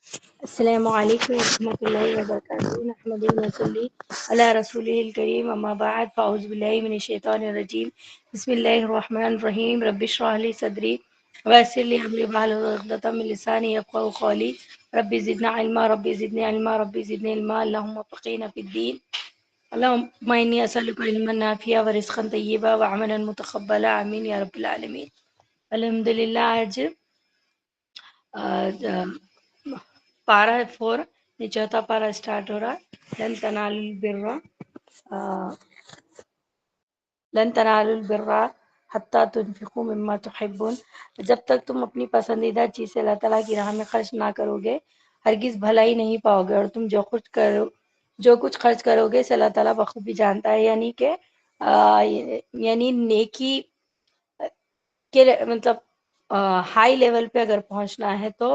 السلام علیکم ورحمۃ اللہ وبرکاتہ نحمد ونصلی علی رسول الکریم اما بعد فاعوذ باللہ من الشیطان الرجیم بسم اللہ الرحمن الرحیم رب اشرح لی صدری ویسر لی امری واحلل عقدۃ من لسانی یفقهوا قولی رب زدنا علما رب زدنی علما رب زدنی علما اللهم فقہنا فی الدین اللهم انی اسألک علما نافعا ورزقا طیبا وعملا متقبلا آمین یا رب العالمین۔ الحمدللہ آج پارہ 4 یہ چوتھا پارہ اسٹارٹ ہو رہا ہے۔ لن تنالوا البر حتی تنفقوا مما تحبون، جب تک تم اپنی پسندیدہ چیز سے اللہ تعالیٰ کی راہ میں خرچ نہ کرو گے ہرگز بھلائی نہیں پاؤ گے، اور تم جو کچھ خرچ کرو گے اسے اللہ تعالیٰ بخوبی جانتا ہے۔ یعنی کہ یعنی نیکی کے مطلب ہائی لیول پہ اگر پہنچنا ہے تو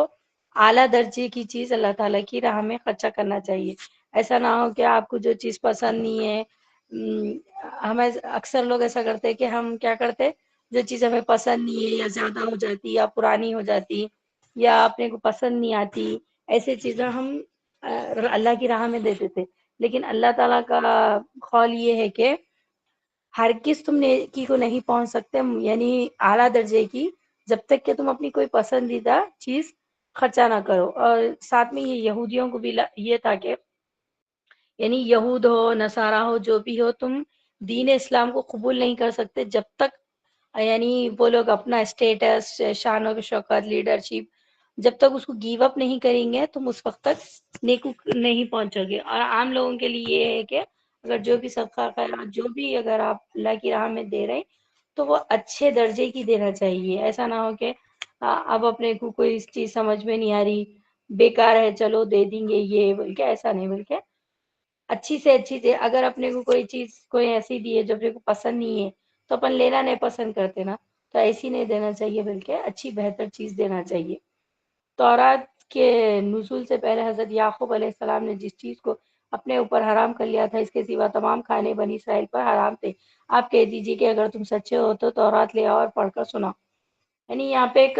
اعلیٰ درجے کی چیز اللہ تعالیٰ کی راہ میں خرچہ کرنا چاہیے۔ ایسا نہ ہو کہ آپ کو جو چیز پسند نہیں ہے، ہمیں اکثر لوگ ایسا کرتے ہیں کہ ہم کیا کرتے، جو چیز ہمیں پسند نہیں ہے یا زیادہ ہو جاتی یا پرانی ہو جاتی یا اپنے کو پسند نہیں آتی، ایسے چیزیں ہم اللہ کی راہ میں دیتے تھے۔ لیکن اللہ تعالیٰ کا قول یہ ہے کہ ہرگز تم نیکی کو نہیں پہنچ سکتے، یعنی اعلیٰ درجے کی، جب تک کہ تم اپنی کوئی پسندیدہ چیز خرچہ نہ کرو۔ اور ساتھ میں یہ یہودیوں کو بھی یہ تھا کہ یعنی یہود ہو نصارہ ہو جو بھی ہو، تم دین اسلام کو قبول نہیں کر سکتے جب تک یعنی وہ لوگ اپنا اسٹیٹس، شان و شوکت، لیڈرشپ، جب تک اس کو گیو اپ نہیں کریں گے تم اس وقت تک نیکو نہیں پہنچو گے۔ اور عام لوگوں کے لیے یہ ہے کہ اگر جو بھی صدقہ خیرات جو بھی اگر آپ اللہ کی راہ میں دے رہے ہیں تو وہ اچھے درجے کی دینا چاہیے۔ ایسا نہ ہو کہ اب اپنے کو کوئی چیز سمجھ میں نہیں آ رہی، بیکار ہے چلو دے دیں گے یہ بول کے، ایسا نہیں، بلکہ اچھی سے اچھی دے۔ اگر اپنے کو کوئی چیز کوئی ایسی دی ہے جو اپنے کو پسند نہیں ہے تو اپن لینا نہیں پسند کرتے نا، تو ایسی نہیں دینا چاہیے بلکہ اچھی بہتر چیز دینا چاہیے۔ تورات کے نزول سے پہلے حضرت یعقوب علیہ السلام نے جس چیز کو اپنے اوپر حرام کر لیا تھا اس کے سوا تمام کھانے بنی اسرائیل پر حرام تھے۔ آپ کہہ دیجئے کہ اگر تم سچے ہو تو تورات لے آؤ اور پڑھ کر سناؤ۔ یعنی یہاں پہ ایک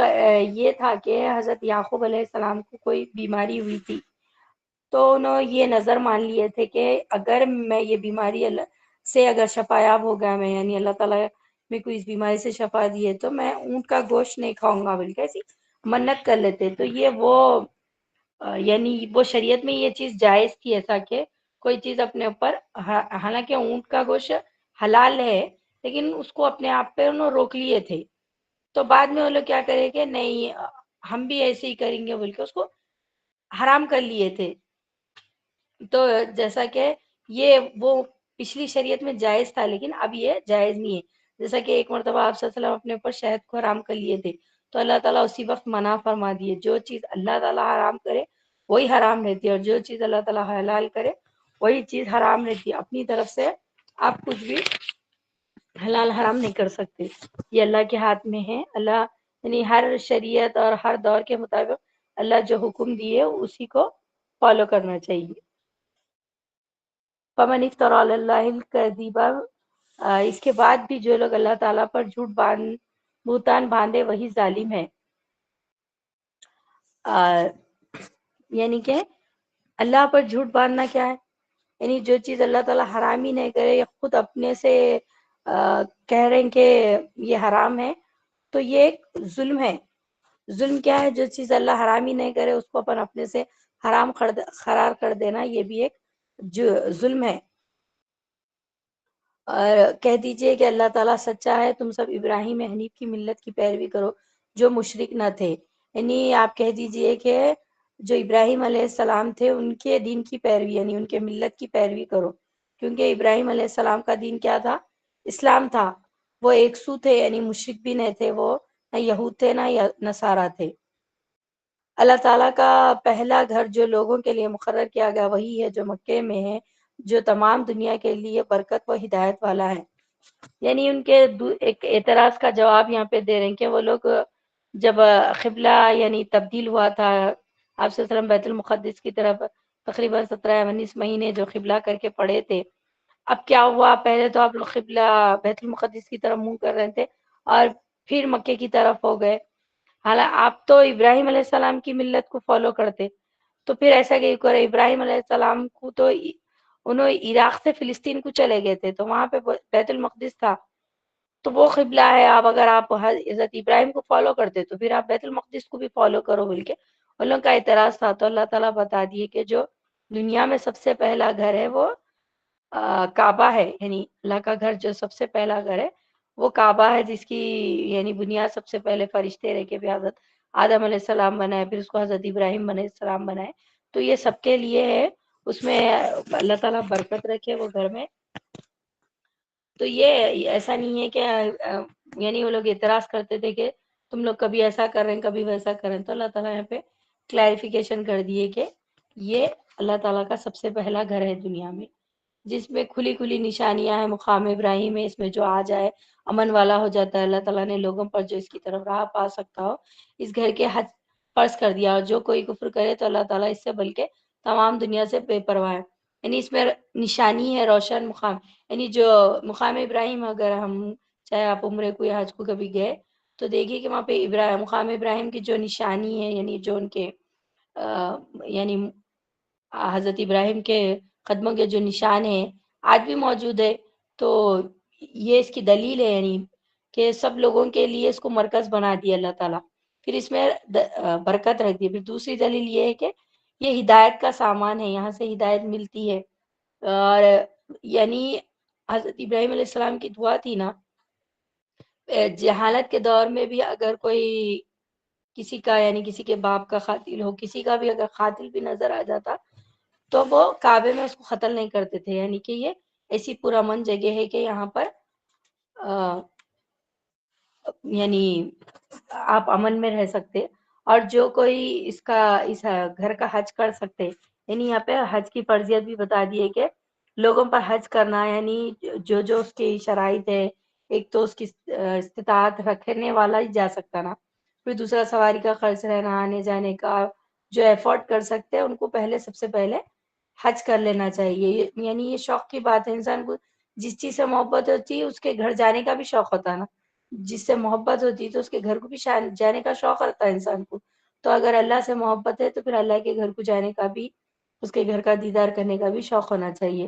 یہ تھا کہ حضرت یعقوب علیہ السلام کو کوئی بیماری ہوئی تھی، تو انہوں یہ نظر مان لیے تھے کہ اگر میں یہ بیماری سے اگر شفایاب ہو گیا میں، یعنی اللہ تعالیٰ میں کوئی اس بیماری سے شفا دی ہے تو میں اونٹ کا گوشت نہیں کھاؤں گا، بلکہ ایسی منت کر لیتے۔ تو یہ یعنی وہ شریعت میں یہ چیز جائز تھی، ایسا کہ کوئی چیز اپنے اوپر، حالانکہ اونٹ کا گوشت حلال ہے لیکن اس کو اپنے آپ پہ انہوں روک لیے تھے۔ تو بعد میں وہ لوگ کیا کریں گے، نہیں ہم بھی ایسے ہی کریں گے بول کے اس کو حرام کر لیے تھے۔ تو جیسا کہ یہ وہ پچھلی شریعت میں جائز تھا لیکن اب یہ جائز نہیں ہے۔ جیسا کہ ایک مرتبہ آپ صلی اللہ علیہ وسلم اپنے اوپر شہد کو حرام کر لیے تھے تو اللہ تعالیٰ اسی وقت منع فرما دیے، جو چیز اللہ تعالیٰ حرام کرے وہی حرام رہتی ہے، اور جو چیز اللہ تعالیٰ حلال کرے وہی چیز حرام رہتی ہے۔ اپنی طرف سے آپ کچھ بھی حلال حرام نہیں کر سکتے، یہ اللہ کے ہاتھ میں ہے۔ اللہ یعنی ہر شریعت اور ہر دور کے مطابق اللہ جو حکم دیے اسی کو فالو کرنا چاہیے۔ فمن افترى علی اللہ الکذب، اس کے بعد بھی جو لوگ اللہ تعالیٰ پر بہتان باندھے وہی ظالم ہے۔ یعنی کہ اللہ پر جھوٹ باندھنا کیا ہے، یعنی جو چیز اللہ تعالیٰ حرام ہی نہیں کرے یا خود اپنے سے کہہ رہے ہیں کہ یہ حرام ہے تو یہ ایک ظلم ہے۔ ظلم کیا ہے، جو چیز اللہ حرام ہی نہیں کرے اس کو اپن اپنے سے حرام قرار کر دینا، یہ بھی ایک ظلم ہے۔ اور کہہ دیجئے کہ اللہ تعالیٰ سچا ہے، تم سب ابراہیم حنیف کی ملت کی پیروی کرو جو مشرک نہ تھے۔ یعنی آپ کہہ دیجئے کہ جو ابراہیم علیہ السلام تھے ان کے دین کی پیروی، یعنی ان کے ملت کی پیروی کرو، کیونکہ ابراہیم علیہ السلام کا دین کیا تھا، اسلام تھا۔ وہ ایک سو تھے، یعنی مشرک بھی نہیں تھے، وہ نہ یہود تھے نہ نصارہ تھے۔ اللہ تعالیٰ کا پہلا گھر جو لوگوں کے لیے مقرر کیا گیا وہی ہے جو مکے میں ہے، جو تمام دنیا کے لیے برکت و ہدایت والا ہے۔ یعنی ان کے ایک اعتراض کا جواب یہاں پہ دے رہے ہیں کہ وہ لوگ جب قبلہ یعنی تبدیل ہوا تھا آپ صلی اللہ علیہ وسلم بیت المقدس کی طرف تقریباً 17-19 مہینے جو قبلہ کر کے پڑے تھے، اب کیا ہوا، پہلے تو آپ لوگ قبلہ بیت المقدس کی طرف منہ کر رہے تھے اور پھر مکے کی طرف ہو گئے۔ حالانکہ آپ تو ابراہیم علیہ السلام کی ملت کو فالو کرتے، تو پھر ایسا کہ ابراہیم علیہ السلام کو تو انہوں عراق سے فلسطین کو چلے گئے تھے، تو وہاں پہ بیت المقدس تھا، تو وہ قبلہ ہے. آپ اگر آپ حضرت ابراہیم کو فالو کرتے تو پھر آپ بیت المقدس کو بھی فالو کرو بول کے ان لوگوں کا اعتراض تھا. تو اللہ تعالیٰ بتا دیے کہ جو دنیا میں سب سے پہلا گھر ہے وہ کعبہ ہے، یعنی اللہ کا گھر جو سب سے پہلا گھر ہے وہ کعبہ ہے، جس کی یعنی بنیاد سب سے پہلے فرشتے رہ کے بھی حضرت آدم علیہ السلام بنائے، پھر اس کو حضرت ابراہیم علیہ السلام بنائے. تو یہ سب کے لیے ہے، اس میں اللہ تعالیٰ برکت رکھے وہ گھر میں. تو یہ ایسا نہیں ہے کہ یعنی وہ لوگ اعتراض کرتے تھے کہ تم لوگ کبھی ایسا کر رہے ہیں کبھی ویسا کر رہے ہیں. تو اللہ تعالیٰ یہاں پہ کلیریفیکیشن کر دیے کہ یہ اللہ تعالیٰ کا سب سے پہلا گھر ہے دنیا میں، جس میں کھلی کھلی نشانیاں ہیں. مقام ابراہیم ہے، اس میں جو آ جائے امن والا ہو جاتا ہے. اللہ تعالیٰ نے لوگوں پر جو اس کی طرف راہ پا سکتا ہو اس گھر کے حج فرض کر دیا، اور جو کوئی کفر کرے تو اللہ تعالیٰ اس سے بلکہ تمام دنیا سے بے پرواہ ہے. یعنی اس میں نشانی ہے روشن مقام، یعنی جو مقام ابراہیم، اگر ہم چاہے آپ عمرے کو یا حج کو کبھی گئے تو دیکھیے کہ وہاں پہ مقام ابراہیم کی جو نشانی ہے، یعنی جو ان کے یعنی حضرت ابراہیم کے قدموں کے جو نشان ہیں آج بھی موجود ہے. تو یہ اس کی دلیل ہے، یعنی کہ سب لوگوں کے لیے اس کو مرکز بنا دیا اللہ تعالیٰ، پھر اس میں برکت رکھ دی. پھر دوسری دلیل یہ ہے کہ یہ ہدایت کا سامان ہے، یہاں سے ہدایت ملتی ہے. اور یعنی حضرت ابراہیم علیہ السلام کی دعا تھی نا، جہالت کے دور میں بھی اگر کوئی کسی کا یعنی کسی کے باپ کا قاتل ہو، کسی کا بھی اگر قاتل بھی نظر آ جاتا تو وہ کعبے میں اس کو قتل نہیں کرتے تھے. یعنی کہ یہ ایسی پرامن جگہ ہے کہ یہاں پر یعنی آپ امن میں رہ سکتے. اور جو کوئی اس گھر کا حج کر سکتے، یعنی یہاں پہ حج کی فرضیت بھی بتا دی ہے کہ لوگوں پر حج کرنا، یعنی جو اس کی شرائط ہے. ایک تو اس کی استطاعت رکھنے والا ہی جا سکتا نا، پھر دوسرا سواری کا خرچ رہنا، آنے جانے کا جو ایفورٹ کر سکتے ہیں ان کو پہلے سب سے پہلے حج کر لینا چاہیے. یعنی یہ شوق کی بات ہے، انسان کو جس چیز سے محبت ہوتی ہے اس کے گھر جانے کا بھی شوق ہوتا ہے نا، جس سے محبت ہوتی ہے تو اس کے گھر کو بھی جانے کا شوق رہتا ہے انسان کو. تو اگر اللہ سے محبت ہے تو پھر اللہ کے گھر کو جانے کا بھی، اس کے گھر کا دیدار کرنے کا بھی شوق ہونا چاہیے.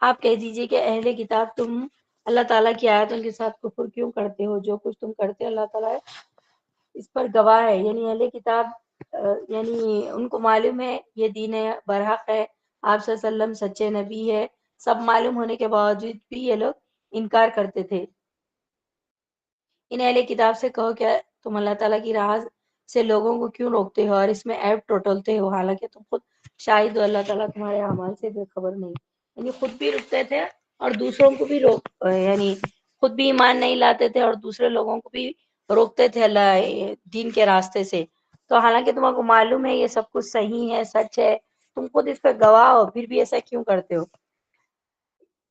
آپ کہہ دیجئے کہ اہل کتاب تم اللہ تعالیٰ کی آیتوں کے ساتھ کفر کیوں کرتے ہو؟ جو کچھ تم کرتے اللہ تعالیٰ اس پر گواہ ہے. یعنی اہل کتاب یعنی ان کو معلوم ہے یہ دین برحق ہے، آپ صلی اللہ علیہ وسلم سچے نبی ہے، سب معلوم ہونے کے باوجود بھی یہ لوگ انکار کرتے تھے. ان اہل کتاب سے کہو کہ تم اللہ تعالیٰ کی راہ سے لوگوں کو کیوں روکتے ہو اور اس میں عیب ٹوٹلتے ہو، حالانکہ تم خود شاہد ہو اللہ تعالیٰ تمہارے اعمال سے بے خبر نہیں. یعنی خود بھی رکتے تھے اور دوسروں کو بھی یعنی خود بھی ایمان نہیں لاتے تھے اور دوسرے لوگوں کو بھی روکتے تھے اللہ دین کے راستے سے. تو حالانکہ تمہیں کو معلوم ہے یہ سب کچھ صحیح ہے، سچ ہے، تم خود اس پہ گواہ ہو، پھر بھی ایسا کیوں کرتے ہو؟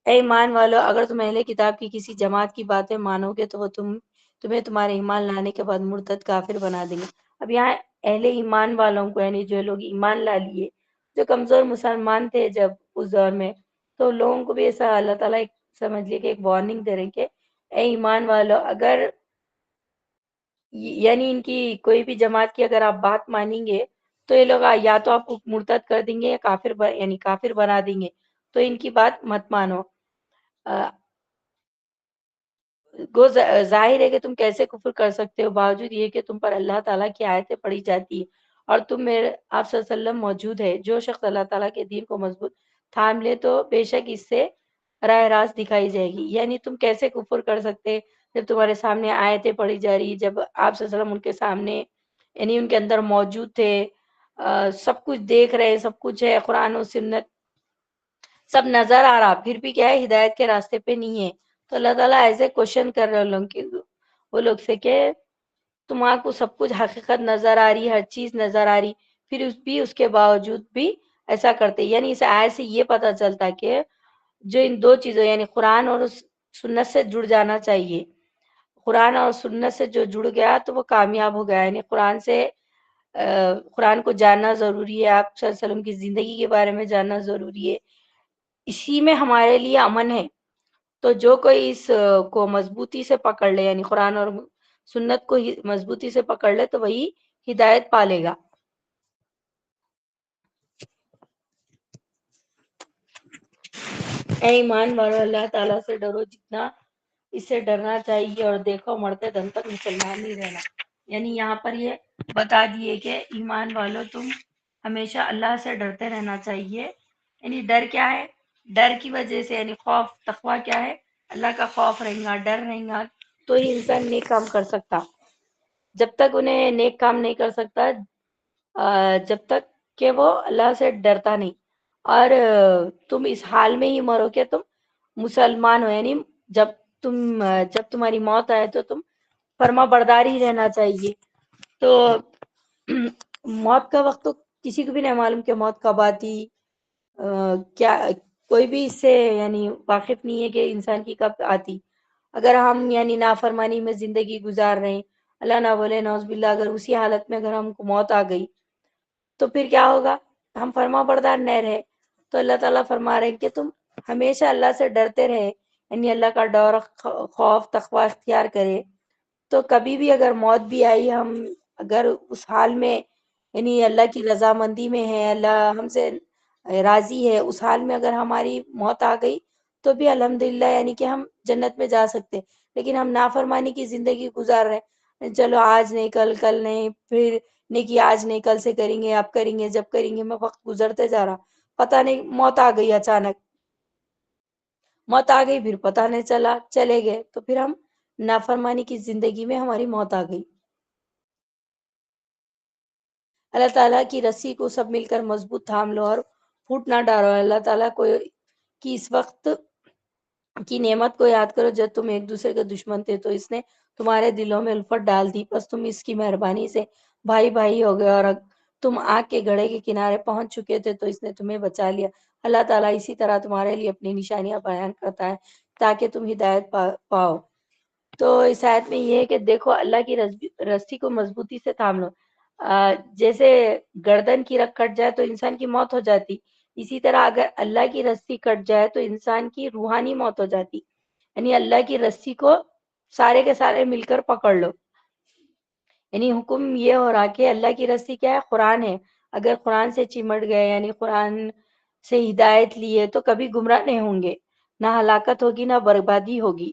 اے ایمان والو، اگر تم اہل کتاب کی کسی جماعت کی باتیں مانو گے تو وہ تمہیں تمہارے ایمان لانے کے بعد مرتد کافر بنا دیں گے. اب یہاں اہل ایمان والوں کو یعنی جو لوگ ایمان لا لیے، جو کمزور مسلمان تھے جب اس دور میں، تو لوگوں کو بھی ایسا اللہ تعالیٰ سمجھ لیے کہ ایک وارننگ دے رہے کہ اے ایمان والو، اگر یعنی ان کی کوئی بھی جماعت کی اگر آپ بات مانیں گے تو یہ لوگ یا تو آپ کو مرتد کر دیں گے یا کافر یعنی کافر بنا دیں گے، تو ان کی بات مت مانو. ظاہر ہے کہ تم کیسے کفر کر سکتے ہو باوجود یہ کہ تم پر اللہ تعالیٰ کی آیتیں پڑھی جاتی ہیں اور تم میرے آپ صلی اللہ علیہ وسلم موجود ہے. جو شخص اللہ تعالیٰ کے دین کو مضبوط تھام لے تو بے شک اس سے راہ راست دکھائی جائے گی. یعنی تم کیسے کفر کر سکتے جب تمہارے سامنے آیتیں پڑھی جا رہی، جب آپ صلی اللہ علیہ وسلم ان کے سامنے یعنی ان کے اندر موجود تھے، سب کچھ دیکھ رہے، سب کچھ ہے، قرآن و سنت سب نظر آ رہا، پھر بھی کیا ہے ہدایت کے راستے پہ نہیں ہے. تو اللہ تعالیٰ ایسے کوشچن کر رہے وہ لوگ سے کہ تمہارے کو سب کچھ حقیقت نظر آ رہی، ہر چیز نظر آ رہی، پھر اس کے باوجود بھی ایسا کرتے. یعنی اس آیت سے یہ پتہ چلتا کہ جو ان دو چیزوں یعنی قرآن اور سنت سے جڑ جانا چاہیے. قرآن اور سنت سے جو جڑ گیا تو وہ کامیاب ہو گیا. یعنی قرآن کو جاننا ضروری ہے، آپ صلی اللہ علیہ وسلم کی زندگی کے بارے میں جاننا ضروری ہے، اسی میں ہمارے لیے امن ہے. تو جو کوئی اس کو مضبوطی سے پکڑ لے یعنی قرآن اور سنت کو مضبوطی سے پکڑ لے تو وہی ہدایت پالے گا۔ اے ایمان والو، اللہ تعالیٰ سے ڈرو جتنا اس سے ڈرنا چاہیے، اور دیکھو مرتے دم تک مسلمان نہیں رہنا۔ یعنی یہاں پر یہ بتا دیے کہ ایمان والو تم ہمیشہ اللہ سے ڈرتے رہنا چاہیے۔ یعنی ڈر کیا ہے؟ ڈر کی وجہ سے، یعنی خوف، تقویٰ کیا ہے؟ اللہ کا خوف رہیں گا، ڈر رہیں گا تو ہی انسان نیک کام کر سکتا۔ جب تک انہیں نیک کام نہیں کر سکتا جب تک کہ وہ اللہ سے ڈرتا نہیں۔ اور تم اس حال میں ہی مرو کہ تم مسلمان ہو، یعنی جب تمہاری موت آئے تو تم فرما بردار ہی رہنا چاہیے۔ تو موت کا وقت تو کسی کو بھی نہیں معلوم کہ موت کب آتی، کیا کوئی بھی اس سے یعنی واقف نہیں ہے کہ انسان کی کب آتی۔ اگر ہم یعنی نافرمانی میں زندگی گزار رہے ہیں، اللہ نہ بولے نعوذ باللہ، اگر اسی حالت میں اگر ہم کو موت آ گئی تو پھر کیا ہوگا؟ ہم فرما بردار نہ رہے۔ تو اللہ تعالیٰ فرما رہے ہیں کہ تم ہمیشہ اللہ سے ڈرتے رہے، یعنی اللہ کا ڈر، خوف، تقوی اختیار کرے۔ تو کبھی بھی اگر موت بھی آئی، ہم اگر اس حال میں یعنی اللہ کی رضامندی میں ہے، اللہ ہم سے راضی ہے، اس حال میں اگر ہماری موت آ گئی تو بھی الحمدللہ، یعنی کہ ہم جنت میں جا سکتے۔ لیکن ہم نافرمانی کی زندگی گزار رہے ہیں، چلو آج نہیں، کل نہیں، پھر نیکی آج نہیں، کل سے کریں گے، اب کریں گے، جب کریں گے، میں وقت گزرتے جا رہا، پتہ نہیں موت آ گئی، اچانک موت آ گئی، پھر پتہ نہیں چلا، چلے گئے، تو پھر ہم نافرمانی کی زندگی میں ہماری موت آ گئی۔ اللہ تعالیٰ کی رسی کو سب مل کر مضبوط تھام لو اور پھوٹ نہ ڈالو۔ اللہ تعالیٰ کو کی اس وقت کی نعمت کو یاد کرو جب تم ایک دوسرے کے دشمن تھے، تو اس نے تمہارے دلوں میں الفت ڈال دی، بس تم اس کی مہربانی سے بھائی بھائی ہو گئے، اور تم آگ کے گڑھے کے کنارے پہنچ چکے تھے تو اس نے تمہیں بچا لیا۔ اللہ تعالیٰ اسی طرح تمہارے لیے اپنی نشانیاں بیان کرتا ہے تاکہ تم ہدایت پاؤ۔ تو اس آیت میں یہ ہے کہ دیکھو اللہ کی رسی کو مضبوطی سے تھام لو۔ جیسے گردن کی رگ کٹ جائے تو انسان کی موت ہو جاتی، اسی طرح اگر اللہ کی رسی کٹ جائے تو انسان کی روحانی موت ہو جاتی۔ یعنی اللہ کی رسی کو سارے کے سارے مل کر پکڑ لو۔ یعنی حکم یہ ہو رہا کہ اللہ کی رسی کیا ہے؟ قرآن ہے۔ اگر قرآن سے چمٹ گئے، یعنی قرآن سے ہدایت لیے، تو کبھی گمراہ نہیں ہوں گے، نہ ہلاکت ہوگی، نہ بربادی ہوگی۔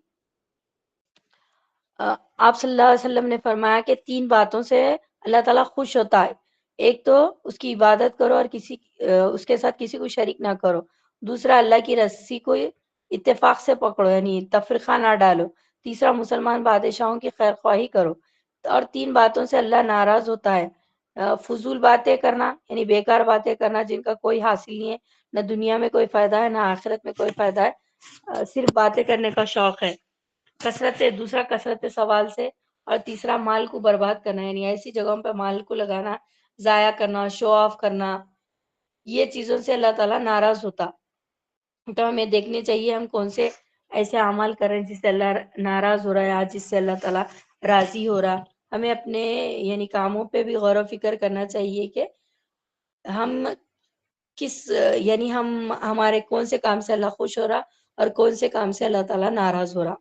آپ صلی اللہ علیہ وسلم نے فرمایا کہ 3 باتوں سے اللہ تعالیٰ خوش ہوتا ہے۔ ایک تو اس کی عبادت کرو اور اس کے ساتھ کسی کو شریک نہ کرو۔ دوسرا، اللہ کی رسی کو اتفاق سے پکڑو، یعنی تفرقہ نہ ڈالو۔ تیسرا، مسلمان بادشاہوں کی خیر خواہی کرو۔ اور 3 باتوں سے اللہ ناراض ہوتا ہے: فضول باتیں کرنا، یعنی بیکار باتیں کرنا جن کا کوئی حاصل نہیں ہے، نہ دنیا میں کوئی فائدہ ہے، نہ آخرت میں کوئی فائدہ ہے، صرف باتیں کرنے کا شوق ہے۔ دوسرا کثرت سوال سے، اور تیسرا مال کو برباد کرنا، یعنی ایسی جگہوں پہ مال کو لگانا، ضائع کرنا، شو آف کرنا، یہ چیزوں سے اللہ تعالیٰ ناراض ہوتا۔ تو ہمیں دیکھنے چاہیے ہم کون سے ایسے اعمال کر رہے ہیں جس سے اللہ ناراض ہو رہا ہے، آج جس سے اللہ تعالیٰ راضی ہو رہا۔ ہمیں اپنے یعنی کاموں پہ بھی غور و فکر کرنا چاہیے کہ ہم یعنی ہمارے کون سے کام سے اللہ خوش ہو رہا اور کون سے کام سے اللہ تعالیٰ ناراض ہو رہا۔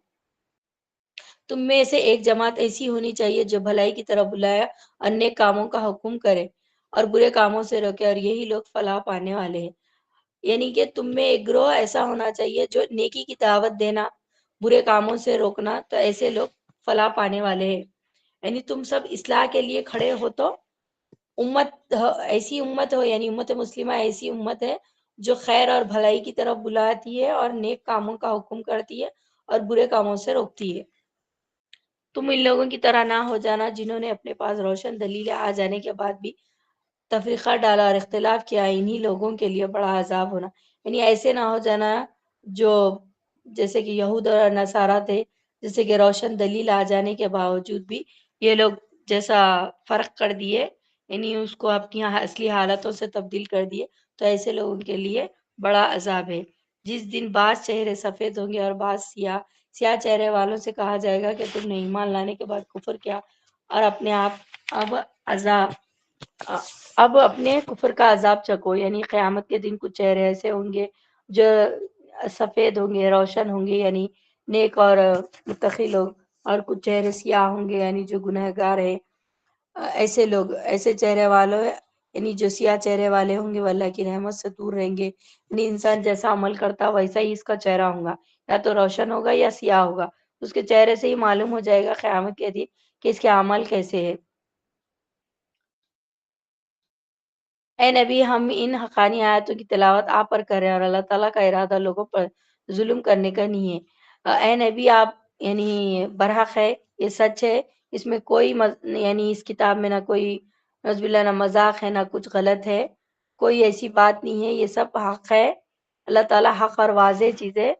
تم میں سے ایک جماعت ایسی ہونی چاہیے جو بھلائی کی طرف بلائے اور نیک کاموں کا حکم کرے اور برے کاموں سے روکے، اور یہی لوگ فلاح پانے والے ہیں۔ یعنی کہ تم میں ایک گروہ ایسا ہونا چاہیے جو نیکی کی دعوت دینا، برے کاموں سے روکنا، تو ایسے لوگ فلاح پانے والے ہیں۔ یعنی تم سب اصلاح کے لیے کھڑے ہو تو ایسی امت ہو، یعنی امت مسلمہ ایسی امت ہے جو خیر اور بھلائی کی طرف بلاتی ہے اور نیک کاموں کا حکم کرتی ہے اور برے کاموں سے روکتی ہے۔ تم ان لوگوں کی طرح نہ ہو جانا جنہوں نے اپنے پاس روشن دلیل آ جانے کے بعد بھی تفریقہ ڈالا اور اختلاف کیا، انہی لوگوں کے لیے بڑا عذاب ہونا۔ یعنی ایسے نہ ہو جانا جو جیسے کہ یہود اور نصارہ تھے، جیسے کہ روشن دلیل آ جانے کے باوجود بھی یہ لوگ جیسا فرق کر دیے، یعنی اس کو اپنی اصلی حالتوں سے تبدیل کر دیے، تو ایسے لوگوں کے لیے بڑا عذاب ہے۔ جس دن بعض چہرے سفید ہوں گے اور بعض سیاہ چہرے والوں سے کہا جائے گا کہ تم نے ایمان لانے کے بعد کفر کیا اور اب اپنے کفر کا عذاب چکو۔ یعنی قیامت کے دن کچھ چہرے ایسے ہوں گے جو سفید ہوں گے، روشن ہوں گے، یعنی نیک اور متقی لوگ، اور کچھ چہرے سیاہ ہوں گے یعنی جو گنہگار ہیں، ایسے لوگ، ایسے چہرے والوں یعنی جو سیاہ چہرے والے ہوں گے وہ اللہ کی رحمت سے دور رہیں گے. یعنی انسان جیسا عمل کرتا ویسا ہی اس کا چہرہ ہوگا، یا تو روشن ہوگا یا سیاہ ہوگا. اس کے چہرے سے ہی معلوم ہو جائے گا قیامت کے دن کہ اس کے اعمال کیسے ہے. اے نبی، ہم ان حقانی آیتوں کی تلاوت آپ پر کر رہے ہیں اور اللہ تعالیٰ کا ارادہ لوگوں پر ظلم کرنے کا نہیں ہے. اے نبی آپ یعنی برحق ہے، یہ سچ ہے، اس میں کوئی یعنی اس کتاب میں نہ کوئی نعوذ باللہ نہ مذاق ہے نہ کچھ غلط ہے، کوئی ایسی بات نہیں ہے، یہ سب حق ہے. اللہ تعالیٰ حق اور واضح چیزیں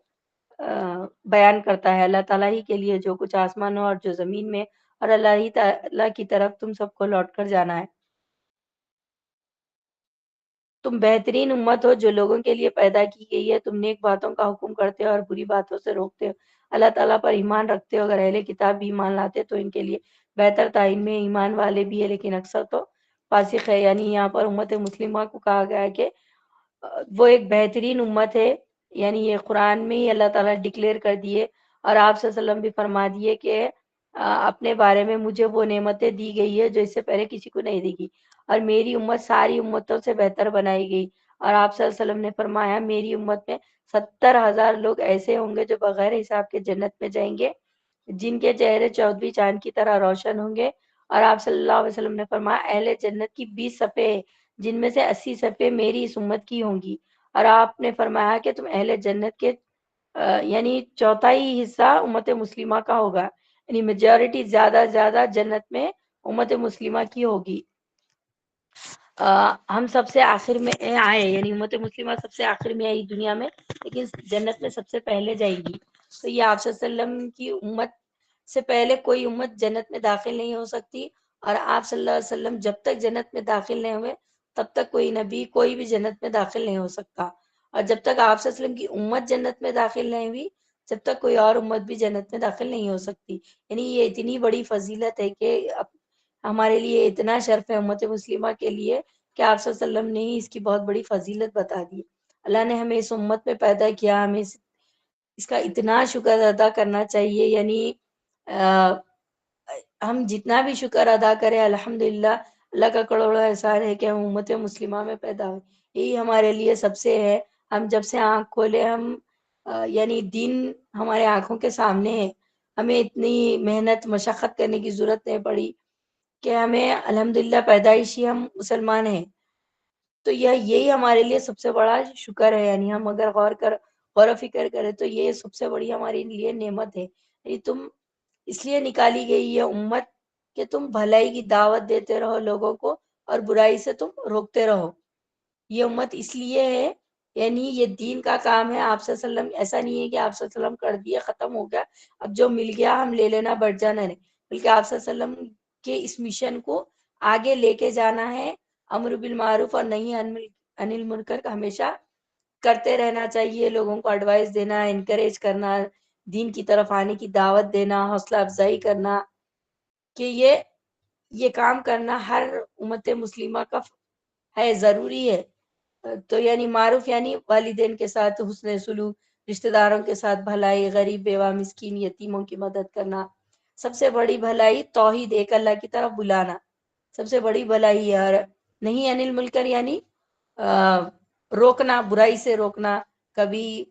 بیان کرتا ہے. اللہ تعالیٰ ہی کے لیے جو کچھ آسمانوں اور جو زمین میں، اور اللہ ہی تعالیٰ کی طرف تم سب کو لوٹ کر جانا ہے. تم بہترین امت ہو جو لوگوں کے لیے پیدا کی گئی ہے. تم نیک باتوں کا حکم کرتے ہو اور بری باتوں سے روکتے ہو. اللہ تعالیٰ پر ایمان رکھتے ہو. اگر اہل کتاب بھی ایمان لاتے تو ان کے لیے بہتر تھا، ان میں ایمان والے بھی ہے لیکن اکثر تو فاسق ہے. یعنی یہاں پر امت مسلمہ کو کہا گیا ہے کہ وہ ایک بہترین امت ہے. یعنی یہ قرآن میں ہی اللہ تعالیٰ ڈکلیئر کر دیے، اور آپ صلی اللہ علیہ وسلم بھی فرما دیے کہ اپنے بارے میں مجھے وہ نعمتیں دی گئی ہے جو اس سے پہلے کسی کو نہیں دی گئی، اور میری امت ساری امتوں سے بہتر بنائی گئی. اور آپ صلی اللہ علیہ وسلم نے فرمایا میری امت میں 70,000 لوگ ایسے ہوں گے جو بغیر حساب کے جنت میں جائیں گے، جن کے چہرے 14ویں چاند کی طرح روشن ہوں گے. اور آپ صلی اللہ علیہ وسلم نے فرمایا اہل جنت کی 20 صفیں ہیں جن میں سے 80 صفیں میری اس امت کی ہوں گی. اور آپ نے فرمایا کہ تم اہل جنت کے یعنی چوتھائی حصہ امت مسلمہ کا ہوگا، یعنی میجورٹی زیادہ جنت میں امت مسلمہ کی ہوگی. ہم سب سے آخر میں آئے، یعنی امت مسلمہ سب سے آخر میں آئی دنیا میں، لیکن جنت میں سب سے پہلے جائے گی. تو یہ آپ صلی اللہ علیہ وسلم کی امت سے پہلے کوئی امت جنت میں داخل نہیں ہو سکتی، اور آپ صلی اللہ علیہ وسلم جب تک جنت میں داخل نہیں ہوئے تب تک کوئی نبی کوئی بھی جنت میں داخل نہیں ہو سکتا. اور جب تک آپ صلی اللہ علیہ وسلم کی امت جنت میں داخل نہیں ہوئی جب تک کوئی اور امت بھی جنت میں داخل نہیں ہو سکتی. یعنی یہ اتنی بڑی فضیلت ہے کہ ہمارے لیے اتنا شرف ہے امت مسلمہ کے لیے کہ آپ صلی اللہ علیہ وسلم نے ہی اس کی بہت بڑی فضیلت بتا دی. اللہ نے ہمیں اس امت میں پیدا کیا، ہمیں اس کا اتنا شکر ادا کرنا چاہیے. یعنی ہم جتنا بھی شکر ادا کریں الحمدللہ، اللہ کا کروڑا احسان ہے کہ ہم امت مسلمہ میں پیدا ہوئے. یہی ہمارے لیے سب سے ہے. ہم جب سے آنکھ کھولے ہم یعنی دین ہمارے آنکھوں کے سامنے ہے. ہمیں اتنی محنت مشقت کرنے کی ضرورت نہیں پڑی کہ ہمیں الحمدللہ پیدائشی ہم مسلمان ہیں. تو یہی ہمارے لیے سب سے بڑا شکر ہے. یعنی ہم اگر غور و فکر کریں تو یہ سب سے بڑی ہمارے لیے نعمت ہے. یعنی تم اس لیے نکالی گئی یہ امت کہ تم بھلائی کی دعوت دیتے رہو لوگوں کو اور برائی سے تم روکتے رہو. یہ امت اس لیے ہے، یعنی یہ دین کا کام ہے. آپ صلی اللہ علیہ وسلم ایسا نہیں ہے کہ آپ صلی اللہ علیہ وسلم کر دیا ختم ہو گیا، اب جو مل گیا ہم لے لینا بڑھ جانا نہیں، بلکہ آپ صلی اللہ علیہ وسلم کے اس مشن کو آگے لے کے جانا ہے. امر بالمعروف اور نہیں عن المنکر کا ہمیشہ کرتے رہنا چاہیے. لوگوں کو ایڈوائس دینا، انکریج کرنا، دین کی طرف آنے کی دعوت دینا، حوصلہ افزائی کرنا، کہ یہ کام کرنا ہر امت مسلمہ کا ہے، ضروری ہے. تو یعنی معروف یعنی والدین کے ساتھ حسن سلوک، رشتہ داروں کے ساتھ بھلائی، غریب بیوہ مسکین یتیموں کی مدد کرنا. سب سے بڑی بھلائی توحید، ایک اللہ کی طرف بلانا سب سے بڑی بھلائی ہے. اور نہیں انل منکر یعنی روکنا، برائی سے روکنا. کبھی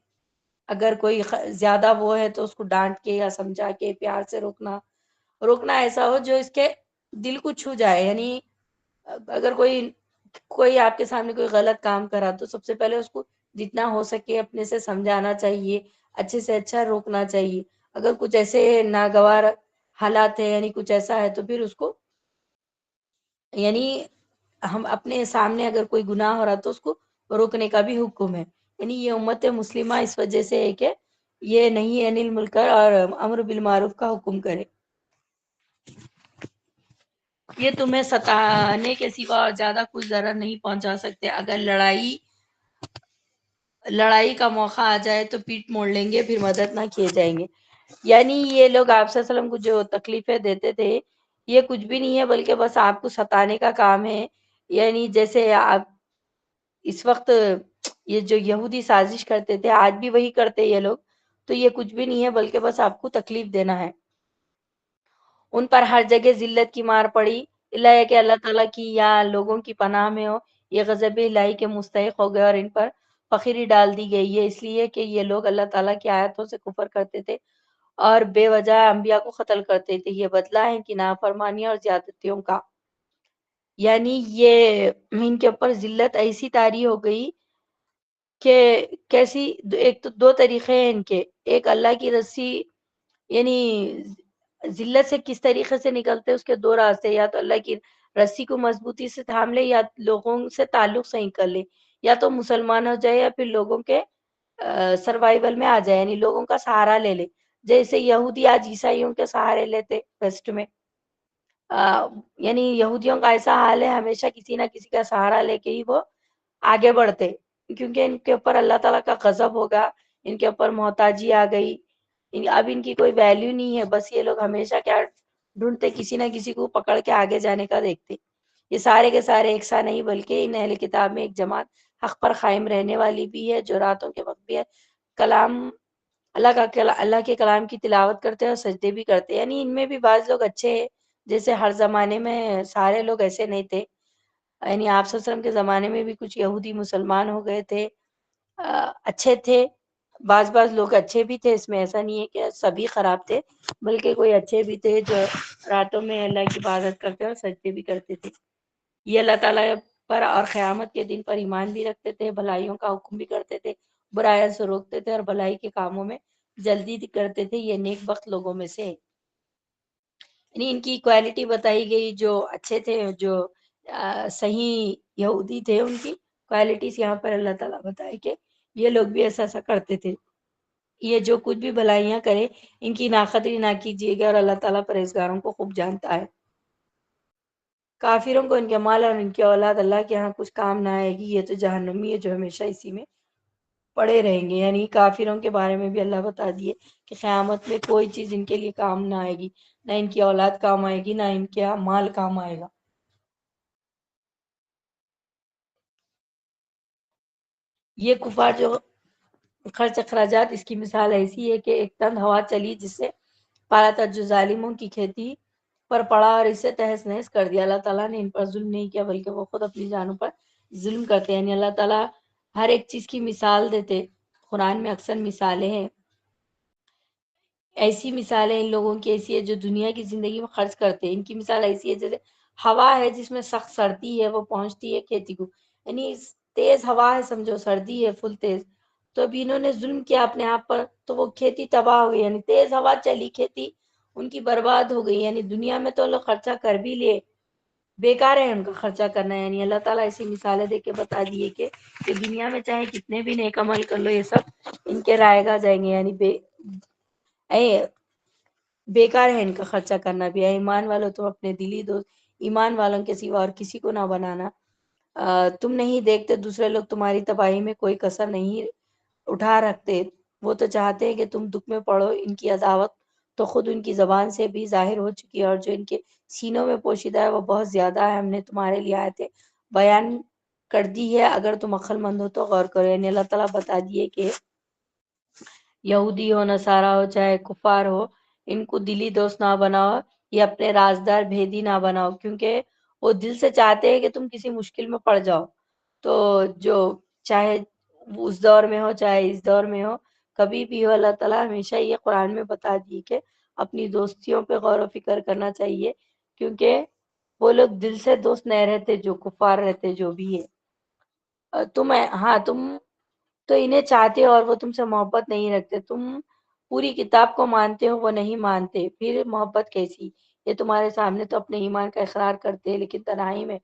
اگر کوئی زیادہ وہ ہے تو اس کو ڈانٹ کے یا سمجھا کے پیار سے روکنا ایسا ہو جو اس کے دل کو چھو جائے. یعنی اگر کوئی آپ کے سامنے کوئی غلط کام کرا تو سب سے پہلے اس کو جتنا ہو سکے اپنے سے سمجھانا چاہیے، اچھے سے اچھا روکنا چاہیے. اگر کچھ ایسے ناگوار حالات ہے یعنی کچھ ایسا ہے تو پھر اس کو یعنی ہم اپنے سامنے اگر کوئی گناہ ہو رہا تو اس کو روکنے کا بھی حکم ہے. یعنی یہ امت مسلمہ اس وجہ سے ہے کہ یہ نہیں انل منکر اور امر بالمعروف کا حکم کرے. یہ تمہیں ستانے کے سوا اور زیادہ کچھ ضرر نہیں پہنچا سکتے. اگر لڑائی کا موقع آ جائے تو پیٹ موڑ لیں گے، پھر مدد نہ کیے جائیں گے. یعنی یہ لوگ آپ صلی اللہ علیہ وسلم کو جو تکلیفیں دیتے تھے یہ کچھ بھی نہیں ہے، بلکہ بس آپ کو ستانے کا کام ہے. یعنی جیسے آپ اس وقت یہ جو یہودی سازش کرتے تھے آج بھی وہی کرتے یہ لوگ، تو یہ کچھ بھی نہیں ہے بلکہ بس آپ کو تکلیف دینا ہے. ان پر ہر جگہ ذلت کی مار پڑی، اللہ یہ کہ اللہ تعالیٰ کی یا لوگوں کی پناہ میں ہو، یہ غضب الہی کے مستحق ہو گئے اور ان پر فخری ڈال دی گئی ہے، اس لیے کہ یہ لوگ اللہ تعالیٰ کی آیتوں سے کفر کرتے تھے اور بے وجہ انبیاء کو قتل کرتے تھے۔ یہ بدلہ ہے ان کی نافرمانی اور زیادتیوں کا، یعنی یہ ان کے اوپر ذلت ایسی طاری ہو گئی کہ کیسی، ایک تو دو طریقے ہیں ان کے، ایک اللہ کی رسی، یعنی ذلت سے کس طریقے سے نکلتے اس کے دو راستے، یا تو اللہ کی رسی کو مضبوطی سے تھام لے یا لوگوں سے تعلق صحیح کر لے، یا تو مسلمان ہو جائے یا پھر لوگوں کے سروائیول میں آ جائے، یعنی لوگوں کا سہارا لے لے، جیسے یہودی آج عیسائیوں کے سہارے لیتے ویسٹ میں۔ یعنی یہودیوں کا ایسا حال ہے، ہمیشہ کسی نہ کسی کا سہارا لے کے ہی وہ آگے بڑھتے، کیونکہ ان کے اوپر اللہ تعالیٰ کا غضب ہوگا، ان کے اوپر محتاجی آ گئی، اب ان کی کوئی ویلیو نہیں ہے، بس یہ لوگ ہمیشہ کیا ڈھونڈتے، کسی نہ کسی کو پکڑ کے آگے جانے کا دیکھتے۔ یہ سارے کے سارے ایک سا نہیں، بلکہ ان اہل کتاب میں ایک جماعت حق پر قائم رہنے والی بھی ہے، جو راتوں کے وقت بھی ہے کلام اللہ کے کلام کی تلاوت کرتے ہیں اور سجدے بھی کرتے ہیں۔ یعنی ان میں بھی بعض لوگ اچھے ہیں، جیسے ہر زمانے میں سارے لوگ ایسے نہیں تھے، یعنی آپ صلی اللہ علیہ وسلم کے زمانے میں بھی کچھ یہودی مسلمان ہو گئے تھے، اچھے تھے، بعض لوگ اچھے بھی تھے، اس میں ایسا نہیں ہے کہ سبھی خراب تھے، بلکہ کوئی اچھے بھی تھے جو راتوں میں اللہ کی عبادت کرتے اور سجدے بھی کرتے تھے۔ یہ اللہ تعالیٰ پر اور قیامت کے دن پر ایمان بھی رکھتے تھے، بھلائیوں کا حکم بھی کرتے تھے، برائیوں سے روکتے تھے اور بھلائی کے کاموں میں جلدی کرتے تھے، یہ نیک بخت لوگوں میں سے۔ یعنی ان کی کوالٹی بتائی گئی، جو اچھے تھے، جو صحیح یہودی تھے، ان کی کوالٹیز یہاں پر اللہ تعالیٰ بتائے کہ یہ لوگ بھی ایسا کرتے تھے۔ یہ جو کچھ بھی بھلائیاں کرے ان کی ناقدری نہ کیجیے گا، اور اللہ تعالیٰ پرہیزگاروں کو خوب جانتا ہے۔ کافروں کو ان کے مال اور ان کی اولاد اللہ کے ہاں کچھ کام نہ آئے گی، یہ تو جہنمی ہے جو ہمیشہ اسی میں پڑے رہیں گے۔ یعنی کافروں کے بارے میں بھی اللہ بتا دیے کہ قیامت میں کوئی چیز ان کے لیے کام نہ آئے گی، نہ ان کی اولاد کام آئے گی، نہ ان کا مال کام آئے گا۔ یہ کفار جو خرچ اخراجات، اس کی مثال ایسی ہے کہ ایک تند ہوا چلی جس سے پارا تھا، جو ظالموں کی کھیتی پر پڑا اور اسے تہس نہس کر دیا۔ اللہ تعالیٰ نے ان پر ظلم نہیں کیا، بلکہ وہ خود اپنی جانوں پر ظلم کرتے ہیں۔ یعنی اللہ تعالیٰ ہر ایک چیز کی مثال دیتے، قرآن میں اکثر مثالیں ہیں، ایسی مثالیں ان لوگوں کی ایسی ہے جو دنیا کی زندگی میں خرچ کرتے ہیں۔ ان کی مثال ایسی ہے جیسے ہوا ہے جس میں سخت سردی ہے، وہ پہنچتی ہے کھیتی کو، یعنی تیز ہوا ہے، سمجھو سردی ہے فل تیز، تو ابھی انہوں نے ظلم کیا اپنے آپ پر، تو وہ کھیتی تباہ ہو گئی، یعنی تیز ہوا چلی، کھیتی ان کی برباد ہو گئی۔ یعنی دنیا میں تو لوگ خرچہ کر بھی لیے، بیکار ہے ان کا خرچہ کرنا۔ یعنی اللہ تعالیٰ ایسی مثالیں دے کے بتا دیے کہ دنیا میں چاہے کتنے بھی نیک عمل کر لو، یہ سب ان کے رائے گا جائیں گے، یعنی بیکار ہے ان کا خرچہ کرنا بھی۔ ایمان والوں تم اپنے دلی دوست ایمان والوں کے سوا اور کسی کو نہ بنانا، تم نہیں دیکھتے دوسرے لوگ تمہاری تباہی میں کوئی کسر نہیں اٹھا رکھتے، وہ تو چاہتے ہیں کہ تم دکھ میں پڑو، ان کی عداوت تو خود ان کی زبان سے بھی ظاہر ہو چکی ہے، اور جو ان کے سینوں میں پوشیدہ ہے وہ بہت زیادہ ہے۔ ہم نے تمہارے لیے آیتیں بیان کر دی ہے، اگر تم عقل مند ہو تو غور کرو۔ یعنی اللہ تعالیٰ بتا دیے کہ یہودی ہو، نصارہ ہو، چاہے کفار ہو، ان کو دلی دوست نہ بناؤ، یہ اپنے رازدار بھیدی نہ بناؤ، کیونکہ وہ دل سے چاہتے ہیں کہ تم کسی مشکل میں پڑ جاؤ۔ تو جو چاہے اس دور میں ہو چاہے اس دور میں ہو، کبھی بھی ہو، اللہ تعالیٰ ہمیشہ یہ قرآن میں بتا دی کہ اپنی دوستیوں پہ غور و فکر کرنا چاہیے، کیونکہ وہ لوگ دل سے دوست نہیں رہتے، جو کفار رہتے جو بھی ہے۔ تم تو انہیں چاہتے ہو اور وہ تم سے محبت نہیں رکھتے، تم پوری کتاب کو مانتے ہو وہ نہیں مانتے، پھر محبت کیسی؟ یہ تمہارے سامنے تو اپنے ایمان کا اقرار کرتے ہیں، لیکن تنہائی میں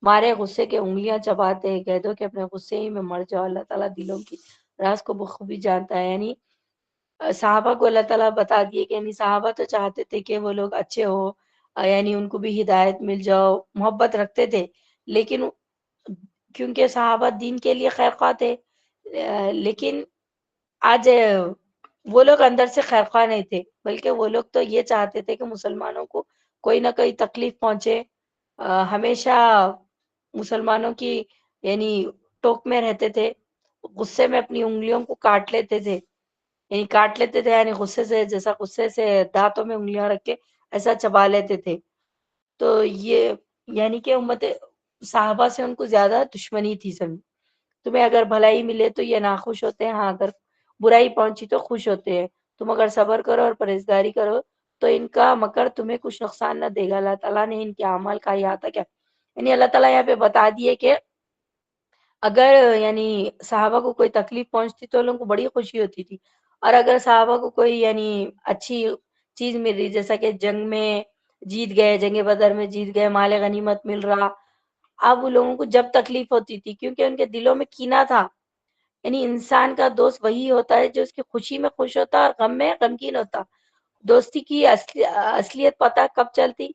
مارے غصے کے انگلیاں چباتے ہیں۔ کہہ دو کہ اپنے غصے ہی میں مر جاؤ، اللہ تعالیٰ دلوں کی راز کو بخوبی جانتا ہے۔ یعنی صحابہ کو اللہ تعالیٰ بتا دیے کہ یعنی صحابہ تو چاہتے تھے کہ وہ لوگ اچھے ہو، یعنی ان کو بھی ہدایت مل جاؤ، محبت رکھتے تھے، لیکن کیونکہ صحابہ دین کے لیے خیر خواہ تھے، لیکن آج وہ لوگ اندر سے خیر خواہ نہیں تھے، بلکہ وہ لوگ تو یہ چاہتے تھے کہ مسلمانوں کو کوئی نہ کوئی تکلیف پہنچے، ہمیشہ مسلمانوں کی یعنی ٹوک میں رہتے تھے، غصے میں اپنی انگلیوں کو کاٹ لیتے تھے، یعنی کاٹ لیتے تھے، یعنی غصے سے، جیسا غصے سے دانتوں میں انگلیاں رکھ کے ایسا چبا لیتے تھے. تو یہ یعنی کہ امت صحابہ سے ان کو زیادہ دشمنی تھی سب. تمہیں اگر بھلائی ملے تو یہ ناخوش ہوتے ہیں، ہاں اگر برائی پہنچی تو خوش ہوتے ہیں. تم اگر صبر کرو اور پرہیزگاری کرو تو ان کا مکر تمہیں کچھ نقصان نہ دے گا. اللہ تعالیٰ نے ان کے اعمال کا احاطہ کیا، یعنی اللہ تعالیٰ یہاں پہ بتا دیے کہ اگر یعنی صحابہ کو کوئی تکلیف پہنچتی تو لوگوں کو بڑی خوشی ہوتی تھی، اور اگر صحابہ کو کوئی یعنی اچھی چیز مل رہی، جیسا کہ جنگ میں جیت گئے، جنگ بدر میں جیت گئے، مال غنیمت مل رہا، اب وہ لوگوں کو جب تکلیف ہوتی تھی کیونکہ ان کے دلوں میں کینہ تھا. یعنی انسان کا دوست وہی ہوتا ہے جو اس کی خوشی میں خوش ہوتا اور غم میں غمگین ہوتا. دوستی کی اصلیت پتہ کب چلتی؟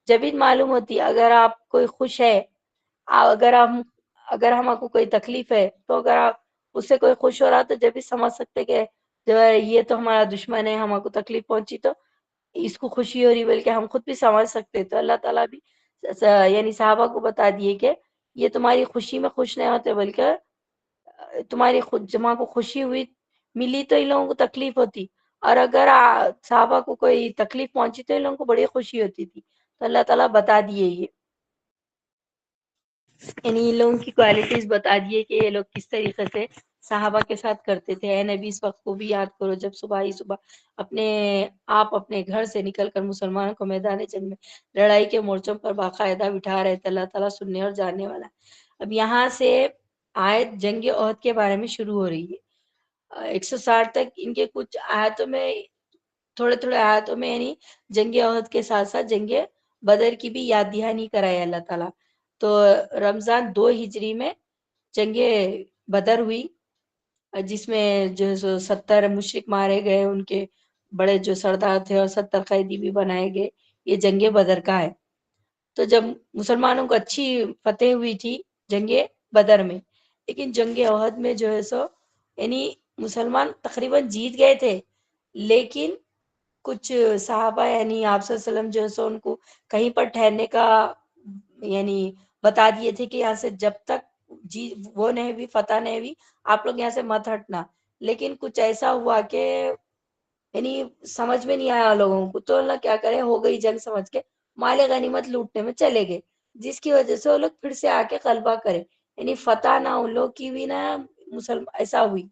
جب ہی معلوم ہوتی اگر آپ کوئی خوش ہے، اگر ہم کو کوئی تکلیف ہے تو اگر آپ اس سے کوئی خوش ہو رہا تو جب بھی سمجھ سکتے کہ جو ہے یہ تو ہمارا دشمن ہے، ہم کو تکلیف پہنچی تو اس کو خوشی ہو رہی، بلکہ ہم خود بھی سمجھ سکتے. تو اللہ تعالیٰ بھی یعنی صحابہ کو بتا دیے کہ یہ تمہاری خوشی میں خوش نہیں ہوتے، بلکہ تمہاری جماع کو خوشی ہوئی ملی تو ان لوگوں کو تکلیف ہوتی، اور اگر صحابہ کو کوئی تکلیف پہنچی تو ان لوگوں کو بڑی خوشی ہوتی تھی. تو اللہ تعالیٰ بتا دیے یہ، یعنی ان لوگوں کی کوالٹیز بتا دیے کہ یہ لوگ کس طریقے سے صحابہ کے ساتھ کرتے تھے. اے نبی اس وقت کو بھی یاد کرو جب صبح ہی صبح اپنے گھر سے نکل کر مسلمانوں کو میدان جنگ میں لڑائی کے مورچوں پر باقاعدہ بٹھا رہے تھے. اللہ تعالیٰ سننے اور جاننے والا. اب یہاں سے آیت جنگ عہد کے بارے میں شروع ہو رہی ہے. 160 تک ان کے کچھ آیتوں میں، تھوڑے آیتوں میں یعنی جنگ عہد کے ساتھ ساتھ جنگ بدر کی بھی یاد دہانی کرائی اللہ تعالیٰ. تو رمضان 2 ہجری میں جنگ بدر ہوئی، جس میں جو 70 مشرک مارے گئے، ان کے بڑے جو سردار تھے، اور 70 قیدی بھی بنائے گئے. یہ جنگ بدر کا ہے. تو جب مسلمانوں کو اچھی فتح ہوئی تھی جنگ بدر میں، لیکن جنگ احد میں جو ہے سو یعنی مسلمان تقریباً جیت گئے تھے، لیکن کچھ صحابہ یعنی آپ صلی اللہ علیہ وسلم جو ہے سو ان کو کہیں پر ٹھہرنے کا یعنی بتا دیے تھے کہ یہاں سے جب تک وہ نہیں ہوئی، فتح نہیں ہوئی، آپ لوگ یہاں سے مت ہٹنا. لیکن کچھ ایسا ہوا کہ یعنی سمجھ میں نہیں آیا لوگوں کو، تو اللہ کیا کرے، ہو گئی جنگ سمجھ کے مال غنیمت لوٹنے میں چلے گئے، جس کی وجہ سے وہ لوگ پھر سے آ کے غلبہ کرے. یعنی فتح نہ ان لوگ کی بھی نہ ایسا ہوئی.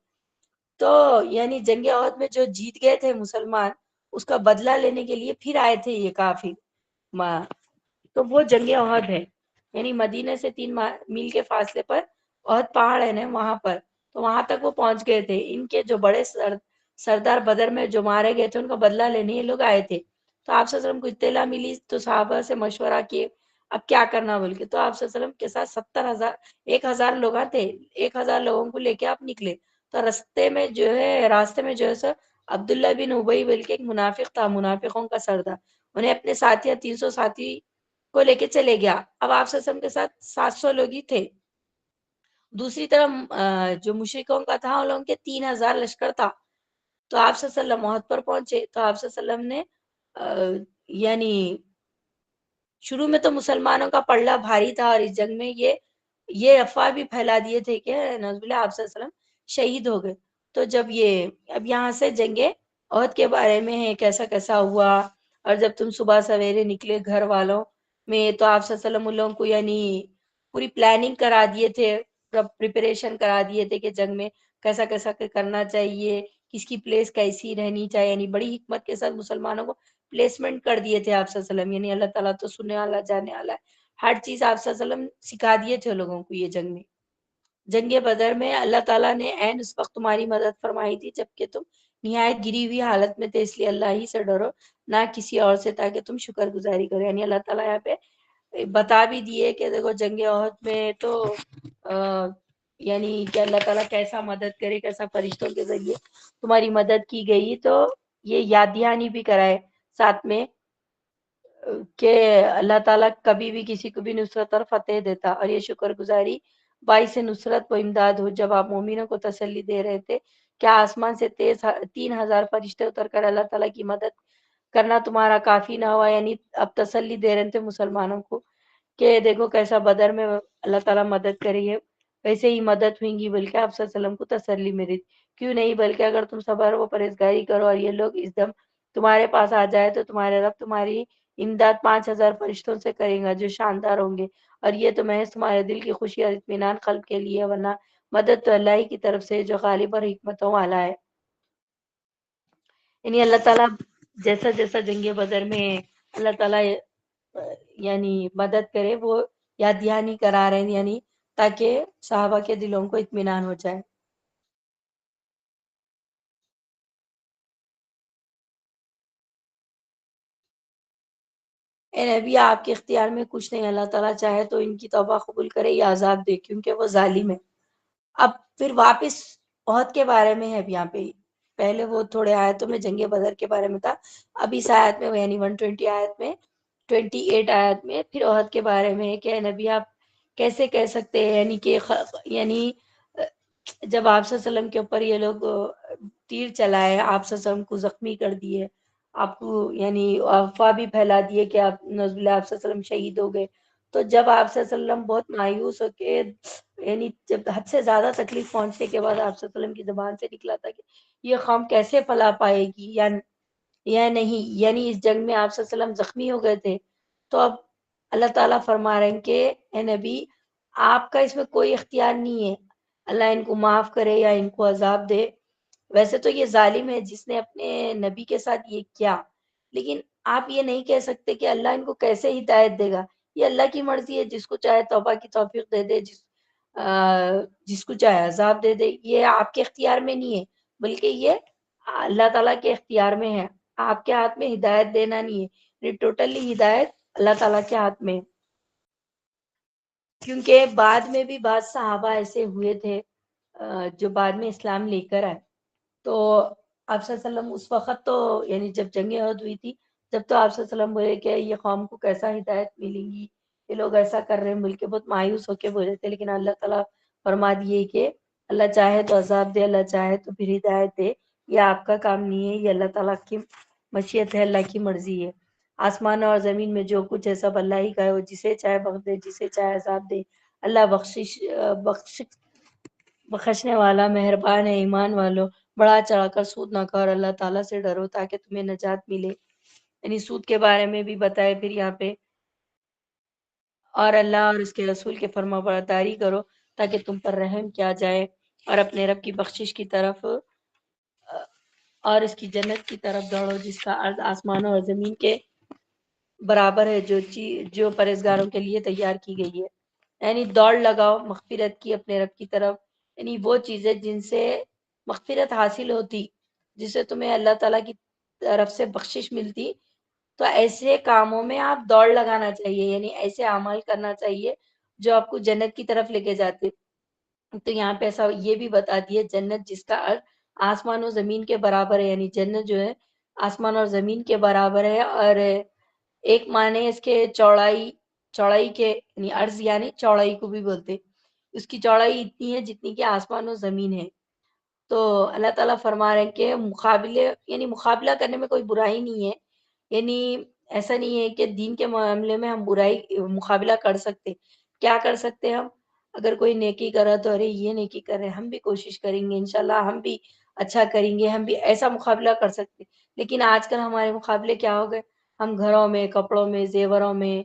تو یعنی جنگ عہد میں جو جیت گئے تھے مسلمان، اس کا بدلہ لینے کے لیے پھر آئے تھے یہ کافر. تو وہ جنگ عہد ہے، یعنی مدینے سے 3 میل کے فاصلے پر عہد پہاڑ ہے نا، وہاں پر. تو وہاں تک وہ پہنچ گئے تھے. ان کے جو بڑے سردار بدر میں جو مارے گئے تھے ان کا بدلہ لینے یہ لوگ آئے تھے. تو آپ صلی اللہ علیہ وسلم کو اطلاع ملی تو صحابہ سے مشورہ کیے اب کیا کرنا بول کے. تو آپ صلی اللہ علیہ وسلم کے ساتھ 1,000 لوگ تھے. 1,000 لوگوں کو لے کے آپ نکلے. تو راستے میں جو ہے سر عبداللہ بن ابی بلکہ ایک منافق تھا، منافقوں کا سردار، انہیں اپنے ساتھی 300 ساتھی کو لے کے چلے گیا. اب آپ صلی اللہ علیہ وسلم کے ساتھ 700 لوگ ہی تھے. دوسری طرف جو مشرکوں کا تھا ان لوگوں کے 3,000 لشکر تھا. تو آپ صلی اللہ علیہ وسلم عہد پر پہنچے. تو آپ صلی اللہ علیہ وسلم نے یعنی شروع میں تو مسلمانوں کا پلڑا بھاری تھا، اور اس جنگ میں یہ افواہ بھی پھیلا دیے تھے کہ نعوذ باللہ آپ صلی اللہ علیہ وسلم شہید ہو گئے. تو جب اب یہاں سے جنگ عہد کے بارے میں ہے کیسا کیسا ہوا، اور جب تم صبح سویرے نکلے گھر والوں میں تو آپ صلی اللہ علیہ وسلم ان لوگوں کو یعنی پوری پلاننگ کرا دیے تھے، پریپریشن کرا دیے تھے کہ جنگ میں کیسا کیسا کرنا چاہیے، کس کی پلیس کیسی رہنی چاہیے. یعنی بڑی حکمت کے ساتھ مسلمانوں کو پلیسمنٹ کر دیے تھے آپ صلی اللہ علیہ وسلم. یعنی اللہ تعالیٰ تو سننے والا جاننے والا ہے، ہر چیز آپ صلی اللہ علیہ وسلم سکھا دیے تھے لوگوں کو. یہ جنگ بدر میں اللہ تعالیٰ نے عین اس وقت تمہاری مدد فرمائی تھی جبکہ تم نہایت گری ہوئی حالت میں تھے، اس لیے اللہ ہی سے ڈرو نہ کسی اور سے، تاکہ تم شکر گزاری کرو. یعنی اللہ تعالیٰ یہاں پہ بتا بھی دیے کہ دیکھو جنگ عہد میں تو یعنی کہ اللہ تعالیٰ کیسا مدد کرے، کیسا فرشتوں کے ذریعے تمہاری مدد کی گئی. تو یہ یاد دہانی بھی کرائے ساتھ میں کہ اللہ تعالیٰ کبھی بھی کسی کو بھی نصرت اور فتح دیتا، اور یہ شکر گزاری باعث نصرت و امداد ہو. جب آپ مومنوں کو تسلی دے رہے تھے کیا آسمان سے 3,000 فرشتے اتر کر اللہ تعالیٰ کی مدد کرنا تمہارا کافی نہ ہوا. یعنی اب تسلی دے رہے تھے مسلمانوں کو کہ دیکھو کیسا بدر میں اللہ تعالیٰ مدد کری ہے، ویسے ہی مدد ہوئیں گی. بلکہ آپ صلی اللہ علیہ وسلم کو تسلی ملی کیوں نہیں، بلکہ اگر تم صبر و پرہیزگاری کرو اور یہ لوگ اس دم تمہارے پاس آ جائے تو تمہارے رب تمہاری امداد 5,000 فرشتوں سے کرے گا جو شاندار ہوں گے، اور یہ تو محض تمہارے دل کی خوشی اور اطمینان قلب کے لیے، ورنہ مدد تو اللہ ہی کی طرف سے جو غالب اور حکمتوں والا ہے۔ یعنی اللہ تعالیٰ جیسا جیسا جنگ بدر میں اللہ تعالیٰ یعنی مدد کرے، وہ یاد دہانی کرا رہے ہیں، یعنی تاکہ صحابہ کے دلوں کو اطمینان ہو جائے۔ اے نبی آپ کے اختیار میں کچھ نہیں، اللہ تعالیٰ چاہے تو ان کی توبہ قبول کرے یا عذاب دے، کیونکہ وہ ظالم ہے۔ اب پھر واپس عہد کے بارے میں ہے، اب یہاں پہ پہلے وہ تھوڑے آیتوں میں جنگ بدر کے بارے میں تھا، اب اس آیت میں یعنی 120 آیت میں 28 آیت میں پھر عہد کے بارے میں ہے کہ اے نبی آپ کیسے کہہ سکتے ہیں، یعنی کہ یعنی جب آپ صلی اللہ علیہ وسلم کے اوپر یہ لوگ تیر چلائے، آپ صلی اللہ علیہ وسلم کو زخمی کر دیے، آپ کو یعنی افواہ بھی پھیلا دیے کہ آپ نعوذ باللہ آپ صلی اللہ علیہ وسلم شہید ہو گئے، تو جب آپ صلی اللہ علیہ وسلم بہت مایوس ہو کے، یعنی جب حد سے زیادہ تکلیف پہنچنے کے بعد آپ صلی اللہ علیہ وسلم کی زبان سے نکلا تھا کہ یہ قوم کیسے فلاح پائے گی یا نہیں، یعنی اس جنگ میں آپ صلی اللہ علیہ وسلم زخمی ہو گئے تھے، تو اب اللہ تعالیٰ فرما رہے ہیں کہ اے نبی آپ کا اس میں کوئی اختیار نہیں ہے، اللہ ان کو معاف کرے یا ان کو عذاب دے۔ ویسے تو یہ ظالم ہے جس نے اپنے نبی کے ساتھ یہ کیا، لیکن آپ یہ نہیں کہہ سکتے کہ اللہ ان کو کیسے ہدایت دے گا، یہ اللہ کی مرضی ہے، جس کو چاہے توبہ کی توفیق دے دے، جس کو چاہے عذاب دے دے، یہ آپ کے اختیار میں نہیں ہے، بلکہ یہ اللہ تعالیٰ کے اختیار میں ہے، آپ کے ہاتھ میں ہدایت دینا نہیں ہے، یہ ٹوٹلی ہدایت اللہ تعالیٰ کے ہاتھ میں ہے۔ کیونکہ بعد میں بھی بعض صحابہ ایسے ہوئے تھے جو بعد میں اسلام لے کر آئے، تو آپ صلی اللہ علیہ وسلم اس وقت تو یعنی جب جنگ احد ہوئی تھی، جب تو آپ صلی اللہ علیہ وسلم بولے کہ یہ قوم کو کیسا ہدایت ملے گی، یہ لوگ ایسا کر رہے ہیں، مل کے بہت مایوس ہو کے بولے تھے، لیکن اللہ تعالیٰ فرما دیے کہ اللہ چاہے تو عذاب دے، اللہ چاہے تو پھر ہدایت دے، یہ آپ کا کام نہیں ہے، یہ اللہ تعالیٰ کی مشیت ہے، اللہ کی مرضی ہے۔ آسمان اور زمین میں جو کچھ ہے سب اللہ ہی کا ہے، وہ جسے چاہے بخش دے، جسے چاہے عذاب دے، اللہ بخشنے والا مہربان ہے۔ ایمان والو بڑا چڑھا کر سود نہ کھاؤ اور اللہ تعالیٰ سے ڈرو تاکہ تمہیں نجات ملے، یعنی سود کے بارے میں بھی بتائے پھر یہاں پہ، اور اللہ اور اس کے رسول کے فرما برداری کرو تاکہ تم پر رحم کیا جائے، اور اپنے رب کی بخشش کی طرف اور اس کی جنت کی طرف دوڑو جس کا عرض آسمانوں اور زمین کے برابر ہے، جو چیز جو پرہیزگاروں کے لیے تیار کی گئی ہے۔ یعنی دوڑ لگاؤ مغفرت کی اپنے رب کی طرف، یعنی وہ چیزیں جن سے مغفرت حاصل ہوتی، جس سے تمہیں اللہ تعالیٰ کی طرف سے بخشش ملتی، تو ایسے کاموں میں آپ دوڑ لگانا چاہیے، یعنی ایسے عمل کرنا چاہیے جو آپ کو جنت کی طرف لے کے جاتے۔ تو یہاں پہ ایسا یہ بھی بتا دیے جنت جس کا عرض آسمان و زمین کے برابر ہے، یعنی جنت جو ہے آسمان اور زمین کے برابر ہے، اور ایک معنی اس کے چوڑائی کے یعنی عرض یعنی چوڑائی کو بھی بولتے، اس کی چوڑائی اتنی ہے جتنی کہ آسمان و زمین ہے۔ تو اللہ تعالیٰ فرما رہے ہیں کہ مقابلہ کرنے میں کوئی برائی نہیں ہے، یعنی ایسا نہیں ہے کہ دین کے معاملے میں ہم برائی مقابلہ کر سکتے، کیا کر سکتے ہم؟ اگر کوئی نیکی کرا تو ارے یہ نیکی کر رہے ہیں، ہم بھی کوشش کریں گے، انشاءاللہ ہم بھی اچھا کریں گے، ہم بھی ایسا مقابلہ کر سکتے۔ لیکن آج کل ہمارے مقابلے کیا ہو گئے، ہم گھروں میں، کپڑوں میں، زیوروں میں،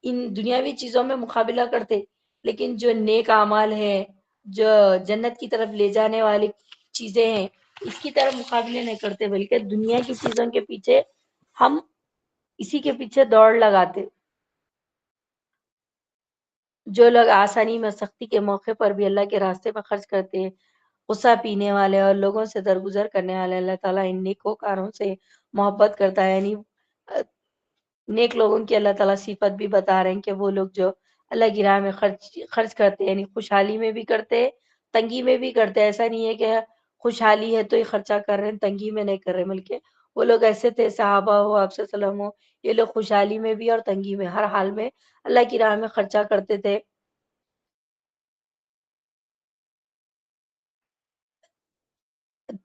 ان دنیاوی چیزوں میں مقابلہ کرتے، لیکن جو نیک اعمال ہے، جو جنت کی طرف لے جانے والی چیزیں ہیں، اس کی طرف مقابلے نہیں کرتے، بلکہ دنیا کی چیزوں کے پیچھے ہم اسی کے پیچھے دوڑ لگاتے۔ جو لوگ آسانی میں سختی کے موقع پر بھی اللہ کے راستے میں خرچ کرتے ہیں، غصہ پینے والے اور لوگوں سے درگزر کرنے والے، اللہ تعالیٰ ان نیکوکاروں سے محبت کرتا ہے، یعنی نیک لوگوں کی اللہ تعالیٰ صفت بھی بتا رہے ہیں کہ وہ لوگ جو اللہ کی راہ میں خرچ کرتے ہیں، یعنی خوشحالی میں بھی کرتے، تنگی میں بھی کرتے، ایسا نہیں ہے کہ خوشحالی ہے تو ہی خرچہ کر رہے ہیں، تنگی میں نہیں کر رہے، بلکہ وہ لوگ ایسے تھے، صحابہ ہو، آپ صلی اللہ علیہ وسلم ہو، یہ لوگ خوشحالی میں بھی اور تنگی میں ہر حال میں اللہ کی راہ میں خرچہ کرتے تھے۔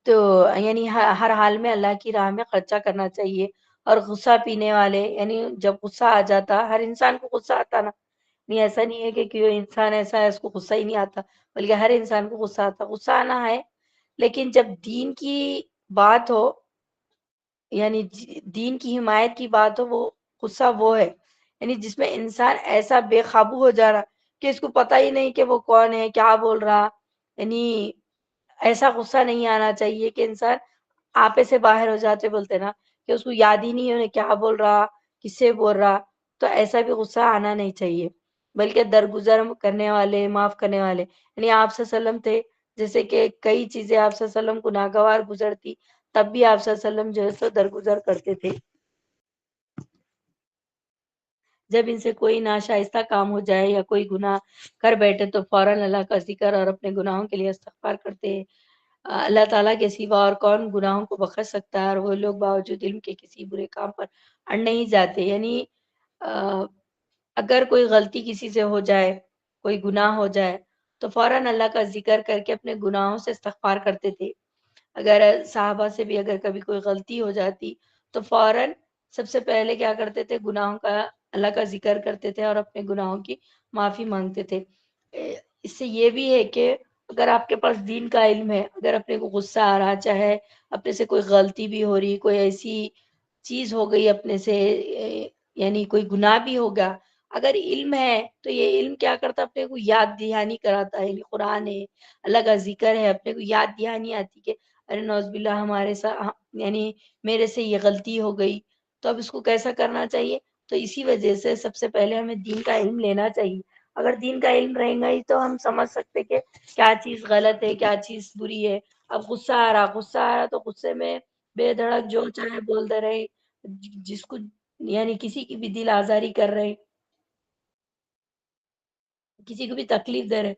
تو یعنی ہر حال میں اللہ کی راہ میں خرچہ کرنا چاہیے، اور غصہ پینے والے، یعنی جب غصہ آ جاتا، ہر انسان کو غصہ آتا نا، نہیں ایسا نہیں ہے کہ کوئی انسان ایسا ہے اس کو غصہ ہی نہیں آتا، بلکہ ہر انسان کو غصہ آتا، غصہ آنا ہے، لیکن جب دین کی بات ہو یعنی دین کی حمایت کی بات ہو، وہ غصہ وہ ہے یعنی جس میں انسان ایسا بے قابو ہو جا رہا کہ اس کو پتہ ہی نہیں کہ وہ کون ہے، کیا بول رہا. یعنی ایسا غصہ نہیں آنا چاہیے کہ انسان آپے سے باہر ہو جاتے، بولتے نا کہ اس کو یاد ہی نہیں انہیں کیا بول رہا، کس سے بول رہا. تو ایسا بھی غصہ آنا نہیں چاہیے، بلکہ درگزر کرنے والے، معاف کرنے والے. یعنی آپ صلی اللہ علیہ وسلم تھے، جیسے کہ کئی چیزیں آپ صلی اللہ علیہ وسلم کو ناگوار گزرتی، تب بھی آپ صلی اللہ علیہ وسلم جو ہے سو درگزر کرتے تھے. جب ان سے کوئی ناشائستہ کام ہو جائے یا کوئی گناہ کر بیٹھے تو فوراً اللہ کا ذکر اور اپنے گناہوں کے لیے استغفار کرتے. اللہ تعالیٰ کے سوا اور کون گناہوں کو بخش سکتا ہے، اور وہ لوگ باوجود علم کے کسی برے کام پر اڑ نہیں جاتے. یعنی اگر کوئی غلطی کسی سے ہو جائے، کوئی گناہ ہو جائے، تو فوراً اللہ کا ذکر کر کے اپنے گناہوں سے استغفار کرتے تھے. اگر صحابہ سے بھی اگر کبھی کوئی غلطی ہو جاتی تو فوراً سب سے پہلے کیا کرتے تھے، گناہوں کا، اللہ کا ذکر کرتے تھے اور اپنے گناہوں کی معافی مانگتے تھے. اس سے یہ بھی ہے کہ اگر آپ کے پاس دین کا علم ہے، اگر اپنے کو غصہ آ رہا، چاہے اپنے سے کوئی غلطی بھی ہو رہی، کوئی ایسی چیز ہو گئی اپنے سے، یعنی کوئی گناہ بھی ہوگا، اگر علم ہے تو یہ علم کیا کرتا، اپنے کو یاد دہانی کراتا ہے. یعنی قرآن ہے، اللہ کا ذکر ہے، اپنے کو یاد دہانی آتی کہ ارے نوز باللہ ہمارے ساتھ، یعنی میرے سے یہ غلطی ہو گئی، تو اب اس کو کیسا کرنا چاہیے. تو اسی وجہ سے سب سے پہلے ہمیں دین کا علم لینا چاہیے. اگر دین کا علم رہے گا ہی تو ہم سمجھ سکتے کہ کیا چیز غلط ہے، کیا چیز بری ہے. اب غصہ آ رہا تو غصے میں بے دھڑک جو چاہے بولتے رہے، جس کو یعنی کسی کی بھی دل آزاری کر رہے، کسی کو بھی تکلیف دے رہے،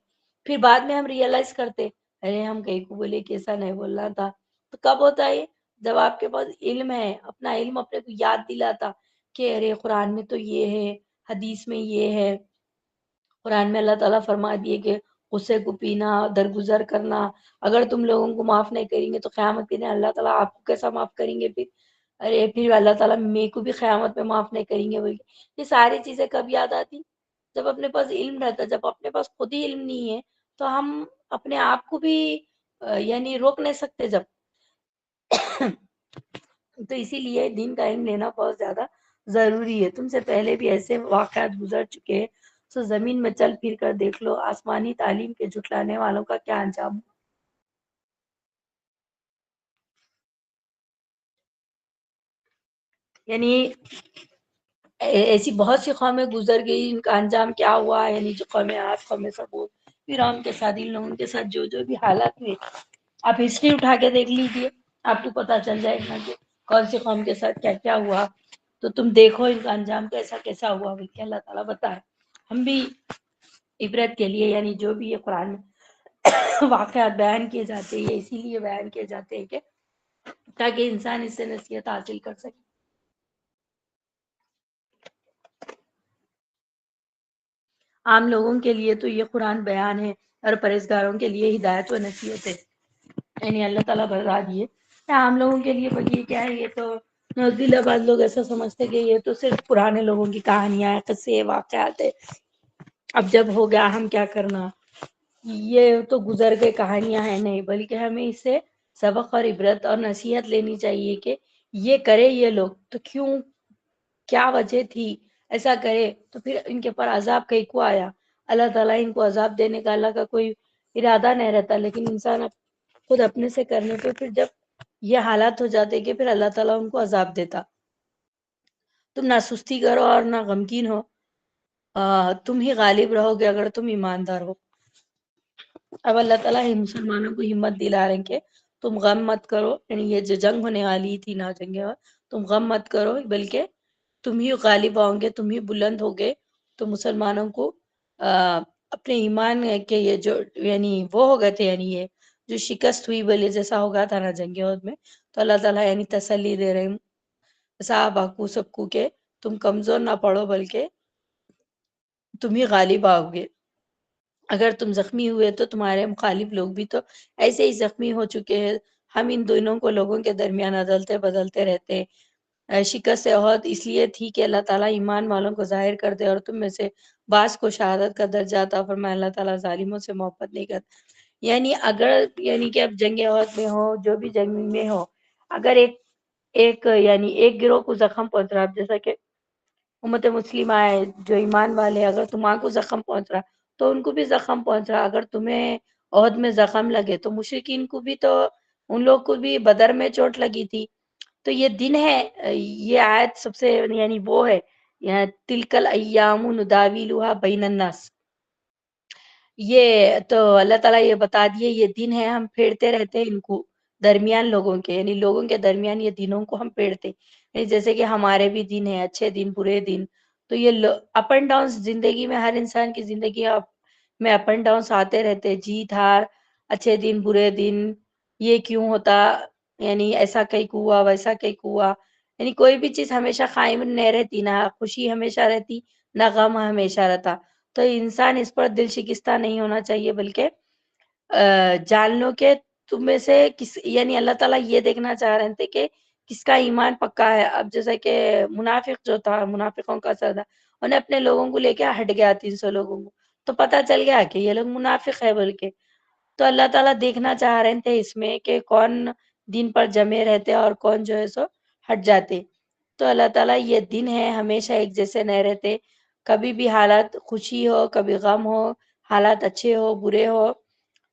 پھر بعد میں ہم ریئلائز کرتے ارے ہم کہیں کو بولے کہ ایسا نہیں بولنا تھا. تو کب ہوتا ہے؟ جب آپ کے پاس علم ہے، اپنا علم اپنے کو یاد دلاتا کہ ارے قرآن میں تو یہ ہے، حدیث میں یہ ہے. قرآن میں اللہ تعالیٰ فرما دیے کہ غصے کو پینا، درگزر کرنا. اگر تم لوگوں کو معاف نہیں کریں گے تو قیامت کے دن اللہ تعالیٰ آپ کو کیسا معاف کریں گے. پھر اللہ تعالیٰ میرے کو بھی قیامت میں معاف نہیں کریں گے. یہ ساری چیزیں کب یاد آتی؟ جب اپنے پاس علم رہتا. جب اپنے پاس خود ہی علم نہیں ہے تو ہم اپنے آپ کو بھی یعنی روک نہیں سکتے. جب تو اسی لیے دین کا علم لینا بہت زیادہ ضروری ہے. تم سے پہلے بھی ایسے واقعات گزر چکے ہیں، تو زمین میں چل پھر کر دیکھ لو آسمانی تعلیم کے جھٹلانے والوں کا کیا انجام. یعنی ایسی بہت سی قومیں گزر گئی، ان کا انجام کیا ہوا. یعنی جو قوم عاد، قوم ثمود، فرعون کے ساتھ، ان لوگوں کے ساتھ جو بھی حالات ہوئے، آپ ہسٹری اٹھا کے دیکھ لیجئے، آپ کو پتا چل جائے گا کہ کون سی قوم کے ساتھ کیا کیا ہوا. تو تم دیکھو ان کا انجام کیسا کیسا ہوا. بلکہ اللہ تعالیٰ بتائے ہم بھی عبرت کے لیے، یعنی جو بھی یہ قرآن میں واقعات بیان کیے جاتے ہیں، یہ اسی لیے بیان کیے جاتے ہیں کہ تاکہ انسان اس سے نصیحت حاصل کر سکے. عام لوگوں کے لیے تو یہ قرآن بیان ہے، اور پرہیزگاروں کے لیے ہدایت و نصیحت ہے. یعنی اللہ تعالیٰ بتا دیے عام لوگوں کے لیے. بھئی یہ کیا ہے، یہ تو نوزیل آباد لوگ ایسا سمجھتے کہ یہ تو صرف پرانے لوگوں کی کہانیاں ہیں، قصے، واقعات ہے، اب جب ہو گیا ہم کیا کرنا. یہ تو گزر گئے کہانیاں ہیں. نہیں، بلکہ ہمیں اس سے سبق اور عبرت اور نصیحت لینی چاہیے کہ یہ کرے یہ لوگ تو کیوں، کیا وجہ تھی ایسا کرے. تو پھر ان کے پر عذاب کہیں کو آیا. اللہ تعالیٰ ان کو عذاب دینے کا اللہ کا کوئی ارادہ نہیں رہتا، لیکن انسان خود اپنے سے کرنے پہ پھر جب یہ حالات ہو جاتے کہ پھر اللہ تعالیٰ ان کو عذاب دیتا. تم نہ سستی کرو اور نہ غمگین ہو، تم ہی غالب رہو گے اگر تم ایماندار ہو. اب اللہ تعالیٰ ہی مسلمانوں کو ہمت دلا رہے ہیں کہ تم غم مت کرو. یعنی یہ جو جنگ ہونے والی تھی نا، جنگیں، تم غم مت کرو، بلکہ تم ہی غالب آؤ گے، تم ہی بلند ہوگے. تو مسلمانوں کو اپنے ایمان کے یہ جو یعنی وہ ہو گئے تھے، یعنی یہ جو شکست ہوئی بلے جیسا ہو گیا تھا نا جنگ عہد میں، تو اللہ تعالیٰ یعنی تسلی دے رہے ہیں صحابہ کو، سب کو، کہ تم کمزور نہ پڑو بلکہ تم ہی غالب آؤ گے. اگر تم زخمی ہوئے تو تمہارے مخالف لوگ بھی تو ایسے ہی زخمی ہو چکے ہیں. ہم ان دونوں کو لوگوں کے درمیان عدلتے بدلتے رہتے ہیں. شکست عہد اس لیے تھی کہ اللہ تعالیٰ ایمان والوں کو ظاہر کر دے اور تم میں سے بعض کو شہادت کا درجہ عطا فرمائے. اللہ تعالیٰ ظالموں سے محبت نہیں کرتا. یعنی اگر یعنی کہ اب جنگ عہد میں ہو، جو بھی جنگ میں ہو، اگر ایک ایک یعنی ایک گروہ کو زخم پہنچ رہا ہے، جیسا کہ امت مسلمہ ہے جو ایمان والے، اگر تمہارے کو زخم پہنچ رہا تو ان کو بھی زخم پہنچ رہا. اگر تمہیں عہد میں زخم لگے تو مشرکین کو بھی، تو ان لوگ کو بھی بدر میں چوٹ لگی تھی. تو یہ دن ہے، یہ آیت سب سے یعنی وہ ہے تلکل ایام نداولها بین الناس. یہ تو اللہ تعالیٰ یہ بتا دیے یہ دن ہے، ہم پھیرتے رہتے ہیں ان کو درمیان لوگوں کے، یعنی لوگوں کے درمیان یہ دنوں کو ہم پھیرتے، یعنی جیسے کہ ہمارے بھی دن ہیں، اچھے دن برے دن. تو یہ اپ اینڈ ڈاؤن زندگی میں، ہر انسان کی زندگی میں اپ اینڈ ڈاؤنس آتے رہتے، جیت ہار، اچھے دن برے دن. یہ کیوں ہوتا، یعنی ایسا کئی ہوا ویسا کئی ہوا، یعنی کوئی بھی چیز ہمیشہ قائم نہیں رہتی، نہ خوشی ہمیشہ رہتی نہ غم ہمیشہ رہتا. تو انسان اس پر دل شکستہ نہیں ہونا چاہیے، بلکہ جان لو کہ تم میں سے کس، یعنی اللہ تعالیٰ یہ دیکھنا چاہ رہے تھے کہ کس کا ایمان پکا ہے. اب جیسا کہ منافق جو تھا، منافقوں کا سردار انہیں اپنے لوگوں کو لے کے ہٹ گیا، 300 لوگوں کو، تو پتا چل گیا کہ یہ لوگ منافق ہے بول کے. تو اللہ تعالیٰ دیکھنا چاہ رہے تھے اس میں کہ کون دین پر جمے رہتے اور کون جو ہے سو ہٹ جاتے. تو اللہ تعالیٰ یہ دن ہے ہمیشہ ایک جیسے نہیں رہتے، کبھی بھی حالات خوشی ہو کبھی غم ہو، حالات اچھے ہو برے ہو،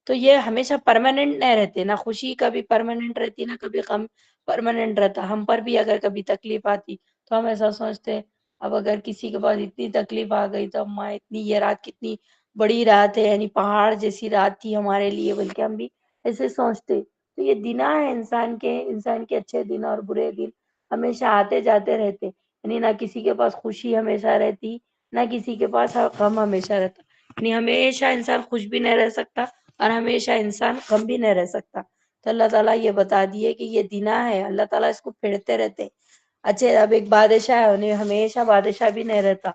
تو یہ ہمیشہ پرماننٹ نہیں رہتے، نہ خوشی کبھی پرماننٹ رہتی نہ کبھی غم پرماننٹ رہتا. ہم پر بھی اگر کبھی تکلیف آتی تو ہم ایسا سوچتے، اب اگر کسی کے پاس اتنی تکلیف آ گئی تو ماں اتنی یہ رات کتنی بڑی رات ہے، یعنی پہاڑ جیسی رات تھی ہمارے لیے، بلکہ ہم بھی ایسے سوچتے. تو یہ دن ہے انسان کے اچھے دن اور برے دن ہمیشہ آتے جاتے رہتے، یعنی نہ کسی کے پاس خوشی ہمیشہ رہتی نہ کسی کے پاس غم ہمیشہ رہتا، یعنی ہمیشہ انسان خوش بھی نہیں رہ سکتا اور ہمیشہ انسان غم بھی نہیں رہ سکتا. تو اللہ تعالیٰ یہ بتا دیے کہ یہ دنیا ہے، اللہ تعالیٰ اس کو پھیرتے رہتے. اچھے، اب ایک بادشاہ ہے، انہیں ہمیشہ بادشاہ بھی نہیں رہتا،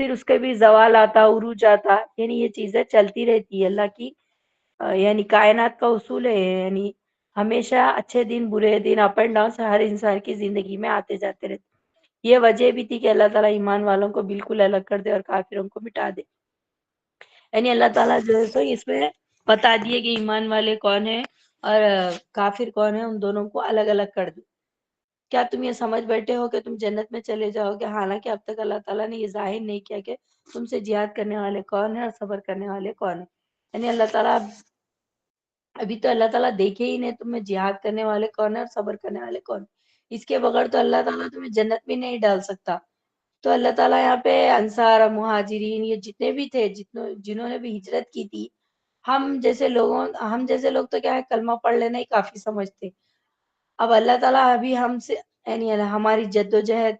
پھر اس کے بھی زوال آتا عروج آتا، یعنی یہ چیزیں چلتی رہتی ہے. اللہ کی یعنی کائنات کا اصول ہے، یعنی ہمیشہ اچھے دن برے دن اپ اینڈ ڈاؤن ہر انسان کی زندگی میں آتے جاتے رہتے. یہ وجہ بھی تھی کہ اللہ تعالیٰ ایمان والوں کو بالکل الگ کر دے اور کافروں کو مٹا دے. یعنی اللہ تعالیٰ جو ہے سو اس میں بتا دیے کہ ایمان والے کون ہیں اور کافر کون ہیں، ان دونوں کو الگ الگ کر دے. کیا تم یہ سمجھ بیٹھے ہو کہ تم جنت میں چلے جاؤ گے، حالانکہ اب تک اللہ تعالیٰ نے یہ ظاہر نہیں کیا کہ تم سے جہاد کرنے والے کون ہیں اور صبر کرنے والے کون ہیں. یعنی اللہ تعالیٰ ابھی تو اللہ تعالیٰ دیکھے ہی نہیں تمہیں جہاد کرنے والے کون ہیں اور صبر کرنے والے کون ہیں. اس کے بغیر تو اللہ تعالیٰ تمہیں جنت بھی نہیں ڈال سکتا. تو اللہ تعالیٰ یہاں پہ انصار اور مہاجرین، یہ جتنے بھی تھے جنہوں نے بھی ہجرت کی تھی، ہم جیسے لوگ تو کیا ہے کلمہ پڑھ لینا ہی کافی سمجھتے. اب اللہ تعالیٰ ابھی ہم سے یعنی ہماری جد و جہد،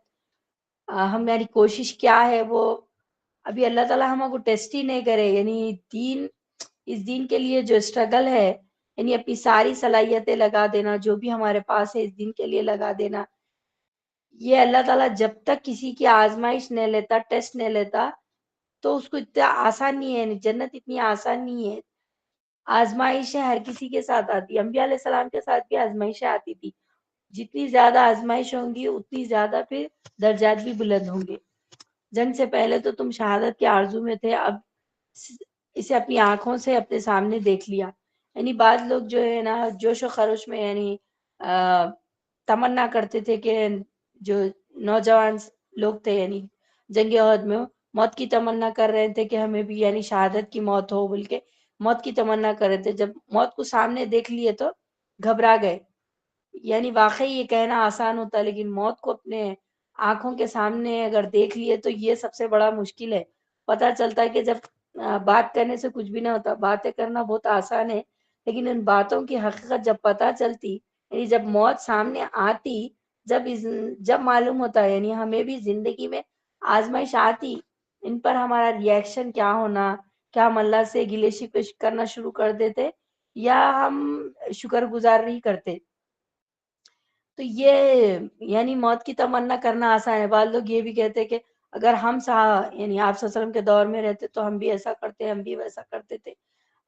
ہماری کوشش کیا ہے، وہ ابھی اللہ تعالیٰ ہم کو ٹیسٹ ہی نہیں کرے. یعنی اس دین کے لیے جو اسٹرگل ہے، یعنی اپنی ساری صلاحیتیں لگا دینا، جو بھی ہمارے پاس ہے اس دین کے لیے لگا دینا. یہ اللہ تعالیٰ جب تک کسی کی آزمائش نہیں لیتا، ٹیسٹ نہیں لیتا، تو اس کو اتنا آسان نہیں ہے. جنت اتنی آسان نہیں ہے. آزمائشیں ہر کسی کے ساتھ آتی، انبیاء علیہ السلام کے ساتھ بھی آزمائشیں آتی تھی. جتنی زیادہ آزمائش ہوں گی اتنی زیادہ پھر درجات بھی بلند ہوں گے. جنگ سے پہلے تو تم شہادت کے آرزو میں تھے، اب اسے اپنی آنکھوں سے اپنے سامنے دیکھ لیا. یعنی بعض لوگ جو ہے نا جوش و خروش میں، یعنی تمنا کرتے تھے کہ جو نوجوان لوگ تھے، یعنی جنگ احد میں موت کی تمنا کر رہے تھے کہ ہمیں بھی یعنی شہادت کی موت ہو بول کے موت کی تمنا کر رہے تھے. جب موت کو سامنے دیکھ لیے تو گھبرا گئے. یعنی واقعی یہ کہنا آسان ہوتا ہے، لیکن موت کو اپنے آنکھوں کے سامنے اگر دیکھ لیے تو یہ سب سے بڑا مشکل ہے. پتہ چلتا ہے کہ جب بات کرنے سے کچھ بھی نہ ہوتا، باتیں کرنا بہت آسان ہے، لیکن ان باتوں کی حقیقت جب پتہ چلتی، یعنی جب موت سامنے آتی، جب معلوم ہوتا ہے، یعنی ہمیں بھی زندگی میں آزمائش آتی، ان پر ہمارا ریئیکشن کیا ہونا، کیا ہم اللہ سے گلے شکوے کرنا شروع کر دیتے یا ہم شکر گزار نہیں کرتے. تو یہ یعنی موت کی تمنا کرنا آسان ہے. بعض لوگ یہ بھی کہتے کہ اگر ہم یعنی آپ صلی اللہ علیہ وسلم کے دور میں رہتے تو ہم بھی ایسا کرتے، ہم بھی ویسا کرتے تھے.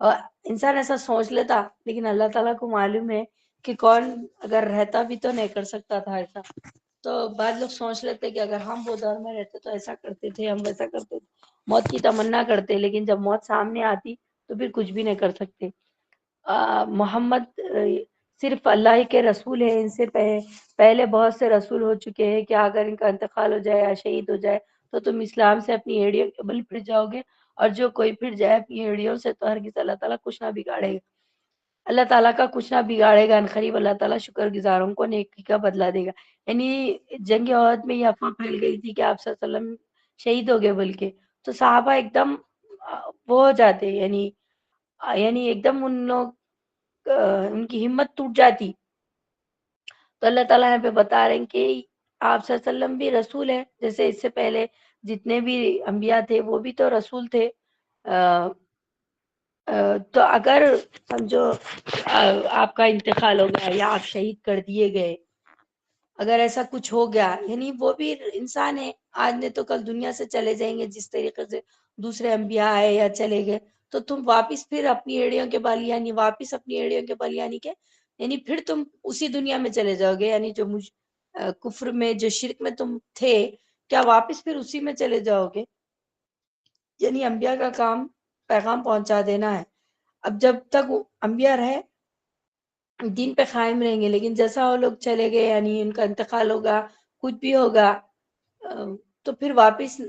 اور انسان ایسا سوچ لیتا، لیکن اللہ تعالیٰ کو معلوم ہے کہ کون اگر رہتا بھی تو نہیں کر سکتا تھا ایسا. تو بعض لوگ سوچ لیتے کہ اگر ہم وہ دور میں رہتے تو ایسا کرتے تھے، ہم ویسا کرتے تھے، موت کی تمنا کرتے، لیکن جب موت سامنے آتی تو پھر کچھ بھی نہیں کر سکتے. محمد صرف اللہ ہی کے رسول ہیں، ان سے پہلے بہت سے رسول ہو چکے ہیں کہ اگر ان کا انتقال ہو جائے یا شہید ہو جائے تو تم اسلام سے اپنی ایڑیوں کے بل پھر جاؤ گے، اور جو کوئی پھر جائے اپنی ایڑیوں سے تو ہرگز اللہ تعالیٰ کچھ نہ بگاڑے گا، اللہ تعالیٰ کا کچھ نہ بگاڑے گا، ان قریب اللہ تعالیٰ شکر گزاروں کو نیکی کا بدلہ دے گا۔ یعنی جنگ عہد میں یہ افواہ پھیل گئی تھی کہ آپ صلی اللہ علیہ وسلم شہید ہو گئے بلکہ، تو صحابہ ایک دم وہ ہو جاتے، یعنی ایک دم ان لوگ ان کی ہمت ٹوٹ جاتی۔ تو اللہ تعالیٰ یہاں پہ بتا رہے ہیں کہ آپ صلی اللہ علیہ وسلم بھی رسول ہیں، جیسے اس سے پہلے جتنے بھی انبیاء تھے وہ بھی تو رسول تھے۔ تو اگر سمجھو آپ کا انتقال ہو گیا یا آپ شہید کر دیے گئے، اگر ایسا کچھ ہو گیا، یعنی وہ بھی انسان ہے، آج نے تو کل دنیا سے چلے جائیں گے، جس طریقے سے دوسرے انبیاء آئے یا چلے گئے، تو تم واپس پھر اپنی ایڑیوں کے بل، یعنی واپس اپنی ایڑیوں کے بل، یعنی کہ یعنی پھر تم اسی دنیا میں چلے جاؤ گے، یعنی جو کفر میں، جو شرک میں تم تھے، کیا واپس پھر اسی میں چلے جاؤ گے؟ یعنی انبیاء کا کام پیغام پہنچا دینا ہے۔ اب جب تک انبیاء رہے دین پہ قائم رہیں گے، لیکن جیسا وہ لوگ چلے گئے، یعنی ان کا انتقال ہوگا، کچھ بھی ہوگا، تو پھر واپس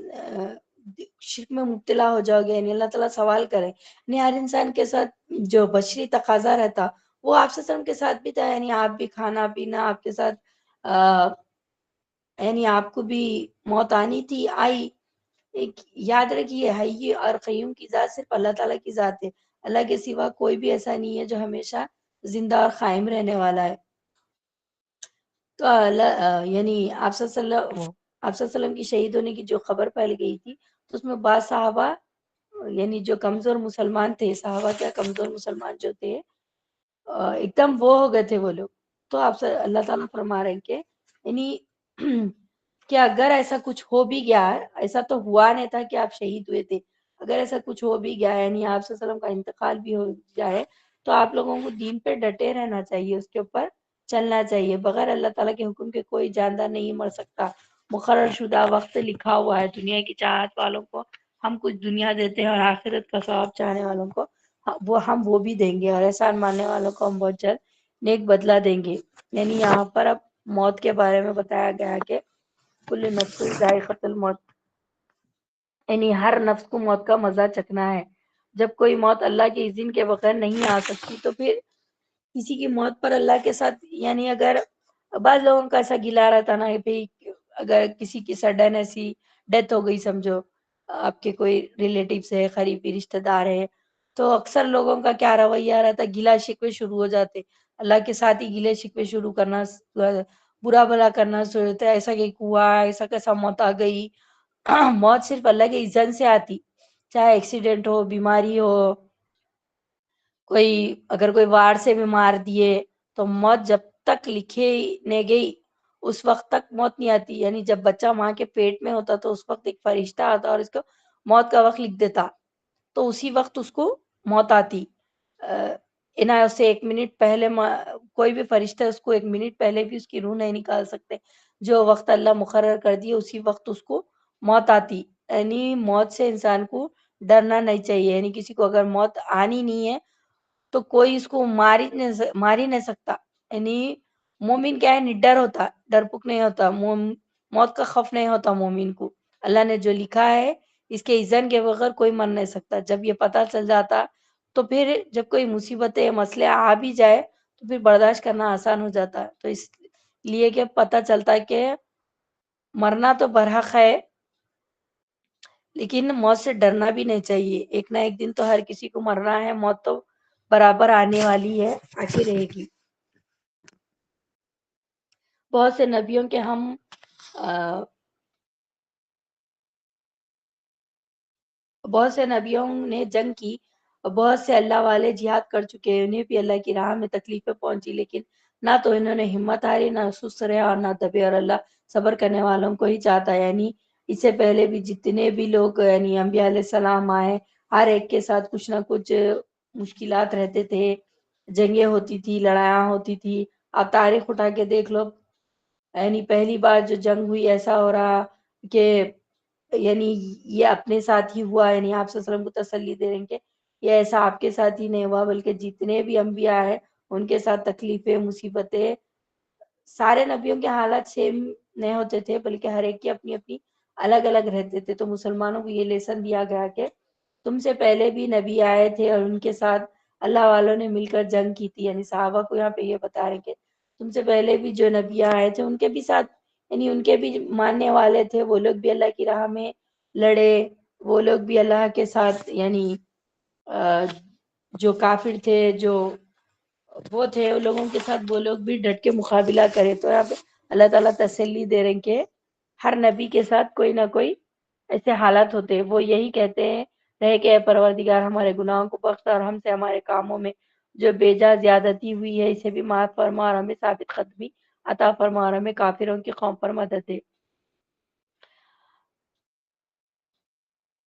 شرک میں مبتلا ہو جاؤ گے، یعنی اللہ تعالیٰ سوال کرے۔ یعنی ہر انسان کے ساتھ جو بشری تقاضا رہتا وہ آپ صلی اللہ علیہ وسلم کے ساتھ بھی تھا، یعنی آپ بھی کھانا پینا آپ کے ساتھ، یعنی آپ کو بھی موت آنی تھی، آئی۔ ایک یاد رکھیے، حی اور قیوم کی ذات صرف اللہ تعالیٰ کی ذات ہے، اللہ کے سوا کوئی بھی ایسا نہیں ہے جو ہمیشہ زندہ اور قائم رہنے والا ہے۔ تو یعنی آپ صلی اللہ علیہ وسلم کی شہید ہونے کی جو خبر پھیل گئی تھی، تو اس میں بعض صحابہ، یعنی جو کمزور مسلمان تھے، صحابہ کیا کمزور مسلمان جو تھے، ایک دم وہ ہو گئے تھے وہ لوگ۔ تو آپ سے اللہ تعالیٰ فرما رہے ہیں کہ یعنی کہ اگر ایسا کچھ ہو بھی گیا، ایسا تو ہوا نہیں تھا کہ آپ شہید ہوئے تھے، اگر ایسا کچھ ہو بھی گیا، یعنی آپ صلی اللہ علیہ وسلم کا انتقال بھی ہو جائے، تو آپ لوگوں کو دین پہ ڈٹے رہنا چاہیے، اس کے اوپر چلنا چاہیے۔ بغیر اللہ تعالیٰ کے حکم کے کوئی جاندار نہیں مر سکتا، مقرر شدہ وقت لکھا ہوا ہے۔ دنیا کی چاہت والوں کو ہم کچھ دنیا دیتے ہیں، اور آخرت کا ثواب چاہنے والوں کو وہ بھی دیں گے، اور احسان ماننے والوں کو ہم بہت جلد نیک بدلہ دیں گے۔ یعنی یہاں پر اب موت کے بارے میں بتایا گیا کہ کل نفس ذائقۃ الموت، یعنی ہر نفس کو موت کا مزہ چکھنا ہے۔ جب کوئی موت اللہ کے اذن کے بغیر نہیں آ سکتی، تو پھر کسی کی موت پر اللہ کے ساتھ، یعنی اگر بعض لوگوں کا ایسا گلا رہتا نا کہ اگر کسی کی سڈن ایسی ڈیتھ ہو گئی، سمجھو آپ کے کوئی ریلیٹیوز ہے، قریبی رشتہ دار ہے، تو اکثر لوگوں کا کیا رویہ رہتا، گلا شکوے شروع ہو جاتے، اللہ کے ساتھ ہی گلے شکوے شروع کرنا، برا بھلا کرنا شروع ہوتا ہے، ایسا کہ ہوا، ایسا کیسا موت آ گئی۔ موت صرف اللہ کے اذن سے آتی، چاہے ایکسیڈنٹ ہو، بیماری ہو، اگر کوئی وار سے بھی مار دیے، تو موت جب تک لکھے نہیں گئی اس وقت تک موت نہیں آتی۔ یعنی جب بچہ ماں کے پیٹ میں ہوتا تو اس وقت ایک فرشتہ آتا اور اس کو موت کا وقت لکھ دیتا، تو اسی وقت اس کو موت آتی۔ اس سے 1 منٹ پہلے کوئی بھی فرشتہ اس کو 1 منٹ پہلے بھی اس کی روح نہیں نکال سکتے، جو وقت اللہ مقرر کر دیے اسی وقت اس کو موت آتی۔ یعنی موت سے انسان کو ڈرنا نہیں چاہیے، یعنی کسی کو اگر موت آنی نہیں ہے تو کوئی اس کو مار ہی نہیں سکتا۔ یعنی مومن کیا ہے، نڈر ہوتا، ڈرپک نہیں ہوتا، موت کا خوف نہیں ہوتا مومن کو۔ اللہ نے جو لکھا ہے اس کے اذن کے بغیر کوئی مر نہیں سکتا۔ جب یہ پتہ چل جاتا تو پھر جب کوئی مصیبتیں مسئلے آ بھی جائے تو پھر برداشت کرنا آسان ہو جاتا ہے۔ تو اس لیے کہ پتہ چلتا ہے کہ مرنا تو برحق ہے، لیکن موت سے ڈرنا بھی نہیں چاہیے۔ ایک نہ ایک دن تو ہر کسی کو مرنا ہے، موت تو برابر آنے والی ہے، آتی رہے گی۔ بہت سے نبیوں کے بہت سے نبیوں نے جنگ کی، بہت سے اللہ والے جہاد کر چکے ہیں، انہیں بھی اللہ کی راہ میں تکلیفیں پہنچی، لیکن نہ تو انہوں نے ہمت ہاری، نہ سست رہے اور نہ دبے، اور اللہ صبر کرنے والوں کو ہی چاہتا ہے۔ یعنی اس سے پہلے بھی جتنے بھی لوگ، یعنی انبیاء علیہ السلام آئے، ہر ایک کے ساتھ کچھ نہ کچھ مشکلات رہتے تھے، جنگیں ہوتی تھی، لڑائیاں ہوتی تھی۔ آپ تاریخ اٹھا کے دیکھ لو، یعنی پہلی بار جو جنگ ہوئی ایسا ہو رہا کہ یعنی یہ اپنے ساتھ ہی ہوا، یعنی آپ صلی اللہ علیہ وسلم کو تسلی دے رہے ہیں کہ یہ ایسا آپ کے ساتھ ہی نہیں ہوا، بلکہ جتنے بھی انبیاء ہیں ان کے ساتھ تکلیفیں مصیبتیں، سارے نبیوں کے حالات سیم نہیں ہوتے تھے، بلکہ ہر ایک کی اپنی اپنی الگ الگ رہتے تھے. تو مسلمانوں کو یہ لیسن دیا گیا کہ تم سے پہلے بھی نبی آئے تھے اور ان کے ساتھ اللہ والوں نے مل کر جنگ کی تھی. یعنی صحابہ کو یہاں پہ یہ بتا رہے کہ تم سے پہلے بھی جو نبی آئے تھے ان کے بھی ساتھ، یعنی ان کے بھی ماننے والے تھے، وہ لوگ بھی اللہ کی راہ میں لڑے، وہ لوگ بھی اللہ کے ساتھ، یعنی جو کافر تھے، جو وہ تھے ان لوگوں کے ساتھ وہ لوگ بھی ڈٹ کے مقابلہ کرے. تو یہاں پہ اللہ تعالیٰ تسلی دے رہے ہیں کہ ہر نبی کے ساتھ کوئی نہ کوئی ایسے حالات ہوتے ہیں. وہ یہی کہتے ہیں رہے کہ اے پروردگار ہمارے گناہوں کو بخش اور ہم سے ہمارے کاموں میں جو بیجا زیادتی ہوئی ہے اسے بھی معاف فرما اور ہمیں ثابت قدمی عطا فرما اور ہمیں کافروں کی قوم پر مدد دے.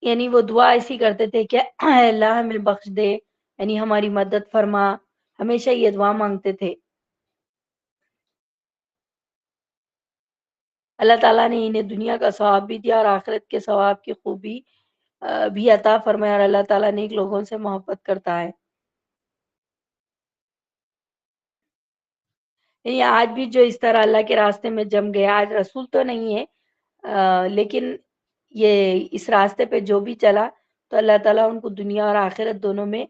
یعنی وہ دعا ایسی کرتے تھے کہ اے اللہ ہمیں بخش دے، یعنی ہماری مدد فرما، ہمیشہ یہ دعا مانگتے تھے. اللہ تعالیٰ نے انہیں دنیا کا ثواب بھی دیا اور آخرت کے ثواب کی خوبی بھی عطا فرمایا، اور اللہ تعالیٰ نیک لوگوں سے محبت کرتا ہے. یعنی آج بھی جو اس طرح اللہ کے راستے میں جم گیا، آج رسول تو نہیں ہے لیکن یہ اس راستے پہ جو بھی چلا تو اللہ تعالیٰ ان کو دنیا اور آخرت دونوں میں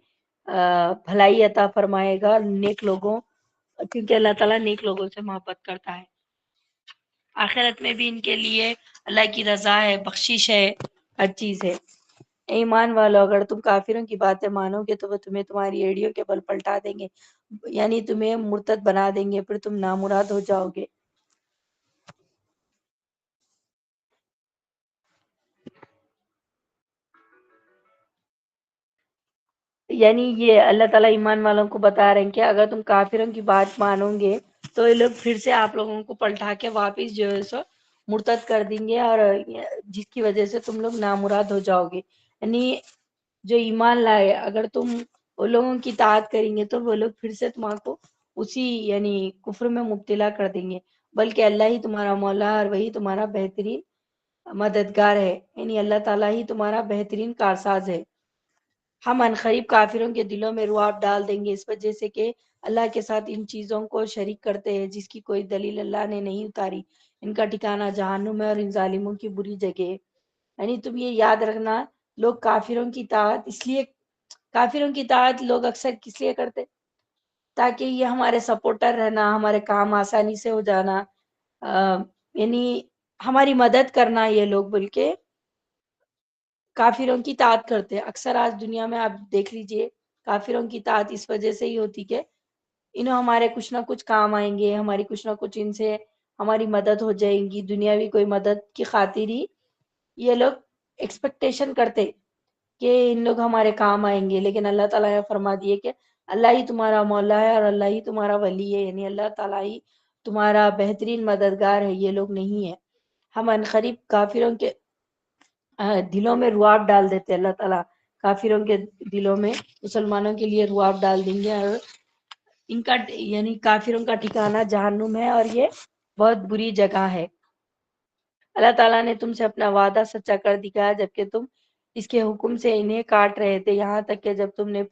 بھلائی عطا فرمائے گا. نیک لوگوں، کیونکہ اللہ تعالیٰ نیک لوگوں سے محبت کرتا ہے. آخرت میں بھی ان کے لیے اللہ کی رضا ہے، بخشش ہے، ہر چیز ہے. ایمان والو اگر تم کافروں کی باتیں مانو گے تو وہ تمہیں تمہاری ایڑیوں کے بل پلٹا دیں گے، یعنی تمہیں مرتد بنا دیں گے، پھر تم نامراد ہو جاؤ گے. یعنی یہ اللہ تعالیٰ ایمان والوں کو بتا رہے ہیں کہ اگر تم کافروں کی بات مانو گے تو یہ لوگ پھر سے آپ لوگوں کو پلٹا کے واپس جو ہے سو مرتد کر دیں گے، اور جس کی وجہ سے تم لوگ نامراد ہو جاؤ گے. یعنی جو ایمان لائے اگر تم وہ لوگوں کی اطاعت کریں گے تو وہ لوگ پھر سے تمہارے کو اسی یعنی کفر میں مبتلا کر دیں گے، بلکہ اللہ ہی تمہارا مولا اور وہی تمہارا بہترین مددگار ہے. یعنی اللہ تعالیٰ ہی تمہارا بہترین کارساز ہے. ہم عنقریب کافروں کے دلوں میں رعب ڈال دیں گے اس وجہ سے کہ اللہ کے ساتھ ان چیزوں کو شریک کرتے ہیں جس کی کوئی دلیل اللہ نے نہیں اتاری. ان کا ٹھکانہ جہنم ہے اور ان ظالموں کی بری جگہ ہے. یعنی تم یہ یاد رکھنا، لوگ کافروں کی اطاعت اس لیے، کافروں کی اطاعت لوگ اکثر کس لیے کرتے تاکہ یہ ہمارے سپورٹر رہنا، ہمارے کام آسانی سے ہو جانا، یعنی ہماری مدد کرنا. یہ لوگ بلکہ کافروں کی اطاعت کرتے ہیں. اکثر آج دنیا میں آپ دیکھ لیجئے کافروں کی اطاعت اس وجہ سے ہی ہوتی کہ انہوں ہمارے کچھ نہ کچھ کام آئیں گے، ہماری کچھ نہ کچھ ان سے ہماری مدد ہو جائیں گی، دنیاوی کوئی مدد کی خاطر ہی یہ لوگ ایکسپیکٹیشن کرتے کہ ان لوگ ہمارے کام آئیں گے. لیکن اللہ تعالیٰ نے فرما دیے کہ اللہ ہی تمہارا مولا ہے اور اللہ ہی تمہارا ولی ہے، یعنی اللہ تعالیٰ ہی تمہارا بہترین مددگار ہے، یہ لوگ نہیں ہے. ہم عنقریب کافروں کے دلوں میں رعب ڈال دیتے. اللہ تعالیٰ کافروں کے دلوں میں مسلمانوں کے لیے رعب ڈال دیں گے، اور ان کا یعنی کافروں کا ٹھکانہ جہنم ہے اور یہ بہت بری جگہ ہے. اللہ تعالیٰ نے تم سے اپنا وعدہ سچا کر دکھایا جبکہ تم اس کے حکم سے انہیں کاٹ رہے تھے، یہاں تک کہ جب تم نے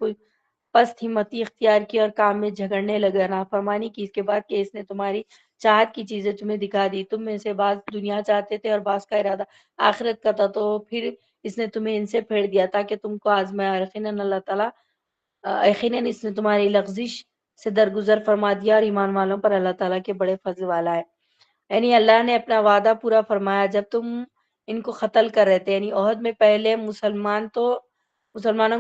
پست ہمتی اختیار کی اور کام میں جھگڑنے لگا، نافرمانی کی اس کے بعد کہ اس نے تمہاری چاہت کی چیزیں تمہیں دکھا دی. تم میں سے بعض دنیا چاہتے تھے اور بعض کا ارادہ آخرت کا تھا، تو پھر اس نے تمہیں ان سے پھیر دیا تاکہ تم کو آزمائے. یقیناً اللہ تعالیٰ یقیناً اس نے تمہاری لغزش سے درگزر فرما دیا، اور ایمان والوں پر اللہ تعالیٰ کے بڑے فضل والا ہے. یعنی اللہ نے اپنا وعدہ پورا فرمایا جب تم ان کو قتل کر رہے تھے. یعنی عہد میں پہلے مسلمانوں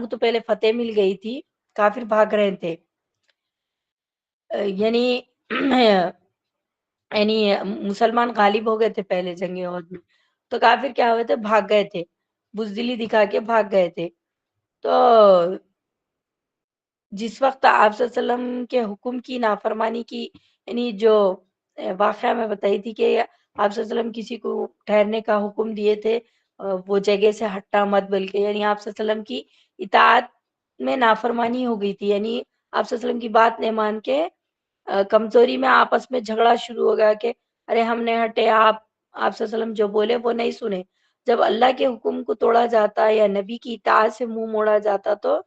کو تو پہلے فتح مل گئی تھی، کافر بھاگ رہے تھے. یعنی یعنی مسلمان غالب ہو گئے تھے پہلے جنگ عہد میں، تو کافر کیا ہوئے تھے، بھاگ گئے تھے، بزدلی دکھا کے بھاگ گئے تھے. تو جس وقت آپ صلی اللہ علیہ وسلم کے حکم کی نافرمانی کی، یعنی جو واقعہ میں بتائی تھی کہ آپ صلی اللہ علیہ وسلم کسی کو ٹھہرنے کا حکم دیے تھے، وہ جگہ سے ہٹا مت، بلکہ یعنی آپ صلی اللہ علیہ وسلم کی اطاعت میں نافرمانی ہو گئی تھی. یعنی آپ صلی اللہ علیہ وسلم کی بات نہیں مان کے کمزوری میں آپس میں جھگڑا شروع ہو گیا کہ ارے ہم نے ہٹے، آپ صلی اللہ علیہ وسلم جو بولے وہ نہیں سنے. جب اللہ کے حکم کو توڑا جاتا یا نبی کی اطاعت سے منہ موڑا جاتا تو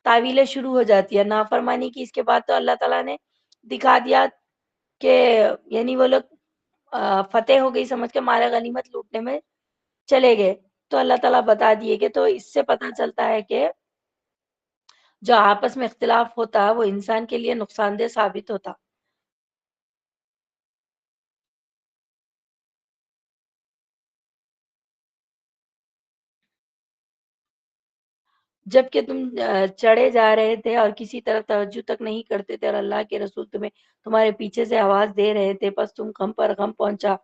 تعویلیں شروع ہو جاتی ہے نافرمانی کی. اس کے بعد تو اللہ تعالیٰ نے دکھا دیا کہ یعنی وہ لوگ فتح ہو گئی سمجھ کے مال غنیمت لوٹنے میں چلے گئے. تو اللہ تعالیٰ بتا دیے کہ تو اس سے پتہ چلتا ہے کہ جو آپس میں اختلاف ہوتا وہ انسان کے لیے نقصان دہ ثابت ہوتا. جب کہ تم چڑھے جا رہے تھے اور کسی طرف توجہ تک نہیں کرتے تھے اور اللہ کے رسول تمہیں تمہارے پیچھے سے آواز دے رہے تھے، پس تم غم پر غم پہنچا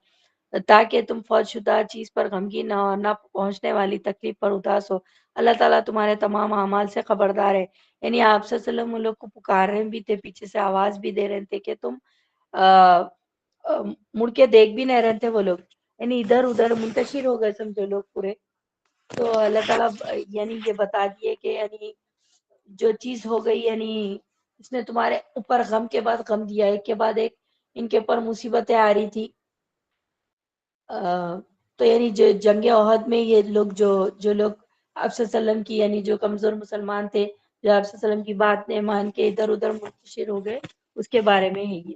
تاکہ تم فوج شدہ چیز پر غمگین نہ ہو، نہ پہنچنے والی تکلیف پر اداس ہو. اللہ تعالیٰ تمہارے تمام اعمال سے خبردار ہے. یعنی آپ صلی اللہ علیہ وسلم ان لوگ کو پکار رہے بھی تھے، پیچھے سے آواز بھی دے رہے تھے کہ تم مڑ کے دیکھ بھی نہیں رہے تھے. وہ لوگ یعنی ادھر ادھر منتشر ہو گئے سمجھو لوگ پورے. تو اللہ تعالیٰ یعنی یہ بتا دیے کہ یعنی جو چیز ہو گئی یعنی اس نے تمہارے اوپر غم کے بعد غم دیا، ایک کے بعد ایک ان کے اوپر مصیبتیں آ رہی تھی. تو یعنی جو جنگ احد میں یہ لوگ جو لوگ آپ صلی اللہ علیہ وسلم کی یعنی جو کمزور مسلمان تھے، جو آپ صلی اللہ علیہ وسلم کی بات نہیں مان کے ادھر ادھر منتشر ہو گئے، اس کے بارے میں ہے یہ.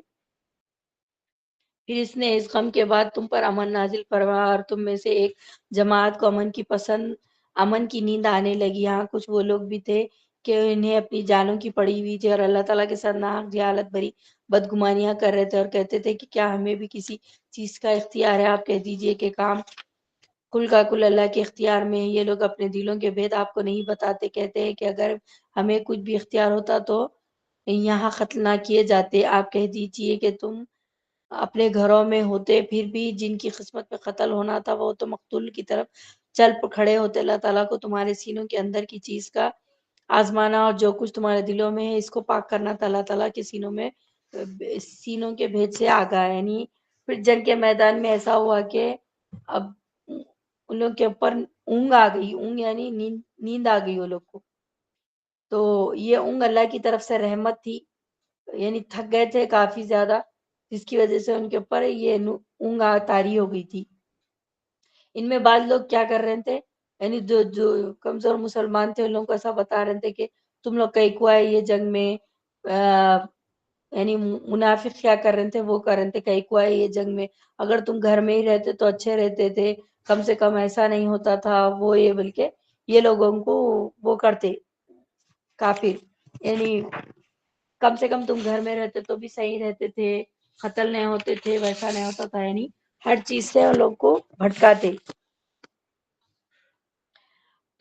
پھر اس نے اس غم کے بعد تم پر امن نازل فرمایا اور تم میں سے ایک جماعت کو امن کی نیند آنے لگی. ہاں کچھ وہ لوگ بھی تھے کہ انہیں اپنی جانوں کی پڑی ہوئی تھی اور اللہ تعالیٰ کے ساتھ ناحق جہالت بھری بدگمانیاں کر رہے تھے اور کہتے تھے کہ کیا ہمیں بھی کسی چیز کا اختیار ہے. آپ کہہ دیجئے کہ کام کل کا کل اللہ کے اختیار میں ہے. یہ لوگ اپنے دلوں کے بھید آپ کو نہیں بتاتے، کہتے ہیں کہ اگر ہمیں کچھ بھی اختیار ہوتا تو یہاں قتل نہ کیے جاتے. آپ کہہ دیجئے کہ تم اپنے گھروں میں ہوتے پھر بھی جن کی قسمت میں قتل ہونا تھا وہ تو مقتول کی طرف چل کھڑے ہوتے. اللہ تعالیٰ کو تمہارے سینوں کے اندر کی چیز کا آزمانا اور جو کچھ تمہارے دلوں میں ہے اس کو پاک کرنا تھا. اللہ تعالیٰ کے سینوں کے بھید سے آگاہ ہے. یعنی پھر جنگ کے میدان میں ایسا ہوا کہ اب ان لوگ کے اوپر اونگ آ گئی. اونگ یعنی نیند آ گئی وہ لوگ کو. تو یہ اونگ اللہ کی طرف سے رحمت تھی. یعنی تھک گئے تھے کافی زیادہ، جس کی وجہ سے ان کے اوپر یہ اونگ طاری ہو گئی تھی. ان میں بعض لوگ کیا کر رہے تھے، یعنی جو کمزور مسلمان تھے ان لوگوں کو ایسا بتا رہے تھے کہ تم لوگ کئی کو آئے یہ جنگ میں. یعنی منافق کیا کر رہے تھے، وہ کر رہے تھے کئی کو آئے یہ جنگ میں، اگر تم گھر میں ہی رہتے تو اچھے رہتے تھے، کم سے کم ایسا نہیں ہوتا تھا وہ یہ. بلکہ یہ لوگوں کو وہ کرتے کافر، یعنی کم سے کم تم گھر میں رہتے تو بھی صحیح رہتے تھے، قتل نہیں ہوتے تھے، ویسا نہیں ہوتا تھا. یعنی ہر چیز سے ان لوگ کو بھٹکاتے.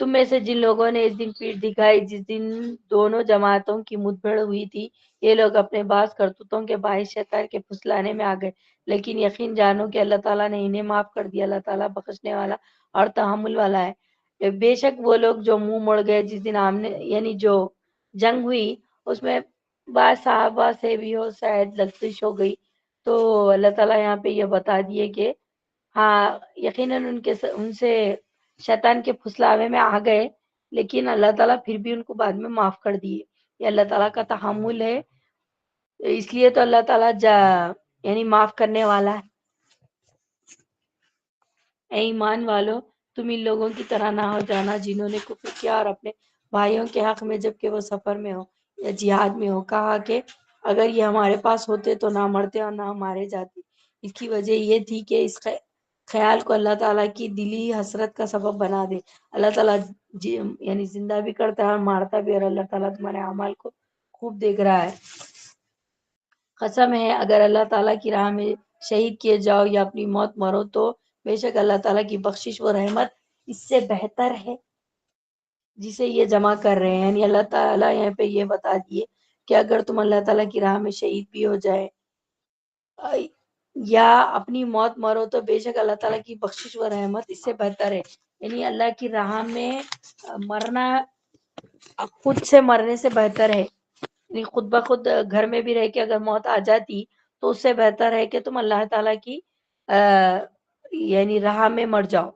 تم میں سے جن لوگوں نے اس دن پیٹھ دکھائی جس دن دونوں جماعتوں کی مدبھیڑ ہوئی تھی، یہ لوگ اپنے بعض کرتوتوں کے باعث شیطان کے پھسلانے میں آ گئے، لیکن یقین جانو کہ اللہ تعالیٰ نے انہیں معاف کر دیا. اللہ تعالیٰ بخشنے والا اور تحمل والا ہے. بے شک وہ لوگ جو منہ مڑ گئے جس دن آمنے یعنی جو جنگ ہوئی اس میں بعض صحابہ سے بھی ہو شاید لغزش ہو گئی. تو اللہ تعالیٰ یہاں پہ یہ بتا دیے کہ ہاں یقیناً ان سے شیطان کے پھسلاوے میں آ گئے، لیکن اللہ تعالیٰ پھر بھی ان کو بعد میں معاف کر دیے. یہ اللہ تعالیٰ کا تحمل ہے، اس لیے تو اللہ تعالیٰ یعنی معاف کرنے والا ہے. اے ایمان والو، تم ان لوگوں کی طرح نہ ہو جانا جنہوں نے کفر کیا اور اپنے بھائیوں کے حق میں جبکہ وہ سفر میں ہو یا جہاد میں ہو کہا کہ اگر یہ ہمارے پاس ہوتے تو نہ مرتے اور نہ مارے جاتے. اس کی وجہ یہ تھی کہ اس خیال کو اللہ تعالیٰ کی دلی حسرت کا سبب بنا دے. اللہ تعالیٰ یعنی زندہ بھی کرتا ہے اور مارتا بھی، اور اللہ تعالیٰ تمہارے اعمال کو خوب دیکھ رہا ہے. قسم ہے اگر اللہ تعالیٰ کی راہ میں شہید کیے جاؤ یا اپنی موت مرو تو بے شک اللہ تعالیٰ کی بخشش و رحمت اس سے بہتر ہے جسے یہ جمع کر رہے ہیں. یعنی اللہ تعالیٰ یہاں پہ یہ بتا دیے کہ اگر تم اللہ تعالیٰ کی راہ میں شہید بھی ہو جائے یا اپنی موت مرو تو بے شک اللہ تعالیٰ کی بخشش و رحمت اس سے بہتر ہے. یعنی اللہ کی راہ میں مرنا خود سے مرنے سے بہتر ہے. یعنی خود بخود گھر میں بھی رہ کے اگر موت آ جاتی تو اس سے بہتر ہے کہ تم اللہ تعالیٰ کی یعنی راہ میں مر جاؤ.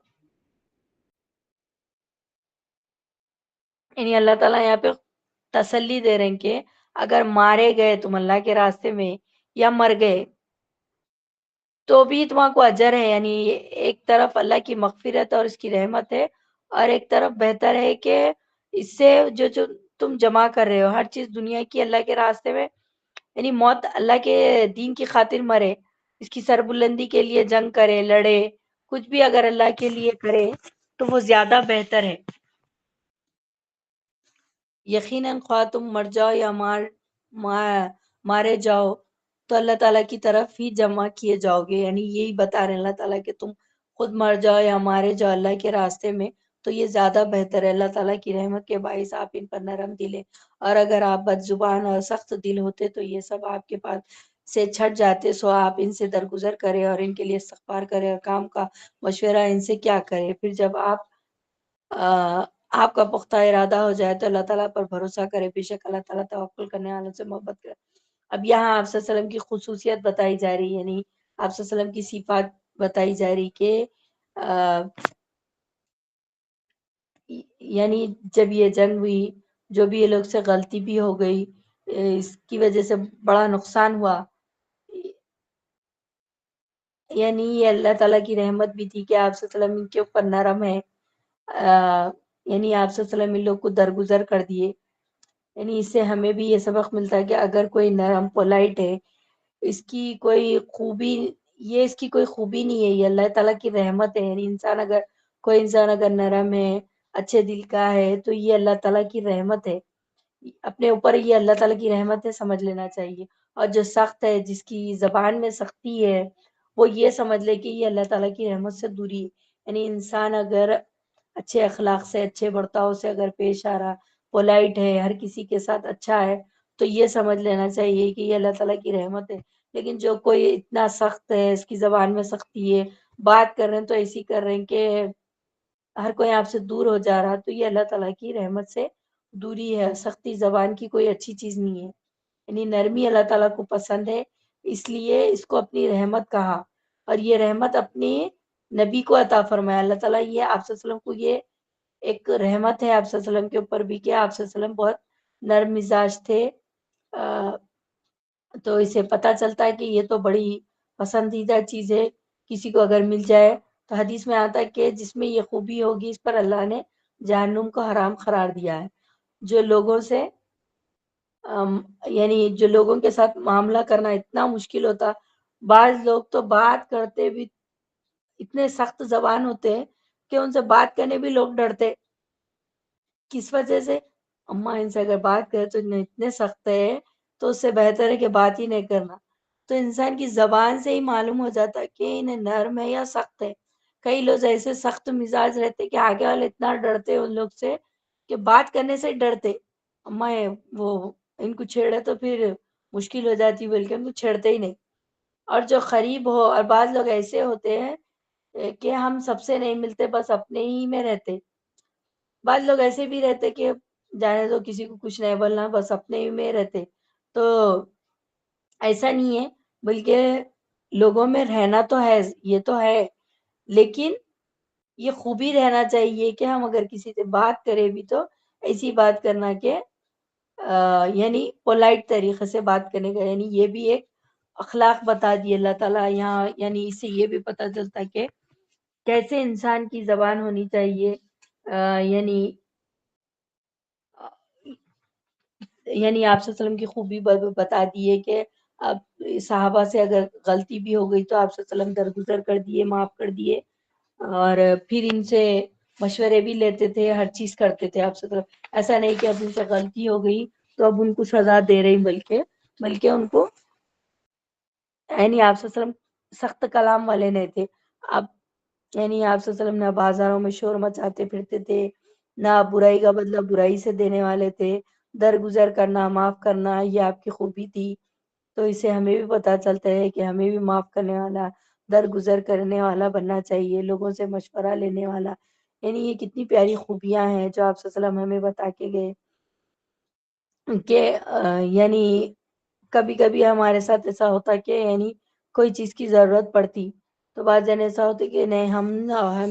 یعنی اللہ تعالیٰ یہاں پہ تسلی دے رہے ہیں کہ اگر مارے گئے تم اللہ کے راستے میں یا مر گئے تو بھی تمہارے کو اجر ہے. یعنی ایک طرف اللہ کی مغفرت اور اس کی رحمت ہے، اور ایک طرف بہتر ہے کہ اس سے جو تم جمع کر رہے ہو، ہر چیز دنیا کی اللہ کے راستے میں، یعنی موت اللہ کے دین کی خاطر مرے، اس کی سربلندی کے لیے جنگ کرے، لڑے، کچھ بھی اگر اللہ کے لیے کرے تو وہ زیادہ بہتر ہے۔ یقیناً خواہ تم مر جاؤ یا مارے جاؤ تو اللہ تعالیٰ کی طرف ہی جمع کیے جاؤ گے، یعنی یہی بتا رہے ہیں اللہ تعالیٰ کہ تم خود مر جاؤ یا مارے جاؤ اللہ کے راستے میں تو یہ زیادہ بہتر ہے۔ اللہ تعالیٰ کی رحمت کے باعث آپ ان پر نرم دلے، اور اگر آپ بد زبان اور سخت دل ہوتے تو یہ سب آپ کے پاس سے چھٹ جاتے، سو آپ ان سے درگزر کرے اور ان کے لیے استغفار کرے اور کام کا مشورہ ان سے کیا کرے۔ پھر جب آپ کا پختہ ارادہ ہو جائے تو اللہ تعالیٰ پر بھروسہ کرے، بے شک اللہ تعالیٰ توکل کرنے والوں سے محبت کرے۔ اب یہاں آپ صلی اللہ علیہ وسلم کی خصوصیت بتائی جا رہی، یعنی آپ صلی اللہ علیہ وسلم کی صفات بتائی جا رہی کہ یعنی جب یہ جنگ ہوئی، جو بھی یہ لوگ سے غلطی بھی ہو گئی، اس کی وجہ سے بڑا نقصان ہوا، یعنی یہ اللہ تعالیٰ کی رحمت بھی تھی کہ آپ صلی اللہ علیہ وسلم ان کے اوپر نرم ہے، یعنی آپ صلی اللہ علیہ وسلم ان لوگ کو درگزر کر دیے۔ یعنی اس سے ہمیں بھی یہ سبق ملتا ہے کہ اگر کوئی نرم پولائٹ ہے، اس کی کوئی خوبی، یہ اس کی کوئی خوبی نہیں ہے، یہ اللہ تعالیٰ کی رحمت ہے۔ یعنی کوئی انسان اگر نرم ہے، اچھے دل کا ہے تو یہ اللہ تعالیٰ کی رحمت ہے، اپنے اوپر یہ اللہ تعالیٰ کی رحمت ہے، سمجھ لینا چاہیے۔ اور جو سخت ہے، جس کی زبان میں سختی ہے، وہ یہ سمجھ لے کہ یہ اللہ تعالیٰ کی رحمت سے دوری ہے۔ یعنی انسان اگر اچھے اخلاق سے، اچھے برتاؤ سے اگر پیش آ رہا، پولائٹ ہے، ہر کسی کے ساتھ اچھا ہے، تو یہ سمجھ لینا چاہیے کہ یہ اللہ تعالیٰ کی رحمت ہے۔ لیکن جو کوئی اتنا سخت ہے، اس کی زبان میں سختی ہے، بات کر رہے ہیں تو ایسی کر رہے ہیں کہ ہر کوئی آپ سے دور ہو جا رہا، تو یہ اللہ تعالیٰ کی رحمت سے دوری ہے۔ سختی زبان کی کوئی اچھی چیز نہیں ہے، یعنی نرمی اللہ تعالیٰ کو پسند ہے، اس لیے اس کو اپنی رحمت کہا، اور یہ رحمت اپنی نبی کو عطا فرمایا اللہ تعالیٰ۔ یہ آپ صلی اللہ علیہ وسلم کو یہ ایک رحمت ہے آپ صلی اللہ علیہ وسلم کے اوپر بھی کہ آپ صلی اللہ علیہ وسلم بہت نرم مزاج تھے، تو اسے پتہ چلتا ہے کہ یہ تو بڑی پسندیدہ چیز ہے، کسی کو اگر مل جائے تو حدیث میں آتا ہے کہ جس میں یہ خوبی ہوگی اس پر اللہ نے جہنم کو حرام قرار دیا ہے۔ جو لوگوں سے یعنی جو لوگوں کے ساتھ معاملہ کرنا اتنا مشکل ہوتا، بعض لوگ تو بات کرتے بھی اتنے سخت زبان ہوتے ہیں کہ ان سے بات کرنے بھی لوگ ڈرتے، کس وجہ سے؟ اماں ان سے اگر بات کرے تو اتنے سخت ہے تو اس سے بہتر ہے کہ بات ہی نہیں کرنا۔ تو انسان کی زبان سے ہی معلوم ہو جاتا ہے کہ انہیں نرم ہے یا سخت ہے۔ کئی لوگ ایسے سخت مزاج رہتے کہ آگے والے اتنا ڈرتے ان لوگ سے کہ بات کرنے سے ڈرتے، اماں وہ ان کو چھیڑے تو پھر مشکل ہو جاتی، بلکہ ان کو چھیڑتے ہی نہیں۔ اور جو قریب ہو، اور بعض لوگ ایسے ہوتے ہیں کہ ہم سب سے نہیں ملتے، بس اپنے ہی میں رہتے۔ بعض لوگ ایسے بھی رہتے کہ جانے دو، کسی کو کچھ نہیں بولنا، بس اپنے ہی میں رہتے۔ تو ایسا نہیں ہے، بلکہ لوگوں میں رہنا تو ہے، یہ تو ہے، لیکن یہ خوبی رہنا چاہیے کہ ہم اگر کسی سے بات کریں بھی تو ایسی بات کرنا کہ یعنی پولائٹ طریقے سے بات کرنے کا، یعنی یہ بھی ایک اخلاق بتا دیے اللہ تعالیٰ یہاں۔ یعنی اس سے یہ بھی پتہ چلتا کہ کیسے انسان کی زبان ہونی چاہیے، یعنی آپ صلی اللہ علیہ وسلم کی خوبی بتا دیے کہ اب صحابہ سے اگر غلطی بھی ہو گئی تو آپ صلی اللہ علیہ وسلم درگزر کر دیے، معاف کر دیے، اور پھر ان سے مشورے بھی لیتے تھے، ہر چیز کرتے تھے آپ صلی اللہ علیہ وسلم۔ ایسا نہیں کہ اب ان سے غلطی ہو گئی تو اب ان کو سزا دے رہی، بلکہ ان کو، یعنی آپ صلی اللہ علیہ وسلم سخت کلام والے نہیں تھے۔ اب یعنی آپ صلی اللہ علیہ وسلم نہ بازاروں میں شور مچاتے پھرتے تھے، نہ برائی کا بدلہ برائی سے دینے والے تھے، درگزر کرنا، معاف کرنا، یہ آپ کی خوبی تھی۔ تو اسے ہمیں بھی پتہ چلتا ہے کہ ہمیں بھی معاف کرنے والا، درگزر کرنے والا بننا چاہیے، لوگوں سے مشورہ لینے والا۔ یعنی یہ کتنی پیاری خوبیاں ہیں جو آپ صلی اللہ علیہ وسلم ہمیں بتا کے گئے کہ یعنی کبھی کبھی ہمارے ساتھ ایسا ہوتا کہ یعنی کوئی چیز کی ضرورت پڑتی تو بعض جن ایسا ہوتے کہ نہیں ہم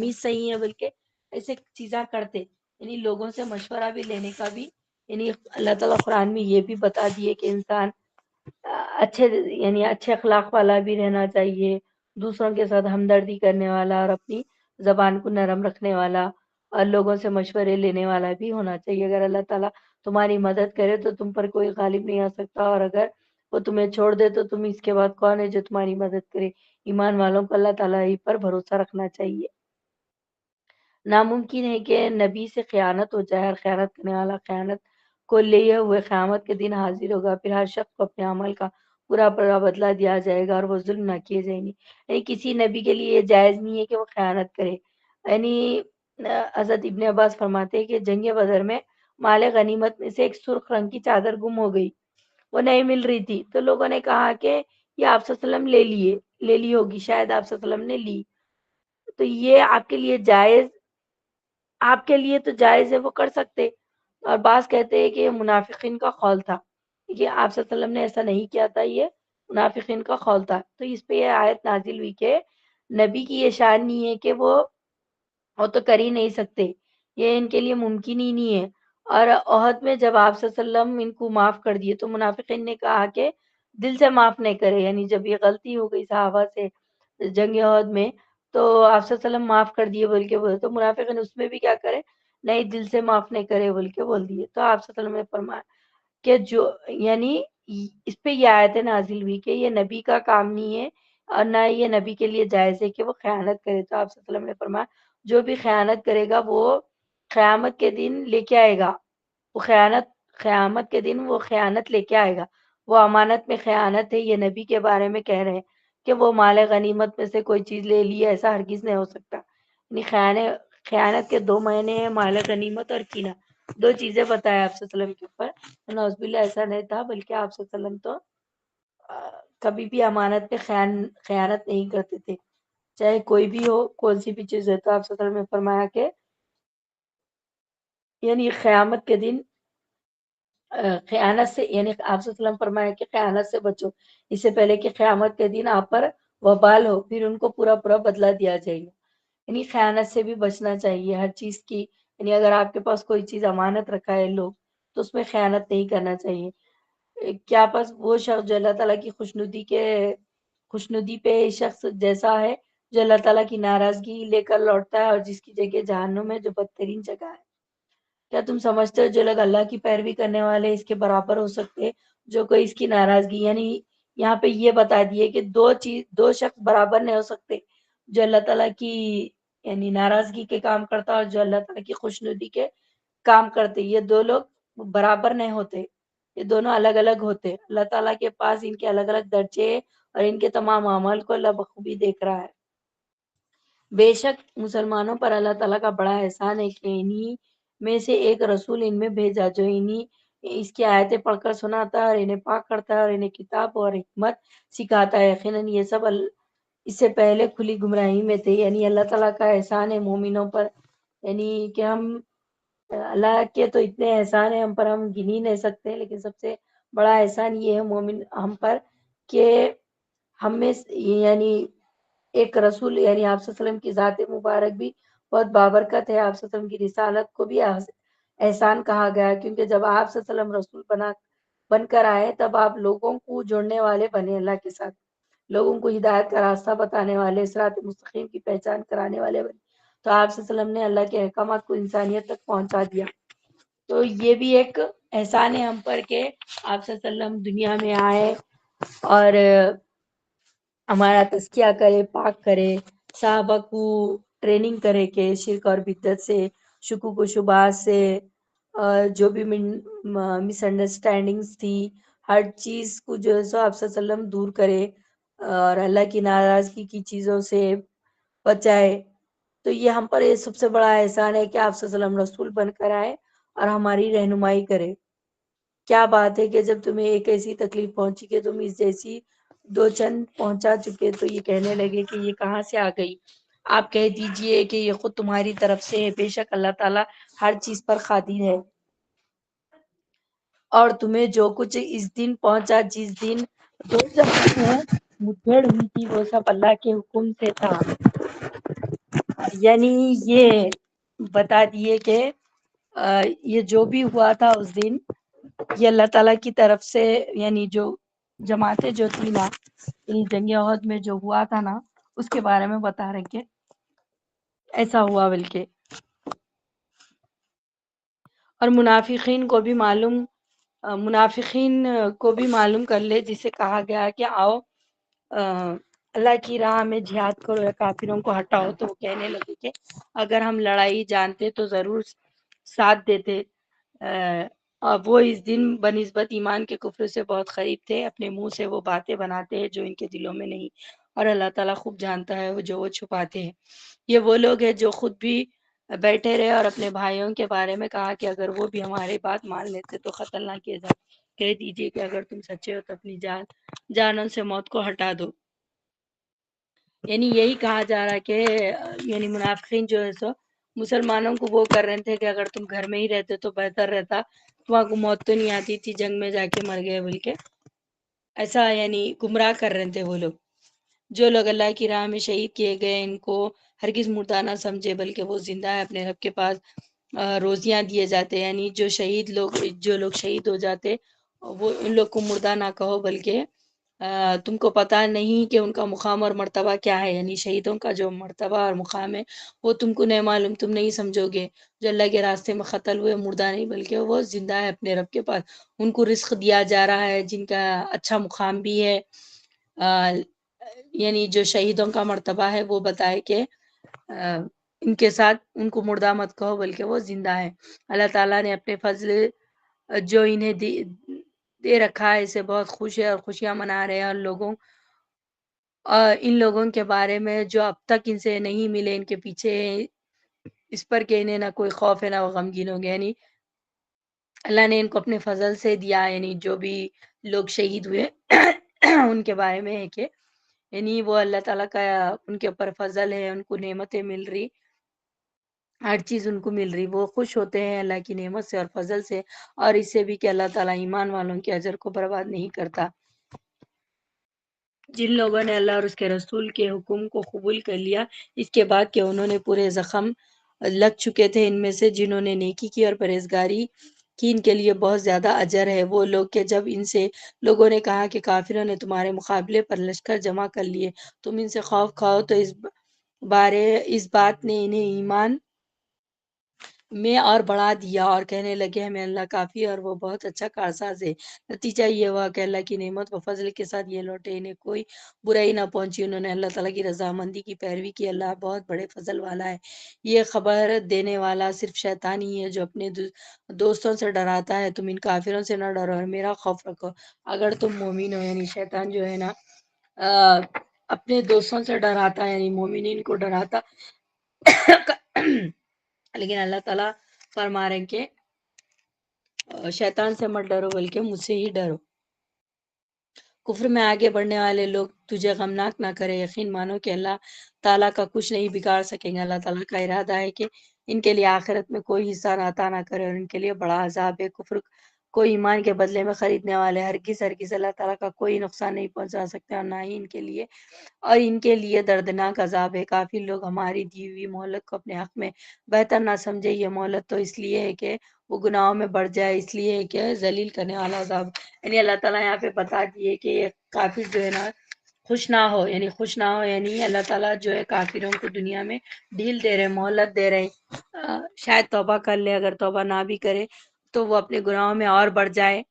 ہی صحیح ہیں، بلکہ ایسے چیزاں کرتے، یعنی لوگوں سے مشورہ بھی لینے کا بھی، یعنی اللہ تعالیٰ قرآن میں یہ بھی بتا دیے کہ انسان اچھے اخلاق والا بھی رہنا چاہیے، دوسروں کے ساتھ ہمدردی کرنے والا، اور اپنی زبان کو نرم رکھنے والا، اور لوگوں سے مشورے لینے والا بھی ہونا چاہیے. اگر اللہ تعالیٰ تمہاری مدد کرے تو تم پر کوئی غالب نہیں آ سکتا، اور اگر وہ تمہیں چھوڑ دے تو تم اس کے بعد کون ہے جو تمہاری مدد کرے. ایمان والوں کو اللہ تعالیٰ ہی پر بھروسہ رکھنا چاہیے. ناممکن ہے کہ نبی سے خیانت ہو جائے. ہر خیانت کرنے والا خیانت کو لیے ہوئے قیامت کے دن حاضر ہوگا. پھر ہر شخص کو اپنے عمل کا پورا پورا بدلہ دیا جائے گا اور وہ ظلم نہ کیے جائیں گے. یعنی کسی نبی کے لیے یہ جائز نہیں ہے کہ وہ خیانت کرے. یعنی حضرت ابن عباس فرماتے ہیں کہ جنگ بدر میں مال غنیمت میں سے ایک سرخ رنگ کی چادر گم ہو گئی، وہ نہیں مل رہی تھی. تو لوگوں نے کہا کہ یہ آپ صلی اللہ علیہ وسلم لے لی ہوگی، شاید آپ صلی اللہ علیہ وسلم نے لی. تو یہ آپ کے لیے جائز، آپ کے لیے تو جائز ہے، وہ کر سکتے. اور بعض کہتے ہیں کہ یہ منافقین کا قول تھا، کہ آپ صلی اللہ علیہ وسلم نے ایسا نہیں کیا تھا، یہ منافقین کا قول تھا. تو اس پہ یہ آیت نازل ہوئی کہ نبی کی یہ شان نہیں ہے کہ وہ تو کر ہی نہیں سکتے، یہ ان کے لیے ممکن ہی نہیں ہے. اور عہد میں جب آپ صلی اللہ علیہ وسلم ان کو معاف کر دیے تو منافقین نے کہا کہ دل سے معاف نہیں کرے. یعنی جب یہ غلطی ہو گئی صحابہ سے جنگ عہد میں تو آپ صلی اللہ علیہ وسلم معاف کر دیے بول کے بولے، تو منافقین اس میں بھی کیا کرے، نہیں دل سے معاف نہیں کرے بول کے بول دیے. تو آپ صلی اللہ علیہ وسلم نے فرمایا کہ جو یعنی اس پہ یہ آیتیں نازل ہوئی کہ یہ نبی کا کام نہیں ہے اور نہ یہ نبی کے لیے جائز ہے کہ وہ خیانت کرے. تو آپ صلی اللہ علیہ وسلم نے فرمایا جو بھی خیانت کرے گا وہ قیامت کے دن لے کے آئے گا، وہ قیامت کے دن وہ خیانت لے کے آئے گا. وہ امانت میں خیانت ہے. یہ نبی کے بارے میں کہہ رہے ہیں کہ وہ مال غنیمت میں سے کوئی چیز لے لی، ایسا ہرگز نہیں ہو سکتا. یعنی خیانت کے دو معنی ہیں، مال غنیمت اور کینہ. دو چیزیں بتایا آپ صلی اللہ علیہ وسلم کے اوپر. نعوذ باللہ ایسا نہیں تھا، بلکہ آپ صلی اللہ علیہ وسلم تو کبھی بھی امانت پہ خیانت نہیں کرتے تھے، چاہے کوئی بھی ہو، کون سی بھی چیز ہے. تو آپ صلی اللہ علیہ وسلم نے فرمایا کہ یعنی قیامت کے دن خیانت سے، یعنی آپ صلی اللہ علیہ وسلم فرمایا کہ خیانت سے بچو، اس سے پہلے کہ قیامت کے دن آپ پر وبال ہو، پھر ان کو پورا پورا بدلہ دیا جائے گا. یعنی خیانت سے بھی بچنا چاہیے ہر چیز کی. یعنی اگر آپ کے پاس کوئی چیز امانت رکھا ہے لوگ، تو اس میں خیانت نہیں کرنا چاہیے. کیا پاس وہ شخص جو اللہ تعالیٰ کی خوشنودی پہ شخص جیسا ہے جو اللہ تعالیٰ کی ناراضگی لے کر لوٹتا ہے اور جس کی جگہ جہنم ہے جو بدترین جگہ ہے. کیا تم سمجھتے ہو جو لوگ اللہ کی پیروی کرنے والے اس کے برابر ہو سکتے جو کوئی اس کی ناراضگی؟ یعنی یہاں پہ یہ بتا دیے کہ دو شخص برابر نہیں ہو سکتے، جو اللہ تعالیٰ کی یعنی ناراضگی کے کام کرتا اور جو اللہ تعالیٰ کی خوشنودی کے کام کرتے. یہ دو لوگ برابر نہیں ہوتے، یہ دونوں الگ الگ ہوتے. اللہ تعالیٰ کے پاس ان کے الگ الگ درجے اور ان کے تمام اعمال کو اللہ بخوبی دیکھ رہا ہے. بے شک مسلمانوں پر اللہ تعالیٰ کا بڑا احسان ہے کہ انہی میں سے ایک رسول ان میں بھیجا جو انہی اس کی آیتیں پڑھ کر سناتا ہے اور انہیں پاک کرتا ہے اور انہیں کتاب اور حکمت سکھاتا ہے. یقیناً یہ سب اس سے پہلے کھلی گمراہی میں تھے. یعنی اللہ تعالیٰ کا احسان ہے مومنوں پر، یعنی کہ ہم اللہ کے تو اتنے احسان ہیں ہم پر، ہم گن ہی نہیں سکتے. لیکن سب سے بڑا احسان یہ ہے مومن ہم پر کہ ہم میں یعنی ایک رسول، یعنی آپ صلی اللہ علیہ وسلم کی ذات مبارک بھی بہت بابرکت ہے. آپ صلی اللہ علیہ وسلم کی رسالت کو بھی احسان کہا گیا، کیونکہ جب آپ صلی اللہ علیہ وسلم رسول بن کر آئے تب آپ لوگوں کو جوڑنے والے بنے اللہ کے ساتھ، لوگوں کو ہدایت کا راستہ بتانے والے، صراط مستقیم کی پہچان کرانے والے بنے. تو آپ صلی اللہ علیہ وسلم نے اللہ کے احکامات کو انسانیت تک پہنچا دیا. تو یہ بھی ایک احسان ہے ہم پر کہ آپ صلی اللہ علیہ وسلم دنیا میں آئے اور ہمارا تزکیہ کرے، پاک کرے، صحابہ کو ٹریننگ کرے کہ شرک اور بدعت سے، شکوک و شبہات سے، جو بھی مس انڈرسٹینڈنگز تھی، ہر چیز کو جو ہے سو آپ صلی اللہ علیہ وسلم دور کرے اور اللہ کی ناراضگی کی چیزوں سے بچائے. تو یہ ہم پر یہ سب سے بڑا احسان ہے کہ آپ صلی اللہ علیہ وسلم رسول بن کر آئے اور ہماری رہنمائی کرے. کیا بات ہے کہ جب تمہیں ایک ایسی تکلیف پہنچی کہ تم اس جیسی دو چند پہنچا چکے تو یہ کہنے لگے کہ یہ کہاں سے آ گئی. آپ کہہ دیجئے کہ یہ خود تمہاری طرف سے ہے. بے شک اللہ تعالیٰ ہر چیز پر قادر ہے. اور تمہیں جو کچھ اس دن پہنچا، جس دن دو جہاں میں مٹھیڑ ہوئی تھی، وہ سب اللہ کے حکم سے تھا. یعنی یہ بتا دیے کہ یہ جو بھی ہوا تھا اس دن، یہ اللہ تعالیٰ کی طرف سے، یعنی جو جماعتیں جو تھی نا، یعنی جنگ احد میں جو ہوا تھا نا، اس کے بارے میں بتا رہے کہ ایسا ہوا. بلکہ اور منافقین کو بھی معلوم کر لے، جسے کہا گیا کہ آؤ اللہ کی راہ میں جہاد کرو یا کافروں کو ہٹاؤ، تو وہ کہنے لگے کہ اگر ہم لڑائی جانتے تو ضرور ساتھ دیتے۔ اور وہ اس دن بنسبت ایمان کے کفر سے بہت قریب تھے، اپنے منہ سے وہ باتیں بناتے ہیں جو ان کے دلوں میں نہیں، اور اللہ تعالیٰ خوب جانتا ہے جو وہ چھپاتے ہیں۔ یہ وہ لوگ ہیں جو خود بھی بیٹھے رہے اور اپنے بھائیوں کے بارے میں کہا کہ اگر وہ بھی ہماری بات مان لیتے تو قتل نہ کیے جائے، کہہ دیجیے کہ اگر تم سچے ہو تو اپنی جانوں سے موت کو ہٹا دو۔ یعنی یہی کہا جا رہا ہے کہ یعنی منافقین جو ہے سو مسلمانوں کو وہ کر رہے تھے کہ اگر تم گھر میں ہی رہتے تو بہتر رہتا، تمہارے کو موت تو نہیں آتی تھی، جنگ میں جا کے مر گئے بول کے، ایسا یعنی گمراہ کر رہے تھے وہ لوگ۔ جو لوگ اللہ کی راہ میں شہید کیے گئے ان کو ہرگز مردہ نہ سمجھے، بلکہ وہ زندہ ہے، اپنے رب کے پاس روزیاں دیے جاتے، یعنی جو لوگ شہید ہو جاتے وہ ان لوگ کو مردہ نہ کہو، بلکہ تم کو پتہ نہیں کہ ان کا مقام اور مرتبہ کیا ہے، یعنی شہیدوں کا جو مرتبہ اور مقام ہے وہ تم کو نہیں معلوم، تم نہیں سمجھو گے۔ جو اللہ کے راستے میں قتل ہوئے مردہ نہیں، بلکہ وہ زندہ ہے اپنے رب کے پاس، ان کو رزق دیا جا رہا ہے، جن کا اچھا مقام بھی ہے۔ یعنی جو شہیدوں کا مرتبہ ہے وہ بتائے کہ ان کے ساتھ ان کو مردہ مت کہو، بلکہ وہ زندہ ہے۔ اللہ تعالیٰ نے اپنے فضل جو انہیں دے رکھا ہے اسے بہت خوش ہے اور خوشیاں منا رہے ہیں، اور ان لوگوں کے بارے میں جو اب تک ان سے نہیں ملے، ان کے پیچھے اس پر کہ انہیں نہ کوئی خوف ہے نہ وہ غمگین ہوں گے، یعنی اللہ نے ان کو اپنے فضل سے دیا، یعنی جو بھی لوگ شہید ہوئے ان کے بارے میں ہے کہ یعنی وہ اللہ تعالیٰ کا ان کے اوپر فضل ہے، ان کو نعمتیں مل رہی، ہر چیز ان کو مل رہی، وہ خوش ہوتے ہیں اللہ کی نعمت سے اور فضل سے، اور اس سے بھی کہ اللہ تعالیٰ ایمان والوں کے اجر کو برباد نہیں کرتا۔ جن لوگوں نے اللہ اور اس کے رسول کے حکم کو قبول کر لیا اس کے بعد کہ انہوں نے پورے زخم لگ چکے تھے، ان میں سے جنہوں نے نیکی کی اور پرہیزگاری کی ان کے لیے بہت زیادہ اجر ہے۔ وہ لوگ کہ جب ان سے لوگوں نے کہا کہ کافروں نے تمہارے مقابلے پر لشکر جمع کر لیے، تم ان سے خوف کھاؤ، تو اس بات نے انہیں ایمان میں اور بڑھا دیا، اور کہنے لگے ہمیں اللہ کافی اور وہ بہت اچھا کارساز ہے۔ نتیجہ یہ ہوا کہ اللہ کی نعمت و فضل کے ساتھ یہ لوٹے، انہیں کوئی برائی نہ پہنچی، انہوں نے اللہ تعالیٰ کی رضامندی کی پیروی کی، اللہ بہت بڑے فضل والا ہے۔ یہ خبر دینے والا صرف شیطان ہی ہے جو اپنے دوستوں سے ڈراتا ہے، تم ان کافروں سے نہ ڈرو اور میرا خوف رکھو اگر تم مومن ہو۔ یعنی شیطان جو ہے نا اپنے دوستوں سے ڈراتا ہے، یعنی مومنین کو ڈراتا لیکن اللہ تعالیٰ فرما رہے ہیں کہ شیطان سے مت ڈرو بلکہ مجھ سے ہی ڈرو۔ کفر میں آگے بڑھنے والے لوگ تجھے غمناک نہ کرے، یقین مانو کہ اللہ تعالیٰ کا کچھ نہیں بگاڑ سکیں گے۔ اللہ تعالیٰ کا ارادہ ہے کہ ان کے لیے آخرت میں کوئی حصہ عطا نہ کرے اور ان کے لیے بڑا عذاب ہے۔ کفر کو ایمان کے بدلے میں خریدنے والے ہرگز اللہ تعالیٰ کا کوئی نقصان نہیں پہنچا سکتے، اور نہ ہی ان کے لیے دردناک عذاب ہے۔ کافی لوگ ہماری دی ہوئی مہلت کو اپنے حق میں بہتر نہ سمجھے، یہ مہلت تو اس لیے ہے کہ وہ گناہوں میں بڑھ جائے، اس لیے ہے کہ ذلیل کرنے والا عذاب، یعنی اللہ تعالیٰ یہاں پہ بتا دیے کہ یہ کافر جو ہے نا خوش نہ ہو، یعنی اللہ تعالیٰ جو ہے کافروں کو دنیا میں ڈھیل دے رہے، مہلت دے رہے، شاید توبہ کر لے، اگر توبہ نہ بھی کرے تو وہ اپنے گناہوں میں اور بڑھ جائے،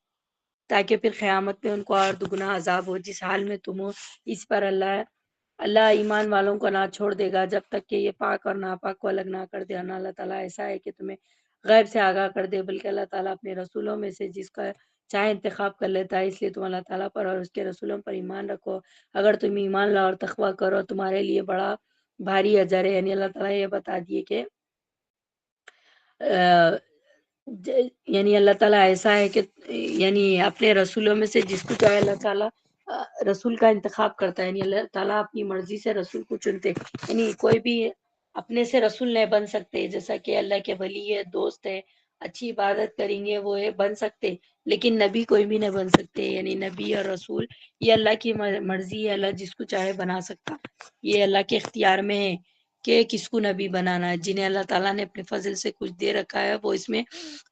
تاکہ پھر قیامت میں ان کو اور دگنا عذاب ہو۔ جس حال میں تم ہو اس پر اللہ ایمان والوں کو نہ چھوڑ دے گا جب تک کہ یہ پاک اور ناپاک کو الگ نہ کر دے۔ اللہ تعالیٰ ایسا ہے کہ تمہیں غیب سے آگاہ کر دے، بلکہ اللہ تعالیٰ اپنے رسولوں میں سے جس کا چاہے انتخاب کر لیتا ہے، اس لیے تم اللہ تعالیٰ پر اور اس کے رسولوں پر ایمان رکھو۔ اگر تم ایمان لاؤ اور تقویٰ کرو تمہارے لیے بڑا بھاری اجر ہے۔ یعنی اللہ تعالیٰ یہ بتا دیے کہ یعنی اللہ تعالیٰ ایسا ہے کہ یعنی اپنے رسولوں میں سے جس کو چاہے اللہ تعالیٰ رسول کا انتخاب کرتا ہے، یعنی اللہ تعالیٰ اپنی مرضی سے رسول کو چنتے، یعنی کوئی بھی اپنے سے رسول نہیں بن سکتے، جیسا کہ اللہ کے ولی ہے، دوست ہے، اچھی عبادت کریں گے وہ ہے بن سکتے، لیکن نبی کوئی بھی نہیں بن سکتے۔ یعنی نبی اور رسول یہ اللہ کی مرضی ہے، اللہ جس کو چاہے بنا سکتا، یہ اللہ کے اختیار میں ہے کہ کس کو نبی بنانا ہے. جنہیں اللہ تعالیٰ نے اپنے فضل سے کچھ دے رکھا ہے وہ اس میں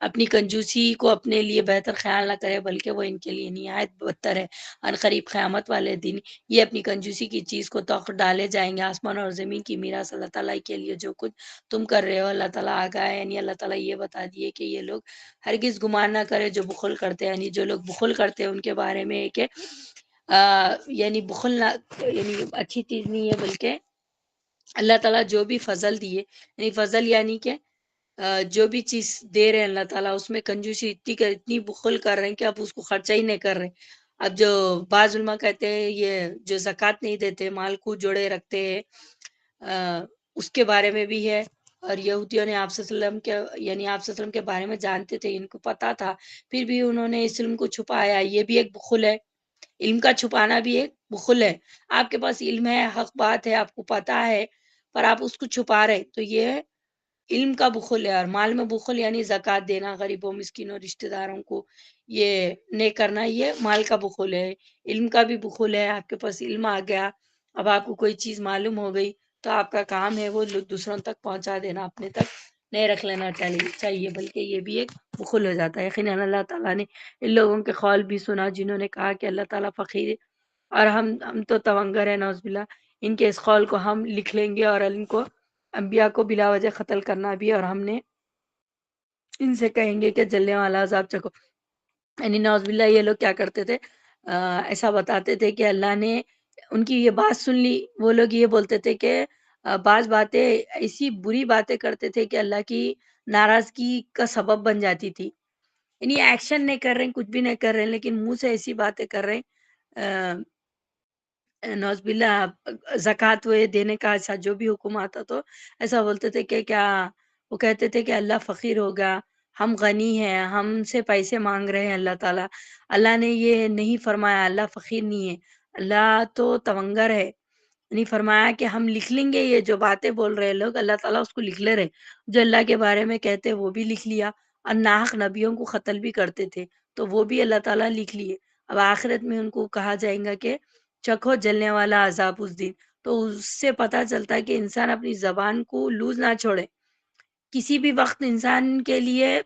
اپنی کنجوسی کو اپنے لیے بہتر خیال نہ کرے، بلکہ وہ ان کے لیے نہایت بدتر ہے. عنقریب قیامت والے دن یہ اپنی کنجوسی کی چیز کو توق ڈالے جائیں گے. آسمان اور زمین کی میراث اللہ تعالیٰ کے لیے جو کچھ تم کر رہے ہو اللہ تعالیٰ آگاہ ہے. یعنی اللہ تعالیٰ یہ بتا دیے کہ یہ لوگ ہرگز گمان نہ کرے جو بخل کرتے ہیں. یعنی جو لوگ بخل کرتے ہیں ان کے بارے میں ہے کہ یعنی بخل نہ یعنی اچھی چیز نہیں ہے، بلکہ اللہ تعالیٰ جو بھی فضل دیے، یعنی فضل یعنی کہ جو بھی چیز دے رہے ہیں اللہ تعالیٰ اس میں کنجوسی اتنی بخل کر رہے ہیں کہ اب اس کو خرچہ ہی نہیں کر رہے. اب جو بعض علماء کہتے ہیں یہ جو زکوٰۃ نہیں دیتے، مال کو جوڑے رکھتے ہیں، اس کے بارے میں بھی ہے. اور یہودیوں نے آپ صلی اللہ علیہ وسلم کے یعنی آپ صلی اللہ علیہ وسلم کے بارے میں جانتے تھے، ان کو پتا تھا، پھر بھی انہوں نے اس علم کو چھپایا. یہ بھی ایک بخل ہے. علم کا چھپانا بھی ایک بخل ہے. آپ کے پاس علم ہے، حق بات ہے، آپ کو پتا ہے، پر آپ اس کو چھپا رہے تو یہ علم کا بخل ہے. اور مال میں بخل یعنی زکوٰۃ دینا، غریبوں مسکینوں رشتہ داروں کو یہ نہیں کرنا، یہ مال کا بخل ہے. علم کا بھی بخل ہے. آپ کے پاس علم آ گیا، اب آپ کو کوئی چیز معلوم ہو گئی تو آپ کا کام ہے وہ دوسروں تک پہنچا دینا، اپنے تک نہیں رکھ لینا چاہیے، بلکہ یہ بھی ایک بخل ہو جاتا ہے. یقیناً اللہ تعالیٰ نے ان لوگوں کے قول بھی سنا جنہوں نے کہا کہ اللہ تعالیٰ فقیر ہے اور ہم تو تونگر ہیں. نعوذ باللہ، ان کے اس قول کو ہم لکھ لیں گے اور ان کو انبیاء کو بلا وجہ قتل کرنا بھی، اور ہم نے ان سے کہیں گے کہ جلنے والا عذاب چکو. یعنی نعوذ باللہ یہ لوگ کیا کرتے تھے، ایسا بتاتے تھے کہ اللہ نے ان کی یہ بات سن لی. وہ لوگ یہ بولتے تھے کہ بعض باتیں ایسی بری باتیں کرتے تھے کہ اللہ کی ناراضگی کا سبب بن جاتی تھی. یعنی ایکشن نہیں کر رہے ہیں، کچھ بھی نہیں کر رہے ہیں، لیکن منہ سے ایسی باتیں کر رہے ہیں. نوز باللہ زکوٰۃ وہ دینے کا ایسا جو بھی حکم آتا تو ایسا بولتے تھے کہ کیا وہ کہتے تھے کہ اللہ فقیر ہوگا، ہم غنی ہیں، ہم سے پیسے مانگ رہے ہیں اللہ تعالیٰ. اللہ نے یہ نہیں فرمایا، اللہ فقیر نہیں ہے، اللہ تو تونگر ہے. نہیں فرمایا کہ ہم لکھ لیں گے یہ جو باتیں بول رہے لوگ، اللہ تعالیٰ اس کو لکھ لے رہے. جو اللہ کے بارے میں کہتے وہ بھی لکھ لیا، اور ناحق نبیوں کو قتل بھی کرتے تھے تو وہ بھی اللہ تعالیٰ لکھ لیے. اب آخرت میں ان کو کہا جائے گا کہ چکھو جلنے والا عذاب اس دن. تو اس سے پتہ چلتا ہے کہ انسان اپنی زبان کو لوز نہ چھوڑے. کسی بھی وقت انسان کے لیے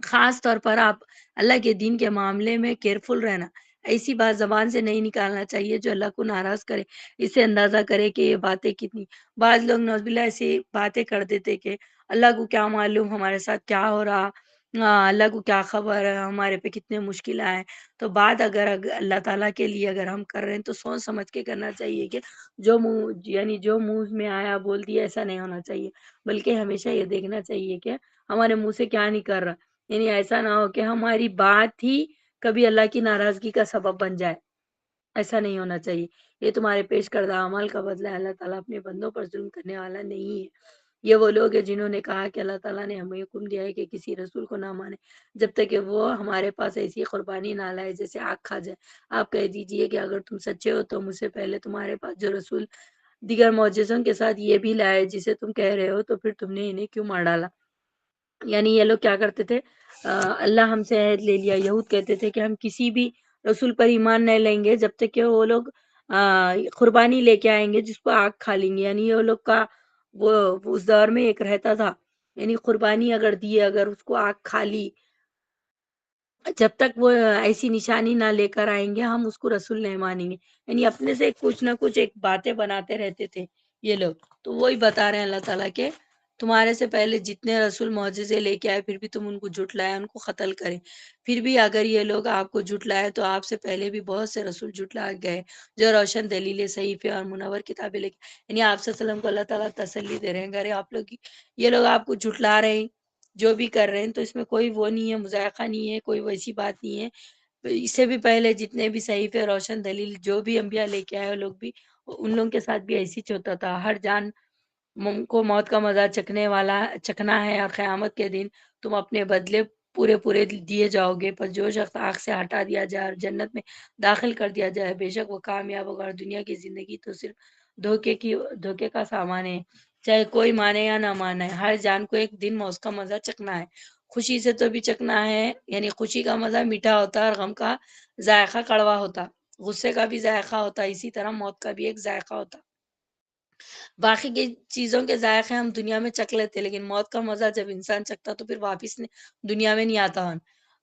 خاص طور پر آپ اللہ کے دین کے معاملے میں کیئرفل رہنا. ایسی بات زبان سے نہیں نکالنا چاہیے جو اللہ کو ناراض کرے. اس سے اندازہ کرے کہ یہ باتیں کتنی، بعض لوگ نعوذ باللہ ایسی باتیں کر دیتے کہ اللہ کو کیا معلوم ہمارے ساتھ کیا ہو رہا، اللہ کو کیا خبر ہے ہمارے پہ کتنے مشکل آئے. تو بات اگر اللہ تعالیٰ کے لیے اگر ہم کر رہے ہیں تو سوچ سمجھ کے کرنا چاہیے کہ جو منہ میں آیا بول دیا، ایسا نہیں ہونا چاہیے. بلکہ ہمیشہ یہ دیکھنا چاہیے کہ ہمارے منہ سے کیا نہیں کر رہا. یعنی ایسا نہ ہو کہ ہماری بات ہی کبھی اللہ کی ناراضگی کا سبب بن جائے. ایسا نہیں ہونا چاہیے. یہ تمہارے پیش کردہ اعمال کا بدلہ ہے. اللہ تعالیٰ اپنے بندوں پر ظلم کرنے والا نہیں ہے. یہ وہ لوگ ہیں جنہوں نے کہا کہ اللہ تعالیٰ نے ہمیں حکم دیا ہے کہ کسی رسول کو نہ مانے جب تک کہ وہ ہمارے پاس ایسی قربانی نہ لائے جیسے آگ کھا جائے. آپ کہہ دیجئے کہ اگر تم سچے ہو تو مجھ سے پہلے تمہارے پاس جو رسول دیگر معجزوں کے ساتھ یہ بھی لائے جسے تم کہہ رہے ہو، تو پھر تم نے انہیں کیوں مار ڈالا. یعنی یہ لوگ کیا کرتے تھے، اللہ ہم سے عہد لے لیا. یہود کہتے تھے کہ ہم کسی بھی رسول پر ایمان نہیں لیں گے جب تک کہ وہ لوگ قربانی لے کے آئیں گے جس کو آگ کھا لیں گے. یعنی یہ لوگ کا وہ اس دور میں ایک رہتا تھا، یعنی قربانی اگر دی، اگر اس کو آگ کھا لی، جب تک وہ ایسی نشانی نہ لے کر آئیں گے ہم اس کو رسول نہیں مانیں گے. یعنی اپنے سے کچھ نہ کچھ ایک باتیں بناتے رہتے تھے یہ لوگ. تو وہی بتا رہے ہیں اللہ تعالیٰ کے تمہارے سے پہلے جتنے رسول معجزے لے کے آئے پھر بھی تم ان کو جھٹلائے، ان کو قتل کرے. پھر بھی اگر یہ لوگ آپ کو جھٹلائے تو آپ سے پہلے بھی بہت سے رسول جھٹلا گئے جو روشن دلیل صحیفے اور منور کتابیں لے کے. یعنی آپ صلی اللہ علیہ وسلم کو اللہ تعالیٰ تسلی دے رہے ہیں، اگر آپ لوگ یہ لوگ آپ کو جھٹلا رہے ہیں جو بھی کر رہے ہیں تو اس میں کوئی وہ نہیں ہے، مذائقہ نہیں ہے، کوئی ویسی بات نہیں ہے. اس سے بھی پہلے جتنے بھی صحیفے روشن دلیل جو بھی انبیاء لے کے آئے وہ لوگ بھی ان لوگوں کے ساتھ بھی ایسی ہوتا تھا. ہر جان کو موت کا مزہ چکنا ہے، اور قیامت کے دن تم اپنے بدلے پورے دیے جاؤ گے. پر جو شخص آگ سے ہٹا دیا جائے اور جنت میں داخل کر دیا جائے بے شک وہ کامیاب ہوگا. اور دنیا کی زندگی تو صرف دھوکے کا سامان ہے، چاہے کوئی مانے یا نہ مانے. ہر جان کو ایک دن موت کا مزہ چکنا ہے. خوشی سے تو بھی چکنا ہے، یعنی خوشی کا مزہ میٹھا ہوتا ہے اور غم کا ذائقہ کڑوا ہوتا. غصے کا بھی ذائقہ ہوتا ہے، اسی طرح موت کا بھی ایک ذائقہ ہوتا. باقی کی چیزوں کے ذائقے ہم دنیا میں چکھ لیتے، لیکن موت کا مزہ جب انسان چکھتا تو پھر واپس دنیا میں نہیں آتا ہن۔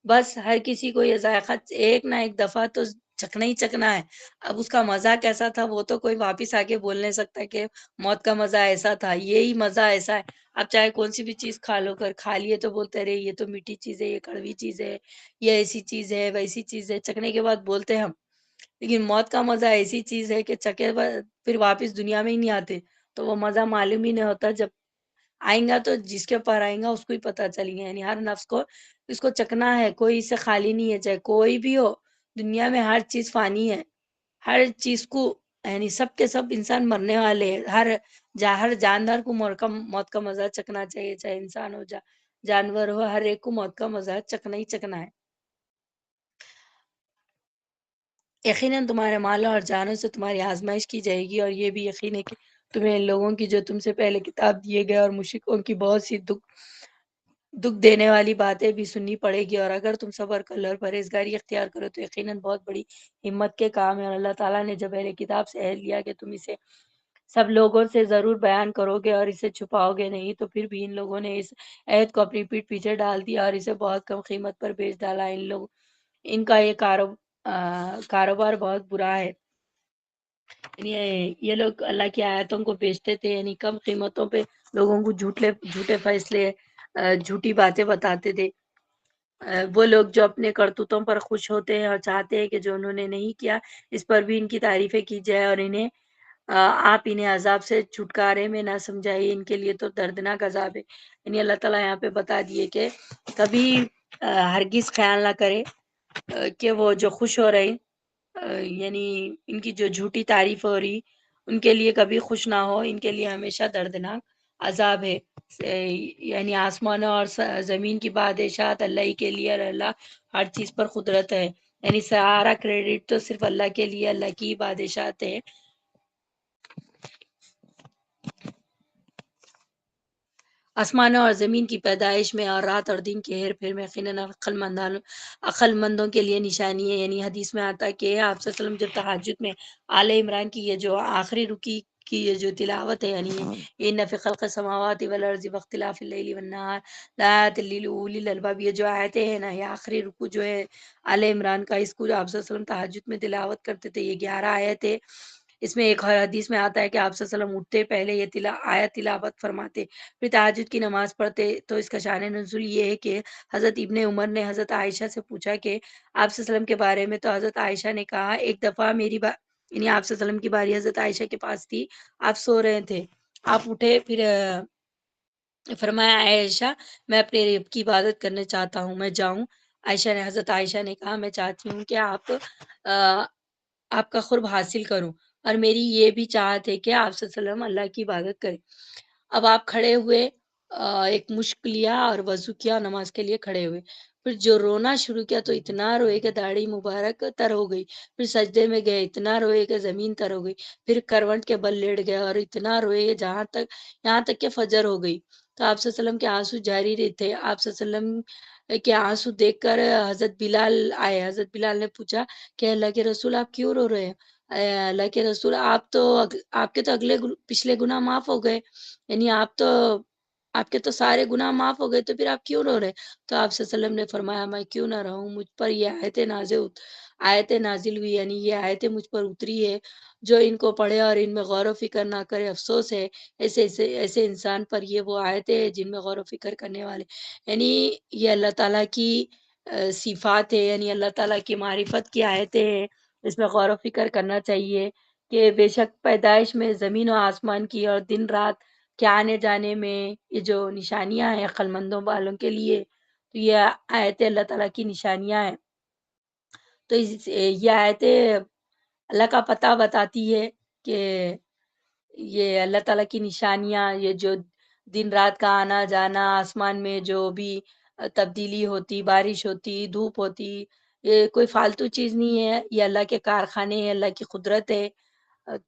بس ہر کسی کو یہ ذائقہ ایک نہ ایک دفعہ تو چکھنا ہی چکھنا ہے۔ اب اس کا مزہ کیسا تھا وہ تو کوئی واپس آ کے بول نہیں سکتا کہ موت کا مزہ ایسا تھا، یہی مزہ ایسا ہے۔ اب چاہے کون سی بھی چیز کھا لو، کر کھا لیے تو بولتے رہے یہ تو میٹھی چیز ہے، یہ کڑوی چیز ہے، یہ ایسی چیز ہے، ویسی چیز ہے، چکھنے کے بعد بولتے ہیں ہم۔ لیکن موت کا مزہ ایسی چیز ہے کہ چکے پھر واپس دنیا میں ہی نہیں آتے، تو وہ مزہ معلوم ہی نہیں ہوتا۔ جب آئیں گا تو جس کے اوپر آئیں گا اس کو ہی پتہ چلیں گا، یعنی ہر نفس کو اس کو چکنا ہے، کوئی اس سے خالی نہیں ہے، چاہے کوئی بھی ہو۔ دنیا میں ہر چیز فانی ہے، ہر چیز کو، یعنی سب کے سب انسان مرنے والے ہیں۔ ہر جاندار کو موت کا مزہ چکنا چاہیے، چاہے انسان ہو جانور ہو، ہر ایک کو موت کا مزہ چکنا ہی چکنا ہے۔ یقیناً تمہارے مالوں اور جانوں سے تمہاری آزمائش کی جائے گی، اور یہ بھی یقین ہے کہ تمہیں ان لوگوں کی جو تم سے پہلے کتاب دیے گئے اور مشرکوں کی بہت سی دکھ دینے والی باتیں بھی سننی پڑے گی، اور اگر تم صبر کر لو اور پرہیزگاری اختیار کرو تو یقیناً بہت بڑی ہمت کے کام ہے۔ اور اللہ تعالیٰ نے جب اہل کتاب سے عہد لیا کہ تم اسے سب لوگوں سے ضرور بیان کرو گے اور اسے چھپاؤ گے نہیں، تو پھر بھی ان لوگوں نے اس عہد کو اپنی پیٹھ پیچھے ڈال دیا اور اسے بہت کم قیمت پر بیچ ڈالا۔ ان کا یہ کاروبار بہت برا ہے۔ یہ لوگ اللہ کی آیتوں کو بیچتے تھے، یعنی کم قیمتوں پہ لوگوں کو جھوٹے فیصلے، جھوٹی باتیں بتاتے تھے۔ وہ لوگ جو اپنے کرتوتوں پر خوش ہوتے ہیں اور چاہتے ہیں کہ جو انہوں نے نہیں کیا اس پر بھی ان کی تعریفیں کی جائے، اور آپ انہیں عذاب سے چھٹکارے میں نہ سمجھائیے، ان کے لیے تو دردناک عذاب ہے۔ یعنی اللہ تعالیٰ یہاں پہ بتا دیے کہ کبھی ہرگز خیال نہ کرے کہ وہ جو خوش ہو رہے، یعنی ان کی جو جھوٹی تعریف ہو رہی، ان کے لیے کبھی خوش نہ ہو، ان کے لیے ہمیشہ دردناک عذاب ہے۔ یعنی آسمانوں اور زمین کی بادشاہت اللہ ہی کے لیے، اور اللہ ہر چیز پر قدرت ہے، یعنی سارا کریڈٹ تو صرف اللہ کے لیے، اللہ کی بادشاہت ہے۔ آسمانوں اور زمین کی پیدائش میں اور رات اور دن کے ہیر پھیر میں یقیناً عقل مندوں کے لیے نشانی ہے۔ یعنی حدیث میں آتا ہے کہ آپ صلی اللہ علیہ وسلم جب تہجد میں آل عمران کی یہ جو آخری رکی کی یہ جو تلاوت ہے، یعنی ان فی خلق السماوات والارض واختلاف اللیل والنہار لآیات لأولی الالباب، یہ جو آیتیں ہیں نا، یہ آخری رکو جو ہے آل عمران کا، اس کو جو آپ صلی اللہ علیہ وسلم تہجد میں تلاوت کرتے تھے، یہ 11 آیتیں۔ اس میں ایک حدیث میں آتا ہے کہ آپ صلی اللہ علیہ وسلم اٹھتے پہلے یہ آیت تلاوت فرماتے، پھر تہجد کی نماز پڑھتے۔ تو اس کا شان نزول یہ ہے کہ حضرت ابن عمر نے حضرت عائشہ سے پوچھا کہ آپ صلی اللہ علیہ وسلم کے بارے میں، تو حضرت عائشہ نے کہا ایک دفعہ یعنی آپ صلی اللہ علیہ وسلم کی باری حضرت عائشہ کے پاس تھی، آپ سو رہے تھے، آپ اٹھے، پھر فرمایا عائشہ میں اپنے رب کی عبادت کرنے چاہتا ہوں، میں جاؤں؟ حضرت عائشہ نے کہا میں چاہتی ہوں کہ آپ کا قرب حاصل کروں، اور میری یہ بھی چاہت ہے کہ آپ صلی اللہ علیہ وسلم اللہ کی عبادت کریں۔ اب آپ کھڑے ہوئے، ایک مشک لیا اور وضو کیا، نماز کے لیے کھڑے ہوئے، پھر جو رونا شروع کیا تو اتنا روئے کہ داڑھی مبارک تر ہو گئی، پھر سجدے میں گئے، اتنا روئے کہ زمین تر ہو گئی، پھر کروٹ کے بل لیٹ گئے اور اتنا روئے یہاں تک کہ فجر ہو گئی۔ تو آپ صلی اللہ علیہ وسلم کے آنسو جاری رہے تھے۔ آپ صلی اللہ علیہ وسلم کے آنسو دیکھ کر حضرت بلال آئے۔ حضرت بلال نے پوچھا کہ اللہ کے رسول آپ کیوں رو رہے ہیں؟ اللہ کے رسول آپ کے تو پچھلے گناہ معاف ہو گئے، یعنی آپ کے تو سارے گناہ معاف ہو گئے، تو پھر آپ کیوں رو رہے؟ تو آپ صلی اللہ علیہ وسلم نے فرمایا میں کیوں نہ رہوں، مجھ پر یہ آیتیں نازل ہوئی، یعنی یہ آیتیں مجھ پر اتری ہے، جو ان کو پڑھے اور ان میں غور و فکر نہ کرے افسوس ہے ایسے انسان پر۔ یہ وہ آیتیں ہیں جن میں غور و فکر کرنے والے، یعنی یہ اللہ تعالیٰ کی صفات ہے، یعنی اللہ تعالیٰ کی معرفت کی آیتیں ہیں، اس میں غور و فکر کرنا چاہیے کہ بے شک پیدائش میں زمین و آسمان کی اور دن رات کے آنے جانے میں یہ جو نشانیاں ہیں عقل مندوں والوں کے لیے، تو یہ آیتیں اللہ تعالیٰ کی نشانیاں ہیں۔ تو یہ آیتیں اللہ کا پتہ بتاتی ہے کہ یہ اللہ تعالیٰ کی نشانیاں، یہ جو دن رات کا آنا جانا، آسمان میں جو بھی تبدیلی ہوتی، بارش ہوتی، دھوپ ہوتی، یہ کوئی فالتو چیز نہیں ہے، یہ اللہ کے کارخانے ہیں، اللہ کی قدرت ہے۔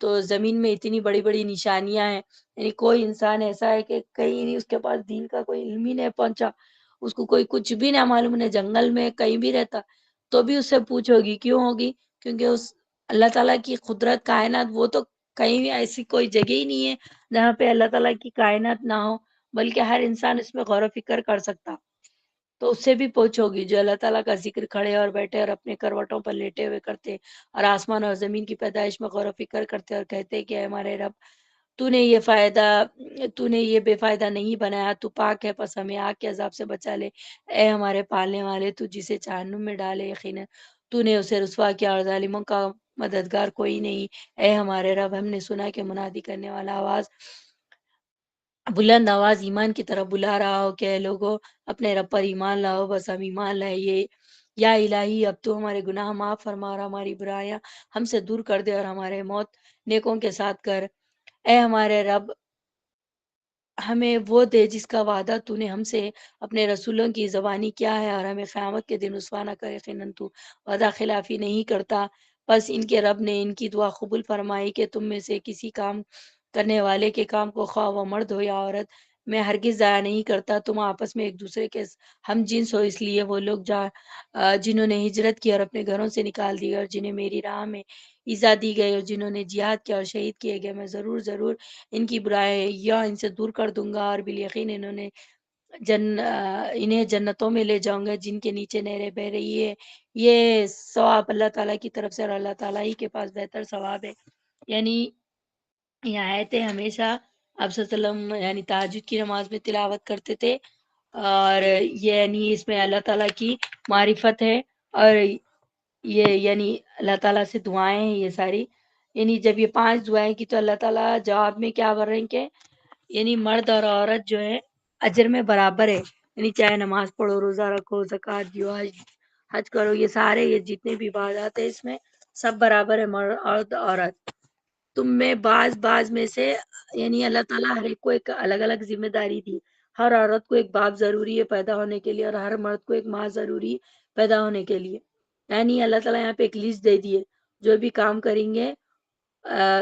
تو زمین میں اتنی بڑی بڑی نشانیاں ہیں، یعنی کوئی انسان ایسا ہے کہ کہیں نہیں اس کے پاس دین کا کوئی علم ہی نہیں پہنچا، اس کو کوئی کچھ بھی نہ معلوم، نہیں جنگل میں کہیں بھی رہتا تو بھی اس سے پوچھ ہوگی، کیوں ہوگی؟ کیونکہ اس اللہ تعالیٰ کی قدرت کائنات وہ تو کہیں بھی ایسی کوئی جگہ ہی نہیں ہے جہاں پہ اللہ تعالیٰ کی کائنات نہ ہو، بلکہ ہر انسان اس میں غور و فکر کر سکتا۔ تو اس سے بھی پوچھو گی جو اللہ تعالیٰ کا ذکر کھڑے اور بیٹھے اور اپنے کروٹوں پر لیٹے ہوئے کرتے اور آسمان اور زمین کی پیدائش میں غور و فکر کرتے اور کہتے کہ اے ہمارے رب، تو نے یہ فائدہ تو نے یہ بے فائدہ نہیں بنایا، تو پاک ہے، پس ہمیں آگ کے عذاب سے بچا لے۔ اے ہمارے پالنے والے، تو جسے جہنم میں ڈالے یقینا تو نے اسے رسوا کیا اور ظالموں کا مددگار کوئی نہیں۔ اے ہمارے رب، ہم نے سنا کہ منادی کرنے والا آواز بلند آواز ایمان کی طرف بلا رہا ہو کہ اے لوگو اپنے رب پر ایمان لاؤ، بس ہم ایمان لائے۔ یہ یا الہی، اب تو ہمارے گناہ معاف فرما اور ہماری برائیاں ہم سے دور کر دے اور ہمارے موت نیکوں کے ساتھ کر۔ اے ہمارے رب، ہمیں وہ دے جس کا وعدہ تو نے ہم سے اپنے رسولوں کی زبانی کیا ہے، اور ہمیں قیامت کے دن رسوا نہ کرے، یقیناً تو وعدہ خلافی نہیں کرتا۔ بس ان کے رب نے ان کی دعا قبول فرمائی کہ تم میں سے کسی کام کرنے والے کے کام کو خواہ وہ مرد ہو یا عورت، میں ہرگز ضائع نہیں کرتا۔ تم آپس میں ایک دوسرے کے ہم جنس ہو، اس لیے وہ لوگ جنہوں نے ہجرت کی اور اپنے گھروں سے نکال دی اور جنہیں میری راہ میں ایذا دی گئی اور جنہوں نے جہاد کیا اور شہید کیے گئے، میں ضرور ضرور ان کی برائیاں ان سے دور کر دوں گا، اور بالیقین انہیں جنتوں میں لے جاؤں گا جن کے نیچے نہریں بہ رہی ہے۔ یہ ثواب اللہ تعالیٰ کی طرف سے اور اللہ تعالیٰ ہی کے پاس بہتر ثواب ہے۔ یعنی یہ آیتیں ہمیشہ آپ صلی اللہ علیہ وسلم یعنی تہجد کی نماز میں تلاوت کرتے تھے، اور یہ یعنی اس میں اللہ تعالیٰ کی معرفت ہے، اور یہ یعنی اللہ تعالیٰ سے دعائیں ہیں یہ ساری۔ یعنی جب یہ 5 دعائیں کی تو اللہ تعالیٰ جواب میں کیا کر رہے ہیں کہ یعنی مرد اور عورت جو ہے اجر میں برابر ہے، یعنی چاہے نماز پڑھو، روزہ رکھو، زکوٰۃ دیو، حج کرو، یہ سارے یہ جتنے بھی عبادات ہیں اس میں سب برابر ہے، مرد عورت۔ تم میں بعض میں سے یعنی اللہ تعالیٰ ہر ایک کو ایک الگ الگ ذمہ داری دی۔ ہر عورت کو ایک باپ ضروری ہے پیدا ہونے کے لیے، اور ہر مرد کو ایک ماں ضروری ہے پیدا ہونے کے لیے۔ یعنی اللہ تعالیٰ یہاں پہ ایک لسٹ دے دیے، جو بھی کام کریں گے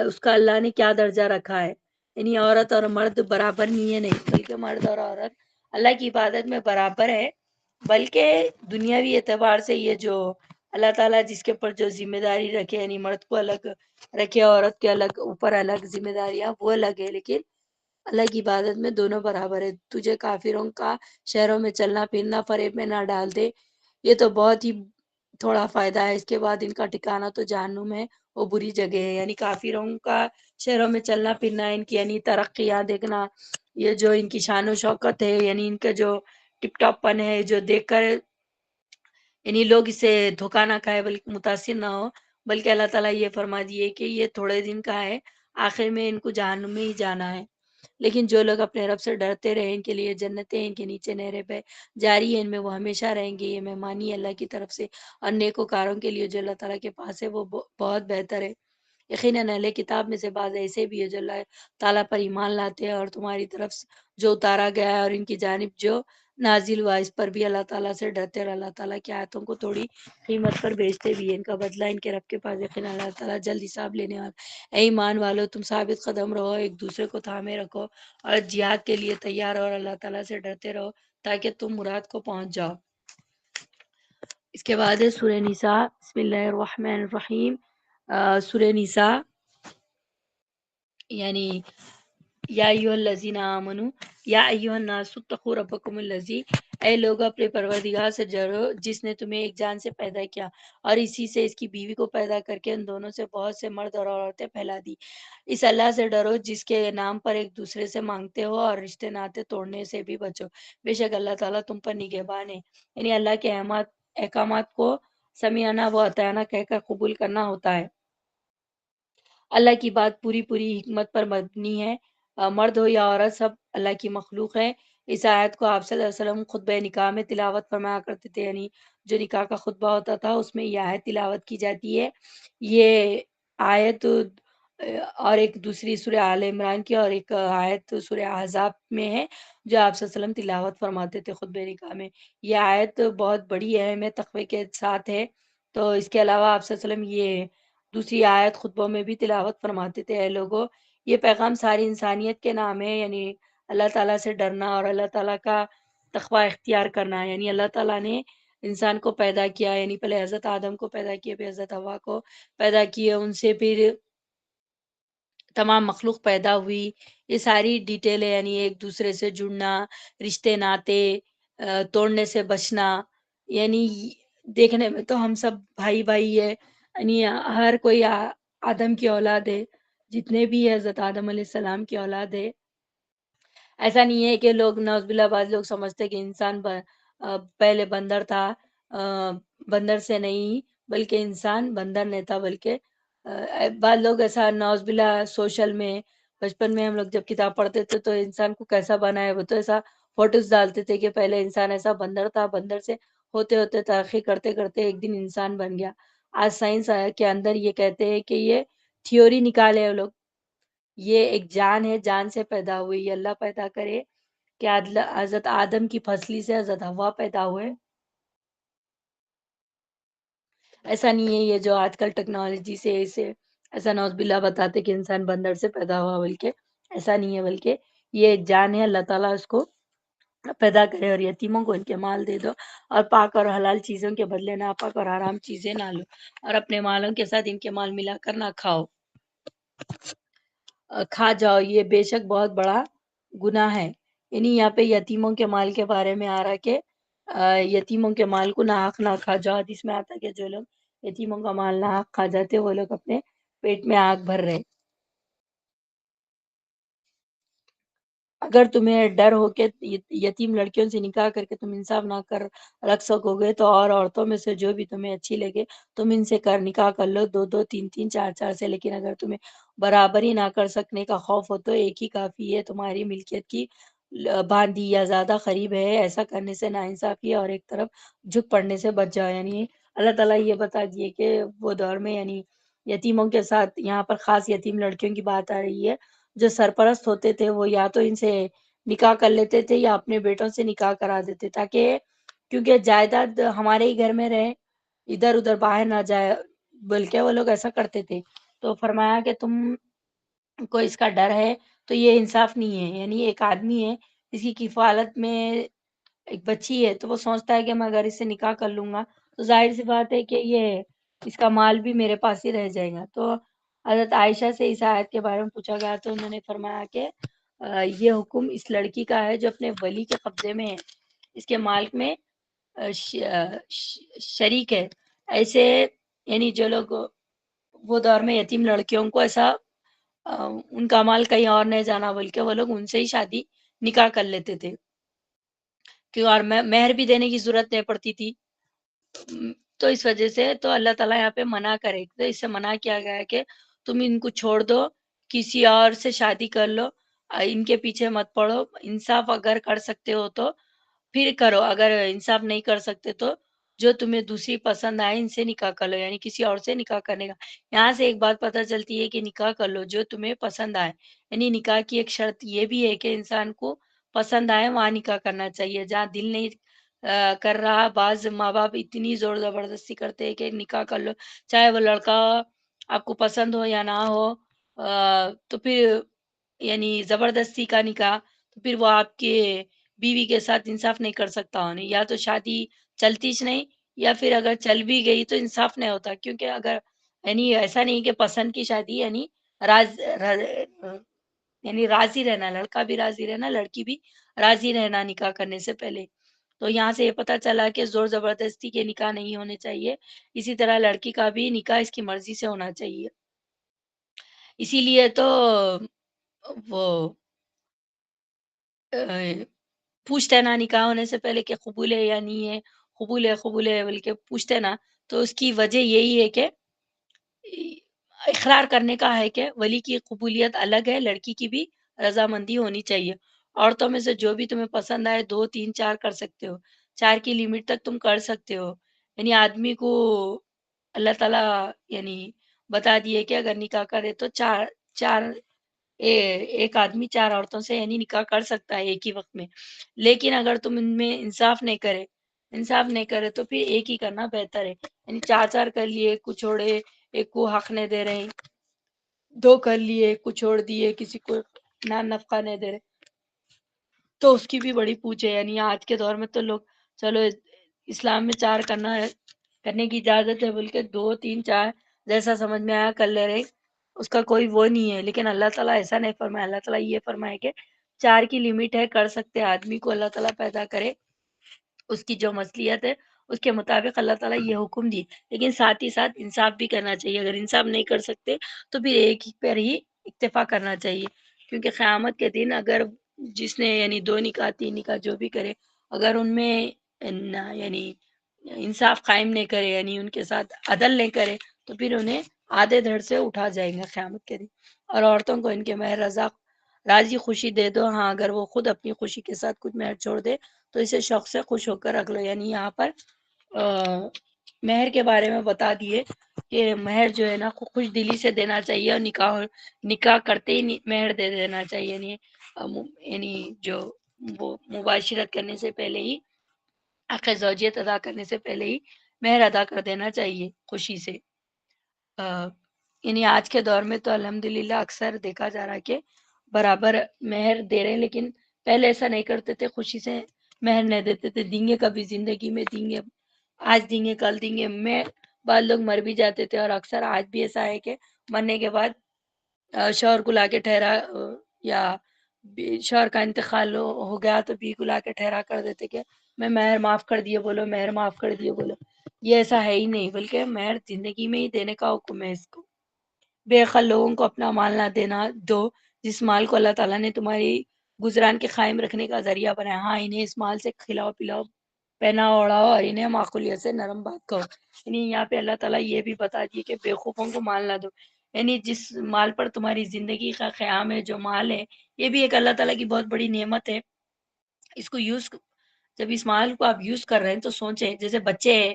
اس کا اللہ نے کیا درجہ رکھا ہے۔ یعنی عورت اور مرد برابر نہیں ہے، نہیں، بلکہ مرد اور عورت اللہ کی عبادت میں برابر ہے، بلکہ دنیاوی اعتبار سے یہ جو اللہ تعالیٰ جس کے اوپر جو ذمہ داری رکھے، یعنی مرد کو الگ رکھے، عورت کے الگ اوپر الگ ذمہ داریاں وہ الگ ہے، لیکن اللہ کی عبادت میں دونوں برابر ہے۔ تجھے کافروں کا شہروں میں چلنا پھرنا فریب میں نہ ڈال دے، یہ تو بہت ہی تھوڑا فائدہ ہے، اس کے بعد ان کا ٹھکانہ تو جہنم ہے، وہ بری جگہ ہے۔ یعنی کافروں کا شہروں میں چلنا پھرنا، ان کی یعنی ترقیاں دیکھنا، یہ جو ان کی شان و شوکت ہے، یعنی ان کا جو ٹپ ٹاپ پن ہے، جو دیکھ کر یعنی لوگ اسے دھوکہ نہ کھائے بلکہ متاثر نہ ہو، بلکہ اللہ تعالیٰ یہ فرما دیے کہ یہ تھوڑے دن کا ہے، آخر میں ان کو جہنم میں ہی جانا ہے۔ لیکن جو لوگ اپنے رب سے ڈرتے رہے، ان کے لیے جنتیں، ان کے نیچے نہریں بہ جاری ہیں، ان میں وہ ہمیشہ رہیں گے۔ یہ مہمانی اللہ کی طرف سے اور نیکوکاروں کے لیے جو اللہ تعالیٰ کے پاس ہے وہ بہت بہتر ہے۔ یقیناً اہل کتاب میں سے بعض ایسے بھی ہے جو اللہ تعالیٰ پر ایمان لاتے ہیں، اور تمہاری طرف جو اتارا گیا ہے اور ان کی جانب جو نازل ہوا اس پر بھی اللہ تعالیٰ سے ڈرتے، اور اللہ تعالیٰ کی آیتوں کو تھوڑی قیمت پر بیچتے بھی ہیں۔ ان کا بدلہ ان کے رب کے پاس، یقیناً اللہ تعالیٰ جلد حساب لینے والا۔ اے ایمان والو، تم ثابت قدم رہو، ایک دوسرے کو تھامے رکھو اور جہاد کے لیے تیار رہو، اور اللہ تعالیٰ سے ڈرتے رہو تاکہ تم مراد کو پہنچ جاؤ۔ اس کے بعد ہے سورہ نساء۔ بسم اللہ الرحمن الرحیم۔ سورہ نساء یعنی یا ایھا الذین آمنو یا ایھا الناس اتقوا ربکم الذی، اے لوگ اپنے پروردگار سے ڈرو جس نے تمہیں ایک جان سے پیدا کیا اور اسی سے اس کی بیوی کو پیدا کر کے ان دونوں سے بہت سے مرد اور عورتیں پھیلا دی۔ اس اللہ سے ڈرو جس کے نام پر ایک دوسرے سے مانگتے ہو، اور رشتے ناطے توڑنے سے بھی بچو، بے شک اللہ تعالیٰ تم پر نگہبان ہے۔ یعنی اللہ کے احکامات کو سمیعانہ و اطاعنا کہہ کر قبول کرنا ہوتا ہے۔ اللہ کی بات پوری پوری حکمت پر مبنی ہے، مرد ہو یا عورت سب اللہ کی مخلوق ہے۔ اس آیت کو آپ صلی اللہ علیہ وسلم خطبہ نکاح میں تلاوت فرمایا کرتے تھے، یعنی جو نکاح کا خطبہ ہوتا تھا اس میں یہ آیت تلاوت کی جاتی ہے۔ یہ آیت اور ایک دوسری سورہ آل عمران کی اور ایک آیت سورہ احزاب میں ہے جو آپ صلی اللہ علیہ وسلم تلاوت فرماتے تھے خطبہ نکاح میں۔ یہ آیت بہت بڑی اہم ہے، تقوی کے ساتھ ہے۔ تو اس کے علاوہ آپ صلی اللہ علیہ وسلم یہ دوسری آیت خطبوں میں بھی تلاوت فرماتے تھے، اے لوگوں یہ پیغام ساری انسانیت کے نام ہے، یعنی اللہ تعالیٰ سے ڈرنا اور اللہ تعالیٰ کا تقوی اختیار کرنا۔ یعنی اللہ تعالیٰ نے انسان کو پیدا کیا، یعنی پہلے حضرت آدم کو پیدا کیا، پھر حضرت حوا کو پیدا کیا، ان سے پھر تمام مخلوق پیدا ہوئی، یہ ساری ڈیٹیلیں یعنی ایک دوسرے سے جڑنا، رشتے ناتے توڑنے سے بچنا، یعنی دیکھنے میں تو ہم سب بھائی بھائی ہے، یعنی ہر کوئی آدم کی اولاد ہے، جتنے بھی حضرت آدم علیہ السلام کی اولاد ہے۔ ایسا نہیں ہے کہ لوگ نعوذ باللہ بعض لوگ سمجھتے کہ انسان پہلے بندر تھا، آ، بندر سے نہیں بلکہ انسان بندر نہیں تھا بلکہ بعض لوگ ایسا نعوذ باللہ سوشل میں بچپن میں ہم لوگ جب کتاب پڑھتے تھے تو انسان کو کیسا بنا ہے وہ تو ایسا فوٹوز ڈالتے تھے کہ پہلے انسان ایسا بندر تھا، بندر سے ہوتے ہوتے ترقی کرتے کرتے ایک دن انسان بن گیا۔ آج سائنس کے اندر یہ کہتے ہیں کہ یہ تھیوری نکالے وہ لوگ، یہ ایک جان ہے، جان سے پیدا ہوئی، یہ اللہ پیدا کرے کہ حضرت آدم کی پھسلی سے حضرت ہوا پیدا ہوئے۔ ایسا نہیں ہے یہ جو آج کل ٹیکنالوجی سے اسے ایسا نوز باللہ بتاتے کہ انسان بندر سے پیدا ہوا، بلکہ ایسا نہیں ہے، بلکہ یہ ایک جان ہے، اللہ تعالیٰ اس کو پیدا کرے اور یتیموں کو ان کے مال دے دو، اور پاک اور حلال چیزوں کے بدلے ناپاک اور حرام چیزیں نہ لو، اور اپنے مالوں کے ساتھ ان کے مال ملا کر نہ کھاؤ، کھا جاؤ، یہ بے شک بہت بڑا گناہ ہے۔ یعنی یہاں پہ یتیموں کے مال کے بارے میں آ رہا ہے کہ یتیموں کے مال کو ناحق نہ کھا جاؤ، حدیث میں آتا ہے کہ جو لوگ یتیموں کا مال ناحق کھا جاتے وہ لوگ اپنے پیٹ میں آگ بھر رہے۔ اگر تمہیں ڈر ہو کہ یتیم لڑکیوں سے نکاح کر کے تم انصاف نہ کر رکھ سکو گے تو اور عورتوں میں سے جو بھی تمہیں اچھی لگے تم ان سے کر نکاح کر لو، دو دو تین تین چار چار سے، لیکن اگر تمہیں برابری نہ کر سکنے کا خوف ہو تو ایک ہی کافی ہے، تمہاری ملکیت کی باندھی یا زیادہ قریب ہے، ایسا کرنے سے ناانصافی ہے اور ایک طرف جھک پڑنے سے بچ جاؤ۔ یعنی اللہ تعالیٰ یہ بتا دیے کہ وہ دور میں یعنی یتیموں کے ساتھ یہاں پر خاص یتیم لڑکیوں کی بات آ رہی ہے، جو سرپرست ہوتے تھے وہ یا تو ان سے نکاح کر لیتے تھے یا اپنے بیٹوں سے نکاح کرا دیتے، تاکہ کیونکہ جائیداد ہمارے ہی گھر میں رہے، ادھر ادھر باہر نہ جائے، بلکہ وہ لوگ ایسا کرتے تھے۔ تو فرمایا کہ تم کو اس کا ڈر ہے تو یہ انصاف نہیں ہے، یعنی ایک آدمی ہے، اس کی کفالت میں ایک بچی ہے تو وہ سوچتا ہے کہ میں اگر اس سے نکاح کر لوں گا تو ظاہر سی بات ہے کہ یہ اس کا مال بھی میرے پاس ہی رہ جائے گا۔ تو حضرت عائشہ سے اس آیت کے بارے میں پوچھا گیا تو انہوں نے فرمایا کہ یہ حکم اس لڑکی کا ہے جو اپنے ولی کے قبضے میں ہے، اس کے مالک میں شریک ہے۔ ایسے یعنی جو لوگ وہ دور میں یتیم لڑکیوں کو ایسا ان کا مال کہیں اور نہیں جانا بلکہ وہ لوگ ان سے ہی شادی نکاح کر لیتے تھے، کیوں اور مہر بھی دینے کی ضرورت نہیں پڑتی تھی۔ تو اس وجہ سے تو اللہ تعالیٰ یہاں پہ منع کرے، تو اس سے منع کیا گیا ہے کہ تم ان کو چھوڑ دو، کسی اور سے شادی کر لو، ان کے پیچھے مت پڑو، انصاف اگر کر سکتے ہو تو پھر کرو، اگر انصاف نہیں کر سکتے تو جو تمہیں دوسری پسند آئے ان سے نکاح کر لو، یعنی کسی اور سے نکاح کرنے کا۔ یہاں سے ایک بات پتہ چلتی ہے کہ نکاح کر لو جو تمہیں پسند آئے، یعنی نکاح کی ایک شرط یہ بھی ہے کہ انسان کو پسند آئے وہاں نکاح کرنا چاہیے، جہاں دل نہیں کر رہا۔ بعض ماں باپ اتنی زور زبردستی کرتے ہیں کہ نکاح کر لو، چاہے وہ لڑکا آپ کو پسند ہو یا نہ ہو، تو پھر یعنی زبردستی کا نکاح، تو پھر وہ آپ کے بیوی کے ساتھ انصاف نہیں کر سکتا ہونے، یا تو شادی چلتیش نہیں، یا پھر اگر چل بھی گئی تو انصاف نہیں ہوتا، کیونکہ اگر یعنی ایسا نہیں کہ پسند کی شادی یعنی یعنی راضی رہنا، لڑکا بھی راضی رہنا، لڑکی بھی راضی رہنا نکاح کرنے سے پہلے۔ تو یہاں سے یہ پتہ چلا کہ زور زبردستی کے نکاح نہیں ہونے چاہیے، اسی طرح لڑکی کا بھی نکاح اس کی مرضی سے ہونا چاہیے۔ اسی لیے تو وہ پوچھتے نا نکاح ہونے سے پہلے کہ قبول ہے یا نہیں ہے، قبول ہے بلکہ پوچھتے نا، تو اس کی وجہ یہی ہے کہ اقرار کرنے کا ہے کہ ولی کی قبولیت الگ ہے، لڑکی کی بھی رضامندی ہونی چاہیے۔ عورتوں میں سے جو بھی تمہیں پسند آئے دو تین چار کر سکتے ہو، چار کی لمٹ تک تم کر سکتے ہو، یعنی آدمی کو اللہ تعالیٰ یعنی بتا دیے کہ اگر نکاح کرے تو چار چار ایک آدمی چار عورتوں سے یعنی نکاح کر سکتا ہے ایک ہی وقت میں، لیکن اگر تم ان میں انصاف نہیں کرے تو پھر ایک ہی کرنا بہتر ہے، یعنی چار چار کر لیے، ایک کو چھوڑے، ایک کو حق نہیں دے رہے، دو کر لیے، ایک کو چھوڑ دیے، کسی کو نہ نفقہ نہیں دے رہے تو اس کی بھی بڑی پوچھ ہے۔ یعنی آج کے دور میں تو لوگ چلو اسلام میں چار کرنے کی اجازت ہے، بلکہ دو تین چار جیسا سمجھ میں آیا کر لے رہے، اس کا کوئی وہ نہیں ہے. لیکن اللہ تعالیٰ ایسا نہیں فرمایا. اللہ تعالیٰ یہ فرمایا کہ 4 کی لمٹ ہے، کر سکتے آدمی کو اللہ تعالیٰ پیدا کرے، اس کی جو مصلیت ہے اس کے مطابق اللہ تعالیٰ یہ حکم دی. لیکن ساتھ ہی ساتھ انصاف بھی کرنا چاہیے. اگر انصاف نہیں کر سکتے تو پھر ایک ہی پر ہی اکتفا کرنا چاہیے. کیونکہ قیامت کے دن اگر جس نے یعنی 2 نکاح 3 نکاح جو بھی کرے، اگر ان میں یعنی انصاف قائم نہیں کرے، یعنی ان کے ساتھ عدل نہیں کرے، تو پھر انہیں آدھے دھڑ سے اٹھا جائیں گے قیامت کے دن. اور عورتوں کو ان کے مہر رضا راضی خوشی دے دو. ہاں اگر وہ خود اپنی خوشی کے ساتھ کچھ مہر چھوڑ دے تو اسے شوق سے خوش ہو کر رکھ لو. یعنی یہاں پر مہر کے بارے میں بتا دیے کہ مہر جو ہے نا خوش دلی سے دینا چاہیے، اور نکاح کرتے ہی مہر دے دینا چاہیے. یعنی جو وہ مباشرت کرنے سے پہلے ہی، حق زوجیت ادا کرنے سے پہلے ہی مہر ادا کر دینا چاہیے خوشی سے. یعنی آج کے دور میں تو الحمدللہ اکثر دیکھا جا رہا ہے کہ برابر مہر دے رہے ہیں، لیکن پہلے ایسا نہیں کرتے تھے، خوشی سے مہر نہیں دیتے تھے. دیں گے کبھی زندگی میں، دیں گے آج، دیں گے کل، دیں گے. میں بعض لوگ مر بھی جاتے تھے، اور اکثر آج بھی ایسا ہے کہ مرنے کے بعد شوہر کو لا کے ٹھہرا، یا شوہر کا انتقال ہو گیا تو بھی کو لا کے ٹھہرا کر دیتے کہ میں مہر معاف کر دیے بولو، مہر معاف کر دیے بولو. یہ ایسا ہے ہی نہیں، بلکہ مہر زندگی میں ہی دینے کا حکم ہے. اس کو بے عقل لوگوں کو اپنا مال نہ دینا دو، جس مال کو اللہ تعالیٰ نے تمہاری گزران کے قائم رکھنے کا ذریعہ بنایا. ہاں انہیں اس مال سے کھلاؤ پلاؤ، پہنا اوڑاؤ، اور انہیں معقولیت سے نرم بات کہو. یعنی یہاں پہ اللہ تعالیٰ یہ بھی بتا دیے کہ بیوقوفوں کو مال نہ دو. یعنی جس مال پر تمہاری زندگی کا قیام ہے، جو مال ہے، یہ بھی ایک اللہ تعالیٰ کی بہت بڑی نعمت ہے. اس کو جب اس مال کو آپ یوز کر رہے ہیں تو سوچیں. جیسے بچے ہیں،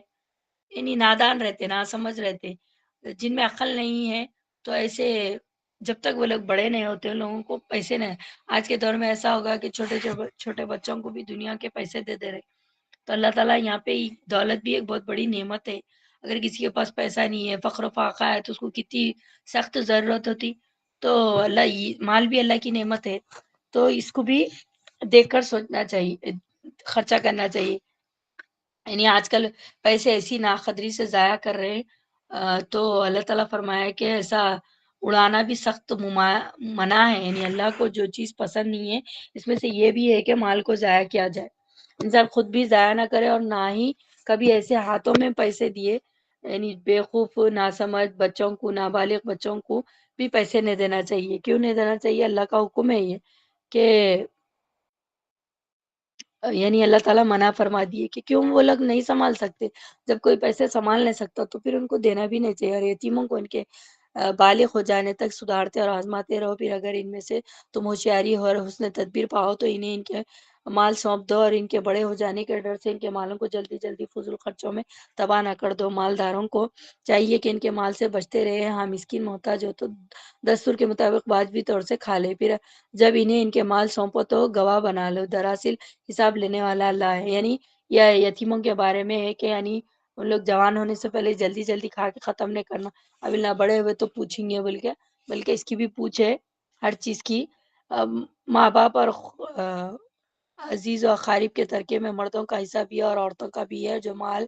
یعنی نادان رہتے، نا سمجھ رہتے، جن میں عقل نہیں ہے، تو ایسے جب تک وہ لوگ بڑے نہیں ہوتے ان لوگوں کو پیسے نہیں. آج کے دور میں ایسا ہوگا کہ چھوٹے چھوٹے بچوں کو بھی دنیا کے پیسے دے دے رہے. تو اللہ تعالیٰ یہاں پہ دولت بھی ایک بہت بڑی نعمت ہے. اگر کسی کے پاس پیسہ نہیں ہے، فقر و فاقہ ہے، تو اس کو کتنی سخت ضرورت ہوتی. تو مال بھی اللہ کی نعمت ہے، تو اس کو بھی دیکھ کر سوچنا چاہیے، خرچہ کرنا چاہیے. یعنی آج کل پیسے ایسی ناقدری سے ضائع کر رہے ہیں. تو اللہ تعالیٰ فرمایا کہ ایسا اڑانا بھی سخت منع ہے. یعنی اللہ کو جو چیز پسند نہیں ہے، اس میں سے یہ بھی ہے کہ مال کو ضائع کیا جائے. انسان خود بھی ضائع نہ کرے، اور نہ ہی کبھی ایسے ہاتھوں میں پیسے دیے. یعنی بیوقوف ناسمجھ بچوں کو، نابالغ بچوں کو بھی پیسے نہیں دینا چاہیے. کیوں نہیں دینا چاہیے؟ اللہ کا حکم ہے یہ کہ یعنی اللہ تعالیٰ منع فرما دیے کہ کیوں وہ لوگ نہیں سنبھال سکتے. جب کوئی پیسے سنبھال نہیں سکتا تو پھر ان کو دینا بھی نہیں چاہیے. اور یتیموں کو ان کے بالغ ہو جانے تک سدھارتے اور آزماتے رہو. پھر اگر ان میں سے تم ہوشیاری اور حسن تدبیر پاؤ تو انہیں ان کے مال سونپ دو، اور ان کے بڑے ہو جانے کے ڈر سے ان کے مالوں کو جلدی جلدی فضول خرچوں میں تباہ نہ کر دو. مالداروں کو چاہیے کہ ان کے مال سے بچتے رہے. ہاں مسکین محتاج ہو تو دستور کے مطابق واجبی طور سے کھا لے. پھر جب انہیں ان کے مال سونپو تو گواہ بنا لو. دراصل حساب لینے والا اللہ ہے. یعنی یہ یتیموں کے بارے میں ہے کہ یعنی ان لوگ جوان ہونے سے پہلے جلدی جلدی کھا کے ختم نہیں کرنا. ابھی نہ بڑے ہوئے تو پوچھیں گے بلکہ اس کی بھی پوچھ ہے ہر چیز کی. ماں باپ اور عزیز و اقارب کے ترکے میں مردوں کا حصہ بھی ہے اور عورتوں کا بھی ہے. جو مال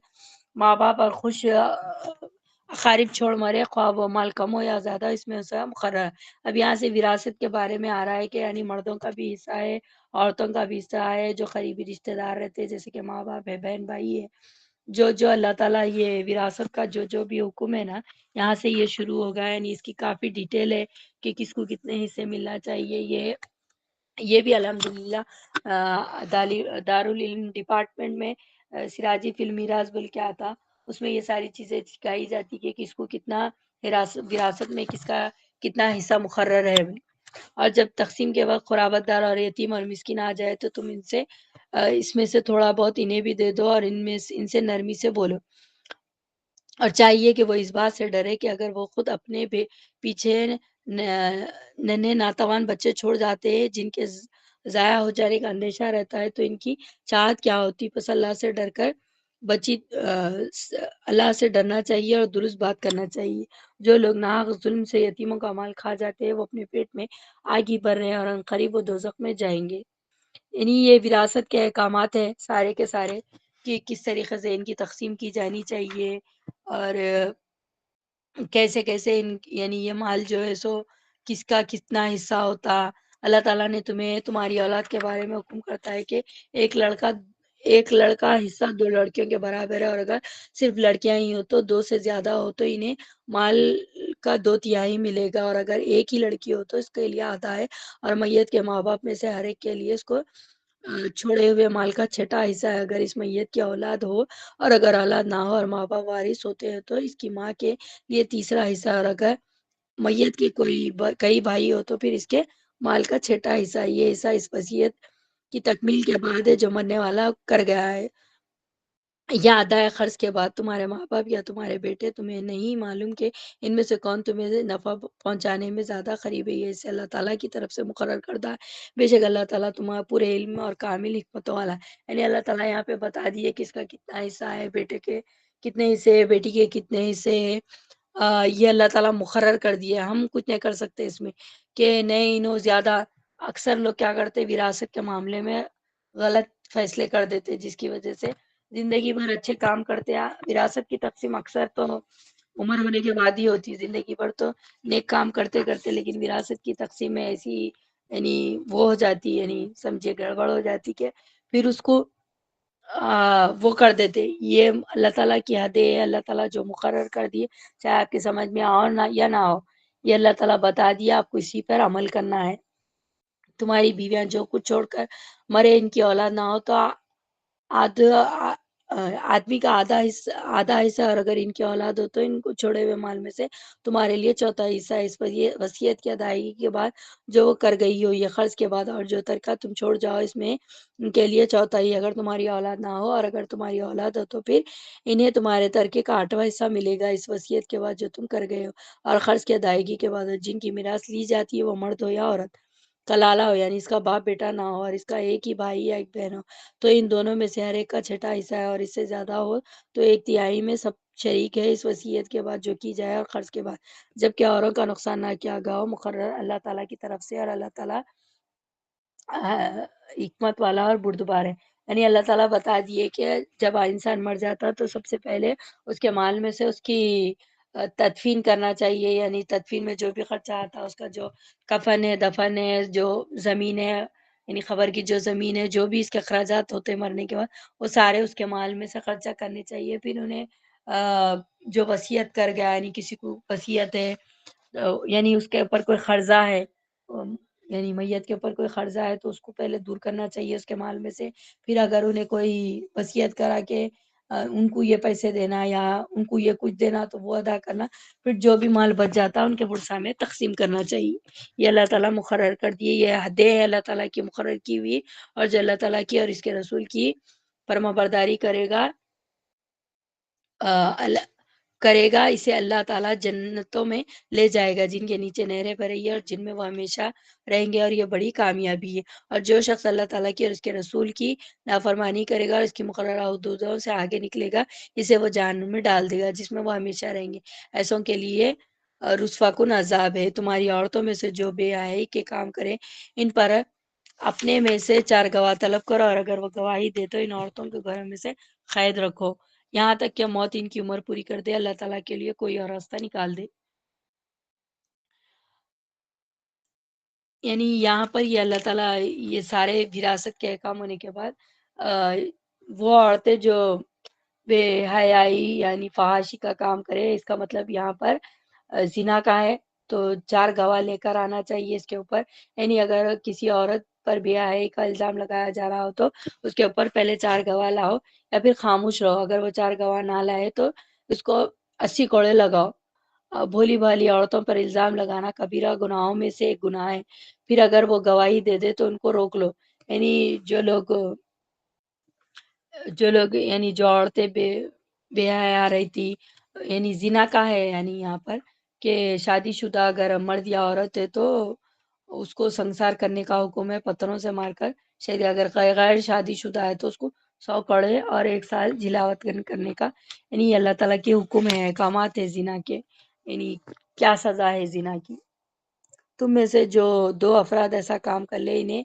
ماں باپ اور خوش اقارب چھوڑ مرے، خواہ وہ مال کم ہو یا زیادہ، اس میں اسے مقرر ہے. اب یہاں سے وراثت کے بارے میں آ رہا ہے کہ یعنی مردوں کا بھی حصہ ہے، عورتوں کا بھی حصہ ہے. جو قریبی رشتہ دار رہتے ہیں جیسے کہ ماں باپ ہے، بہن بھائی ہے، جو اللہ تعالیٰ یہ وراثت کا جو بھی حکم ہے نا، یہاں سے یہ شروع ہوگا. یعنی اس کی کافی ڈیٹیل ہے کہ کس کو کتنے حصے ملنا چاہیے. یہ بھی الحمدللہ دارالعلم ڈپارٹمنٹ میں سراجی فی المیراث بول کے آتا، اس میں یہ ساری چیزیں سکھائی جاتی کہ کس کو کتنا وراثت میں کس کا کتنا حصہ مقرر ہے. اور جب تقسیم کے وقت قرابت دار اور یتیم اور مسکین آ جائے تو تم اس میں سے تھوڑا بہت انہیں بھی دے دو، اور ان سے نرمی سے بولو. اور چاہیے کہ وہ اس بات سے ڈرے کہ اگر وہ خود اپنے پیچھے ننھے ناتوان بچے چھوڑ جاتے ہیں جن کے ضائع ہو جانے کا اندیشہ رہتا ہے تو ان کی چاہت کیا ہوتی. پس اللہ سے ڈر کر اللہ سے ڈرنا چاہیے اور درست بات کرنا چاہیے. جو لوگ ناحق ظلم سے یتیموں کا مال کھا جاتے ہیں وہ اپنے پیٹ میں آگ ہی بھر رہے ہیں، اور عنقریب وہ دوزخ میں جائیں گے. یعنی یہ وراثت کے احکامات ہیں سارے کے سارے کہ کس طریقے سے ان کی تقسیم کی جانی چاہیے. اور کیسے کیسے یعنی یہ مال جو ہے سو کس کا کتنا حصہ ہوتا. اللہ تعالیٰ نے تمہیں تمہاری اولاد کے بارے میں حکم کرتا ہے کہ ایک لڑکا ایک لڑکا حصہ دو لڑکیوں کے برابر ہے، اور اگر صرف لڑکیاں ہی ہو تو دو سے زیادہ ہو تو انہیں مال کا دو تہائی ملے گا، اور اگر ایک ہی لڑکی ہو تو اس کے لیے آدھا ہے، اور میت کے ماں باپ میں سے ہر ایک کے لیے اس کو چھوڑے ہوئے مال کا چھٹا حصہ ہے اگر اس میت کی اولاد ہو، اور اگر اولاد نہ ہو اور ماں باپ وارث ہوتے ہیں تو اس کی ماں کے لیے تیسرا حصہ، اور اگر میت کے کئی بھائی ہو تو پھر اس کے مال کا چھٹا حصہ. یہ حصہ اس وصیت کی تکمیل کے بعد ہے جو مرنے والا کر گیا ہے، یا ادائے خرچ کے بعد. تمہارے ماں باپ یا تمہارے بیٹے تمہیں نہیں معلوم کہ ان میں سے کون تمہیں نفع پہنچانے میں زیادہ قریب ہے، یہ اسے اللہ تعالیٰ کی طرف سے مقرر کردہ ہے. بے شک اللہ تعالیٰ تمہارا پورے علم اور کامل حکمتوں والا ہے. یعنی اللہ تعالیٰ یہاں پہ بتا دیے کس کا کتنا حصہ ہے، بیٹے کے کتنے حصے، بیٹی کے کتنے حصے ہیں. یہ اللہ تعالیٰ مقرر کر دیے، ہم کچھ نہیں کر سکتے اس میں کہ نہیں انہوں زیادہ. اکثر لوگ کیا کرتے وراثت کے معاملے میں غلط فیصلے کر دیتے، جس کی وجہ سے زندگی بھر اچھے کام کرتے ہیں. وراثت کی تقسیم اکثر تو عمر ہونے کے بعد ہی ہوتی ہے، زندگی بھر تو نیک کام کرتے کرتے، لیکن وراثت کی تقسیم میں ایسی یعنی وہ ہو جاتی، یعنی سمجھے گڑبڑ ہو جاتی کہ پھر اس کو وہ کر دیتے. یہ اللہ تعالیٰ کی حد ہے، اللہ تعالیٰ جو مقرر کر دیے چاہے آپ کی سمجھ میں آؤ نہ یا نہ ہو، یہ اللہ تعالیٰ بتا دیا، آپ کو اسی پر عمل کرنا ہے. تمہاری بیویاں جو کچھ چھوڑ کر مرے ان کی اولاد نہ ہو تو آدمی کا آدھا حصہ، اور اگر ان کی اولاد ہو تو ان کو چھوڑے ہوئے مال میں سے تمہارے لیے چوتھا حصہ ہے. اس پر یہ وصیت کی ادائیگی کے بعد جو وہ کر گئی ہو، یہ خرچ کے بعد، اور جو ترکہ تم چھوڑ جاؤ اس میں ان کے لیے چوتھا ہی اگر تمہاری اولاد نہ ہو، اور اگر تمہاری اولاد ہو تو پھر انہیں تمہارے ترکے کا 8واں حصہ ملے گا اس وصیت کے بعد جو تم کر گئے ہو. اور خرچ کی ادائیگی کے بعد جن کی میراث لی جاتی ہے وہ مرد ہو یا عورت، کلالہ ہو یعنی اس کا باپ بیٹا نہ ہو، اور اس کا ایک ہی بھائی یا ایک بہن ہو، تو ان دونوں میں سے ہر ایک کا چھٹا حصہ ہے، اور اس سے زیادہ ہو تو ایک تہائی میں سب شریک ہے اس وصیت کے بعد جو کی جائے اور خرچ کے بعد، جبکہ اوروں کا نقصان نہ کیا گیا ہو، مقرر اللہ تعالیٰ کی طرف سے. اور اللہ تعالیٰ حکمت والا اور بردبار ہے. یعنی اللہ تعالیٰ بتا دیے کہ جب انسان مر جاتا تو سب سے پہلے اس کے مال میں سے اس کی تدفین کرنا چاہیے، یعنی تدفین میں جو بھی خرچہ آتا ہے، اس کا جو کفن ہے، دفن ہے، جو زمین ہے، یعنی خبر کی جو زمین ہے، جو بھی اس کے اخراجات ہوتے ہیں مرنے کے بعد وہ سارے اس کے مال میں سے خرچہ کرنے چاہیے. پھر انہیں جو وصیت کر گیا، یعنی کسی کو وصیت ہے، یعنی اس کے اوپر کوئی قرضہ ہے، یعنی میت کے اوپر کوئی قرضہ ہے تو اس کو پہلے دور کرنا چاہیے اس کے مال میں سے. پھر اگر انہیں کوئی وصیت کرا کہ ان کو یہ پیسے دینا یا ان کو یہ کچھ دینا تو وہ ادا کرنا. پھر جو بھی مال بچ جاتا ہے ان کے ورثہ میں تقسیم کرنا چاہیے. یہ اللہ تعالیٰ مقرر کر دیے، یہ حدیں ہے اللہ تعالیٰ کی مقرر کی ہوئی، اور جو اللہ تعالیٰ کی اور اس کے رسول کی فرما برداری کرے گا کرے گا اسے اللہ تعالیٰ جنتوں میں لے جائے گا جن کے نیچے نہریں بہ رہی ہے اور جن میں وہ ہمیشہ رہیں گے، اور یہ بڑی کامیابی ہے. اور جو شخص اللہ تعالیٰ کی اور اس کے رسول کی نافرمانی کرے گا اور اس کی مقررہ حدودوں سے آگے نکلے گا، اسے وہ جہنم میں ڈال دے گا جس میں وہ ہمیشہ رہیں گے. ایسوں کے لیے رسوا کن عذاب ہے. تمہاری عورتوں میں سے جو بے حیائی کے کام کرے ان پر اپنے میں سے 4 گواہ طلب کرو، اور اگر وہ گواہی دے تو ان عورتوں کے گھروں میں سے قید رکھو یہاں تک کہ موت ان کی عمر پوری کر دے، اللہ تعالیٰ کے لیے کوئی اور راستہ نکال دے. یعنی یہاں پر یہ اللہ تعالیٰ یہ سارے وراثت کے احکام ہونے کے بعد وہ عورتیں جو بے حیائی یعنی فحاشی کا کام کرے، اس کا مطلب یہاں پر زنا کا ہے تو 4 گواہ لے کر آنا چاہیے اس کے اوپر. یعنی اگر کسی عورت پر بے حیائی کا الزام لگایا جا رہا ہو تو اس کے اوپر پہلے 4 گواہ لاؤ، یا پھر خاموش رہو. اگر وہ 4 گواہ نہ لائے تو اس کو 80 کوڑے لگاؤ. بھولی بھالی عورتوں پر الزام لگانا کبیرہ گناہوں میں سے ایک گناہ ہے. پھر اگر وہ گواہی دے دے تو ان کو روک لو. یعنی جو لوگ یعنی جو عورتیں بے حیا رہی تھی، یعنی زنا کا ہے، یعنی یہاں پر کہ شادی شدہ اگر مرد یا عورت ہے تو اس کو سنسار کرنے کا حکم ہے، پتھروں سے مار کر. شاید اگر غیر شادی شدہ ہے تو اس کو 100 کڑے اور 1 سال جلاوت کرنے کا. یعنی اللہ تعالیٰ کے حکم ہے، احکامات ہے زنا کے، یعنی کیا سزا ہے زنا کی. تم میں سے جو 2 افراد ایسا کام کر لے انہیں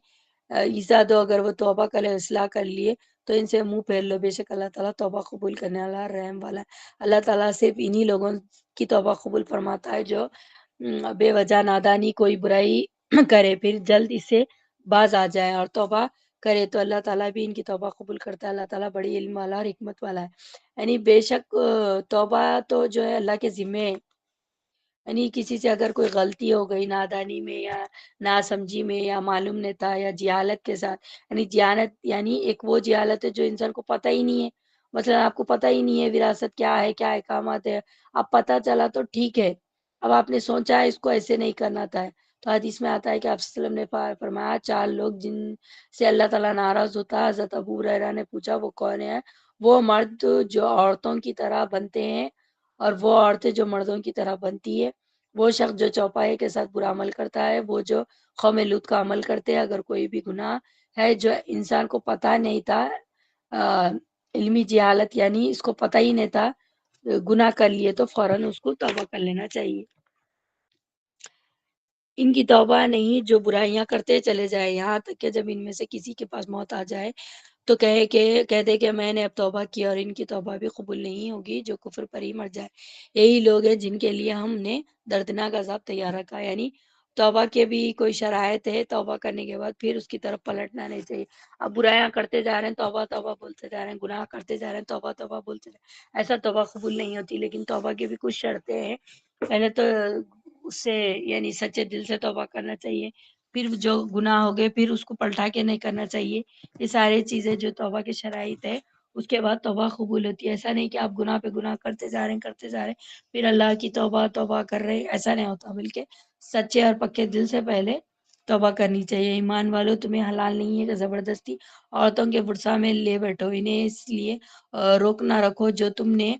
ایزا دو، اگر وہ توبہ کر لے، اصلاح کر لیے تو ان سے منہ پھیر لو، بے شک اللہ تعالیٰ توبہ قبول کرنے والا رحم والا ہے۔ اللہ تعالیٰ صرف انہی لوگوں کی توبہ قبول فرماتا ہے جو بے وجہ نادانی کوئی برائی کرے پھر جلد اس سے باز آ جائے اور توبہ کرے، تو اللہ تعالیٰ بھی ان کی توبہ قبول کرتا ہے۔ اللہ تعالیٰ بڑی علم والا اور حکمت والا ہے۔ یعنی بے شک توبہ تو جو ہے اللہ کے ذمے ہے، یعنی کسی سے اگر کوئی غلطی ہو گئی نادانی میں یا ناسمجھی میں یا معلوم نہیں تھا یا جہالت کے ساتھ، یعنی جہالت یعنی ایک وہ جہالت ہے جو انسان کو پتہ ہی نہیں ہے، مثلا آپ کو پتہ ہی نہیں ہے وراثت کیا ہے، کیا احکامات ہے، اب پتہ چلا تو ٹھیک ہے، اب آپ نے سوچا ہے اس کو ایسے نہیں کرنا تھا، تو حدیث میں آتا ہے کہ آپ صلی اللہ علیہ وسلم نے فرمایا چار لوگ جن سے اللہ تعالیٰ ناراض ہوتا ہے، حضرت ابو ہریرہ نے پوچھا وہ کون ہے؟ وہ مرد جو عورتوں کی طرح بنتے ہیں اور وہ عورتیں جو مردوں کی طرح بنتی ہے، وہ شخص جو چوپائے کے ساتھ برا عمل کرتا ہے، وہ جو قوم لوط کا عمل کرتے ہیں، اگر کوئی بھی گناہ ہے جو انسان کو پتہ نہیں تھا، علمی جہالت یعنی اس کو پتہ ہی نہیں تھا، گناہ کر لیے تو فوراً اس کو توبہ کر لینا چاہیے۔ ان کی توبہ نہیں جو برائیاں کرتے چلے جائے یہاں تک کہ جب ان میں سے کسی کے پاس موت آ جائے تو کہہ دے کہ میں نے اب توبہ کی، اور ان کی توبہ بھی قبول نہیں ہوگی جو کفر پر ہی مر جائے۔ یہی لوگ ہیں جن کے لیے ہم نے دردناک عذاب تیار رکھا ہے۔ یعنی توبہ کے بھی کوئی شرائط ہے، توبہ کرنے کے بعد پھر اس کی طرف پلٹنا نہیں چاہیے۔ اب برائیاں کرتے جا رہے ہیں توبہ توبہ بولتے جا رہے ہیں، گناہ کرتے جا رہے ہیں توبہ توبہ بولتے جا رہے ہیں، ایسا توبہ قبول نہیں ہوتی۔ لیکن توبہ کی بھی کچھ شرطیں ہیں، پہلے تو اس سے یعنی سچے دل سے توبہ کرنا چاہیے، پھر جو گناہ ہو گئے پھر اس کو پلٹا کے نہیں کرنا چاہیے۔ یہ سارے چیزیں جو توبہ کی شرائط ہے اس کے بعد توبہ قبول ہوتی ہے۔ ایسا نہیں کہ آپ گناہ پہ گناہ کرتے جا رہے ہیں کرتے جا رہے ہیں پھر اللہ کی توبہ توبہ کر رہے ہیں، ایسا نہیں ہوتا، بلکہ سچے اور پکے دل سے پہلے توبہ کرنی چاہیے۔ ایمان والو تمہیں حلال نہیں ہے کہ زبردستی عورتوں کے فرسا میں لے بیٹھو، انہیں اس لیے روک نہ رکھو جو تم نے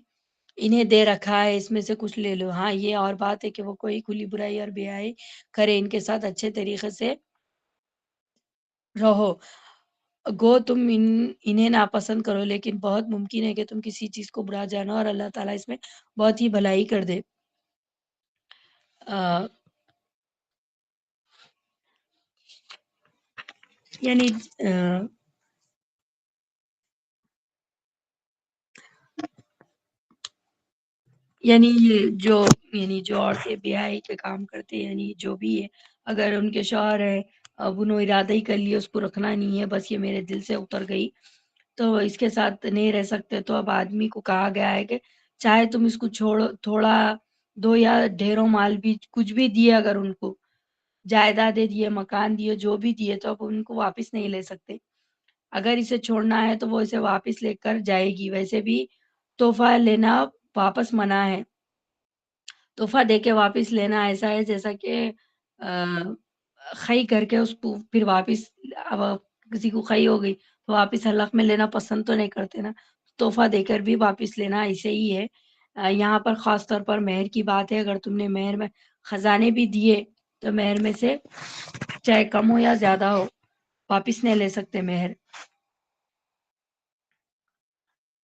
انہیں دے رکھا ہے، اس میں سے کچھ لے لو۔ ہاں یہ اور بات ہے کہ وہ کوئی کھلی برائی اور بے حیائی کرے، ان کے ساتھ اچھے طریقے سے رہو، گو تم انہیں ناپسند کرو، لیکن بہت ممکن ہے کہ تم کسی چیز کو برا جانو اور اللہ تعالیٰ اس میں بہت ہی بھلائی کر دے۔ آ، یعنی آ، یعنی یہ جو عورتیں بیاہی کے کام کرتے ہیں، یعنی جو بھی ہے، اگر ان کے شوہر ہے، اب انہوں ارادہ ہی کر لیا اس کو رکھنا نہیں ہے، بس یہ میرے دل سے اتر گئی تو اس کے ساتھ نہیں رہ سکتے، تو اب آدمی کو کہا گیا ہے کہ چاہے تم اس کو چھوڑو، تھوڑا دو یا ڈھیروں مال بھی کچھ بھی دیے، اگر ان کو جائیدادیں دیے، مکان دیے، جو بھی دیے، تو اب ان کو واپس نہیں لے سکتے۔ اگر اسے چھوڑنا ہے تو وہ اسے واپس لے کر جائے گی، ویسے بھی تحفہ لینا واپس منع ہے۔ تحفہ دے کے واپس لینا ایسا ہے جیسا کہ خئی کر کے اس کو پھر واپس، اب کسی کو خئی ہو گئی تو واپس حلق میں لینا پسند تو نہیں کرتے نا، تحفہ دے کر بھی واپس لینا ایسے ہی ہے۔ یہاں پر خاص طور پر مہر کی بات ہے، اگر تم نے مہر میں خزانے بھی دیے تو مہر میں سے چاہے کم ہو یا زیادہ ہو واپس نہیں لے سکتے مہر۔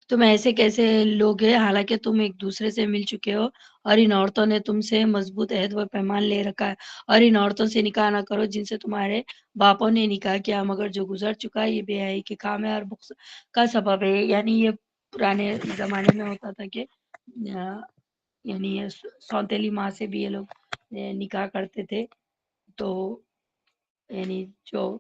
تم ایسے کیسے لوگ ہیں حالانکہ تم ایک دوسرے سے مل چکے ہو اور ان عورتوں نے تم سے مضبوط عہد و پیمان لے رکھا ہے، اور ان عورتوں سے نکاح نہ کرو جن سے تمہارے باپوں نے نکاح کیا، مگر جو گزر چکا ہے یہ بے حیائی کے کام ہے اور بغض کا سبب ہے۔ یعنی یہ پرانے زمانے میں ہوتا تھا کہ یعنی یہ سوتیلی ماں سے بھی یہ لوگ نکاح کرتے تھے، تو یعنی جو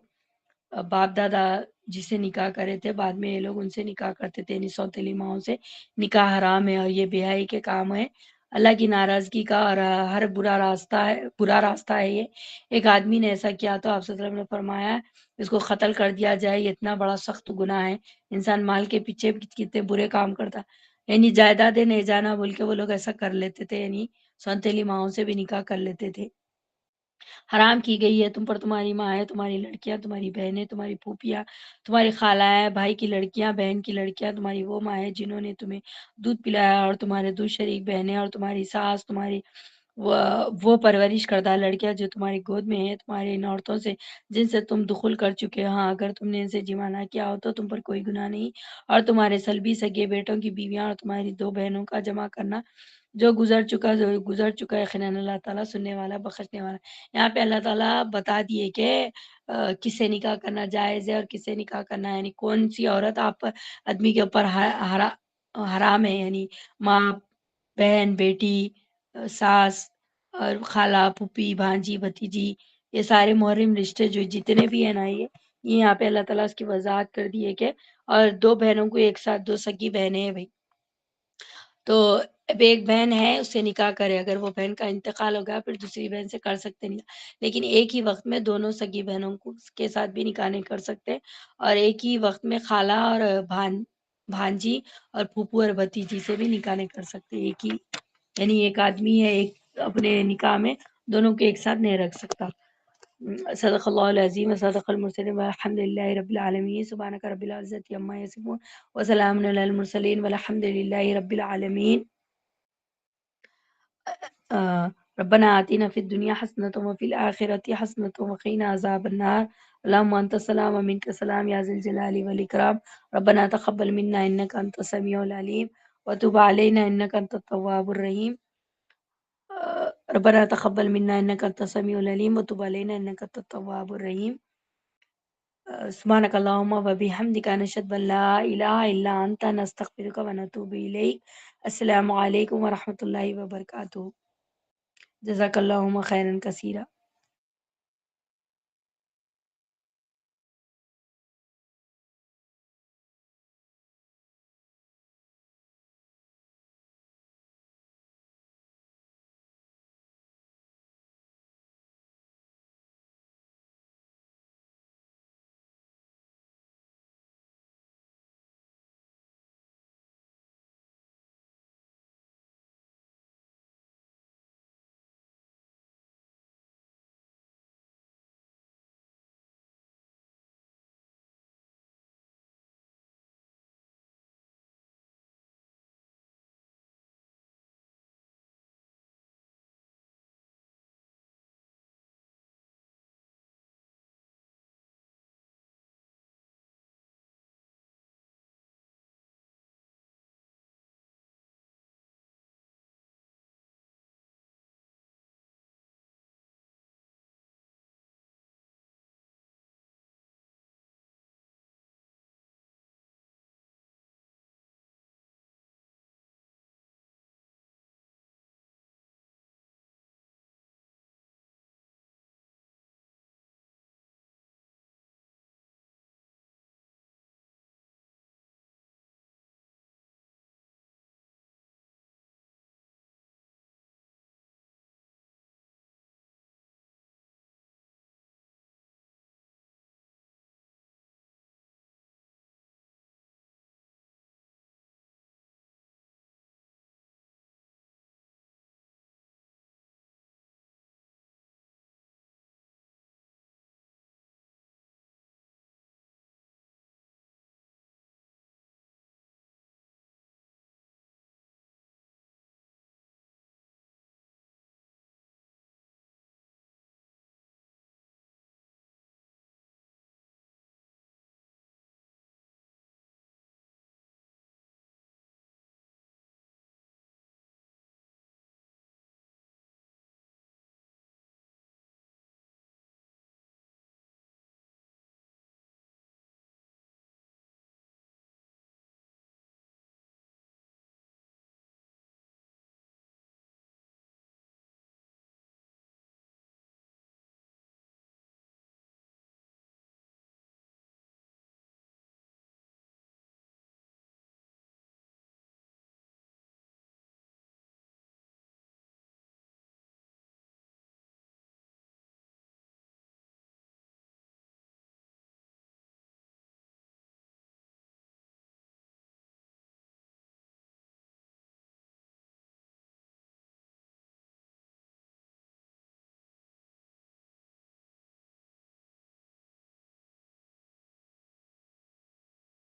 باپ دادا جسے نکاح کرے تھے بعد میں یہ لوگ ان سے نکاح کرتے تھے، یعنی سوتیلی ماؤں سے نکاح حرام ہے اور یہ بے حیائی کے کام ہے، اللہ کی ناراضگی کا اور ہر برا راستہ ہے یہ۔ ایک آدمی نے ایسا کیا تو آپ صلی اللہ علیہ وسلم نے فرمایا اس کو قتل کر دیا جائے، یہ اتنا بڑا سخت گناہ ہے، انسان مال کے پیچھے کتنے برے کام کرتا، یعنی جائیدادیں نہیں جانا بول کے وہ لوگ ایسا کر لیتے تھے، یعنی سوتیلی ماؤں سے بھی نکاح کر لیتے تھے۔ حرام کی گئی ہے تم پر تمہاری ماں ہے، تمہاری لڑکیاں، تمہاری بہنیں، تمہاری پھوپھیاں، تمہاری خالائیں، بھائی کی لڑکیاں، بہن کی لڑکیاں، تمہاری وہ ماں ہے جنہوں نے تمہیں دودھ پلایا، اور تمہارے دو شریک بہنیں، اور تمہاری ساس، تمہاری وہ پرورش کردہ لڑکیاں جو تمہاری گود میں ہیں تمہاری ان عورتوں سے جن سے تم دخل کر چکے ہو، ہاں اگر تم نے ان سے جمع نہ کیا ہو تو تم پر کوئی گناہ نہیں، اور تمہارے سلبی سگے بیٹوں کی بیویاں اور تمہاری دو بہنوں کا جمع کرنا جو گزر چکا ہے، یقیناً اللہ تعالیٰ سننے والا بخشنے والا۔ یہاں پہ اللہ تعالیٰ بتا دیے کہ کس سے نکاح کرنا جائز ہے اور کس سے نکاح کرنا ہے، یعنی کون سی عورت آپ پر آدمی کے اوپر حرام ہے، یعنی ماں، بہن، بیٹی، ساس اور خالہ، پھوپھی، بھانجی، بھتیجی، یہ سارے محرم رشتے جو جتنے بھی ہیں نا، یہ یہاں پہ اللہ تعالیٰ اس کی وضاحت کر دی ہے کہ اور دو بہنوں کو ایک ساتھ، دو سگی بہنیں ہیں بھائی، تو اب ایک بہن ہے اس سے نکاح کرے، اگر وہ بہن کا انتقال ہو گیا پھر دوسری بہن سے کر سکتے نکاح، لیکن ایک ہی وقت میں دونوں سگی بہنوں کے ساتھ بھی نکاح نہیں کر سکتے، اور ایک ہی وقت میں خالہ اور بھانجی اور پھوپھو اور بھتیجی سے بھی نکاح نہیں کر سکتے، ایک ہی، یعنی ایک آدمی ہے ایک اپنے نکاح میں دونوں کو ایک ساتھ نہیں رکھ سکتا۔ صدق اللہ العظیم صدق المرسلین والحمد للہ رب العالمین سبحانک رب العزت عما یصفون وسلام علی المرسلین والحمد للہ رب العالمین۔ ربنا آتنا فی الدنیا حسنۃ وفی الآخرۃ حسنۃ وقنا عذاب النار اللهم انت السلام ومنك السلام یا ذی الجلال والاکرام ربنا تقبل منا انک انت السمیع العلیم وتب علینا انک انت التواب الرحیم ربنا تقبل منا انك انت السميع العليم وتب علينا انك انت التواب الرحيم سبحانك اللهم وبحمدك نشهد ان لا اله الا انت نستغفرك ونتوب اليك السلام علیکم ورحمۃ اللہ وبرکاتہ جزاک اللہم خیرا کثیرا۔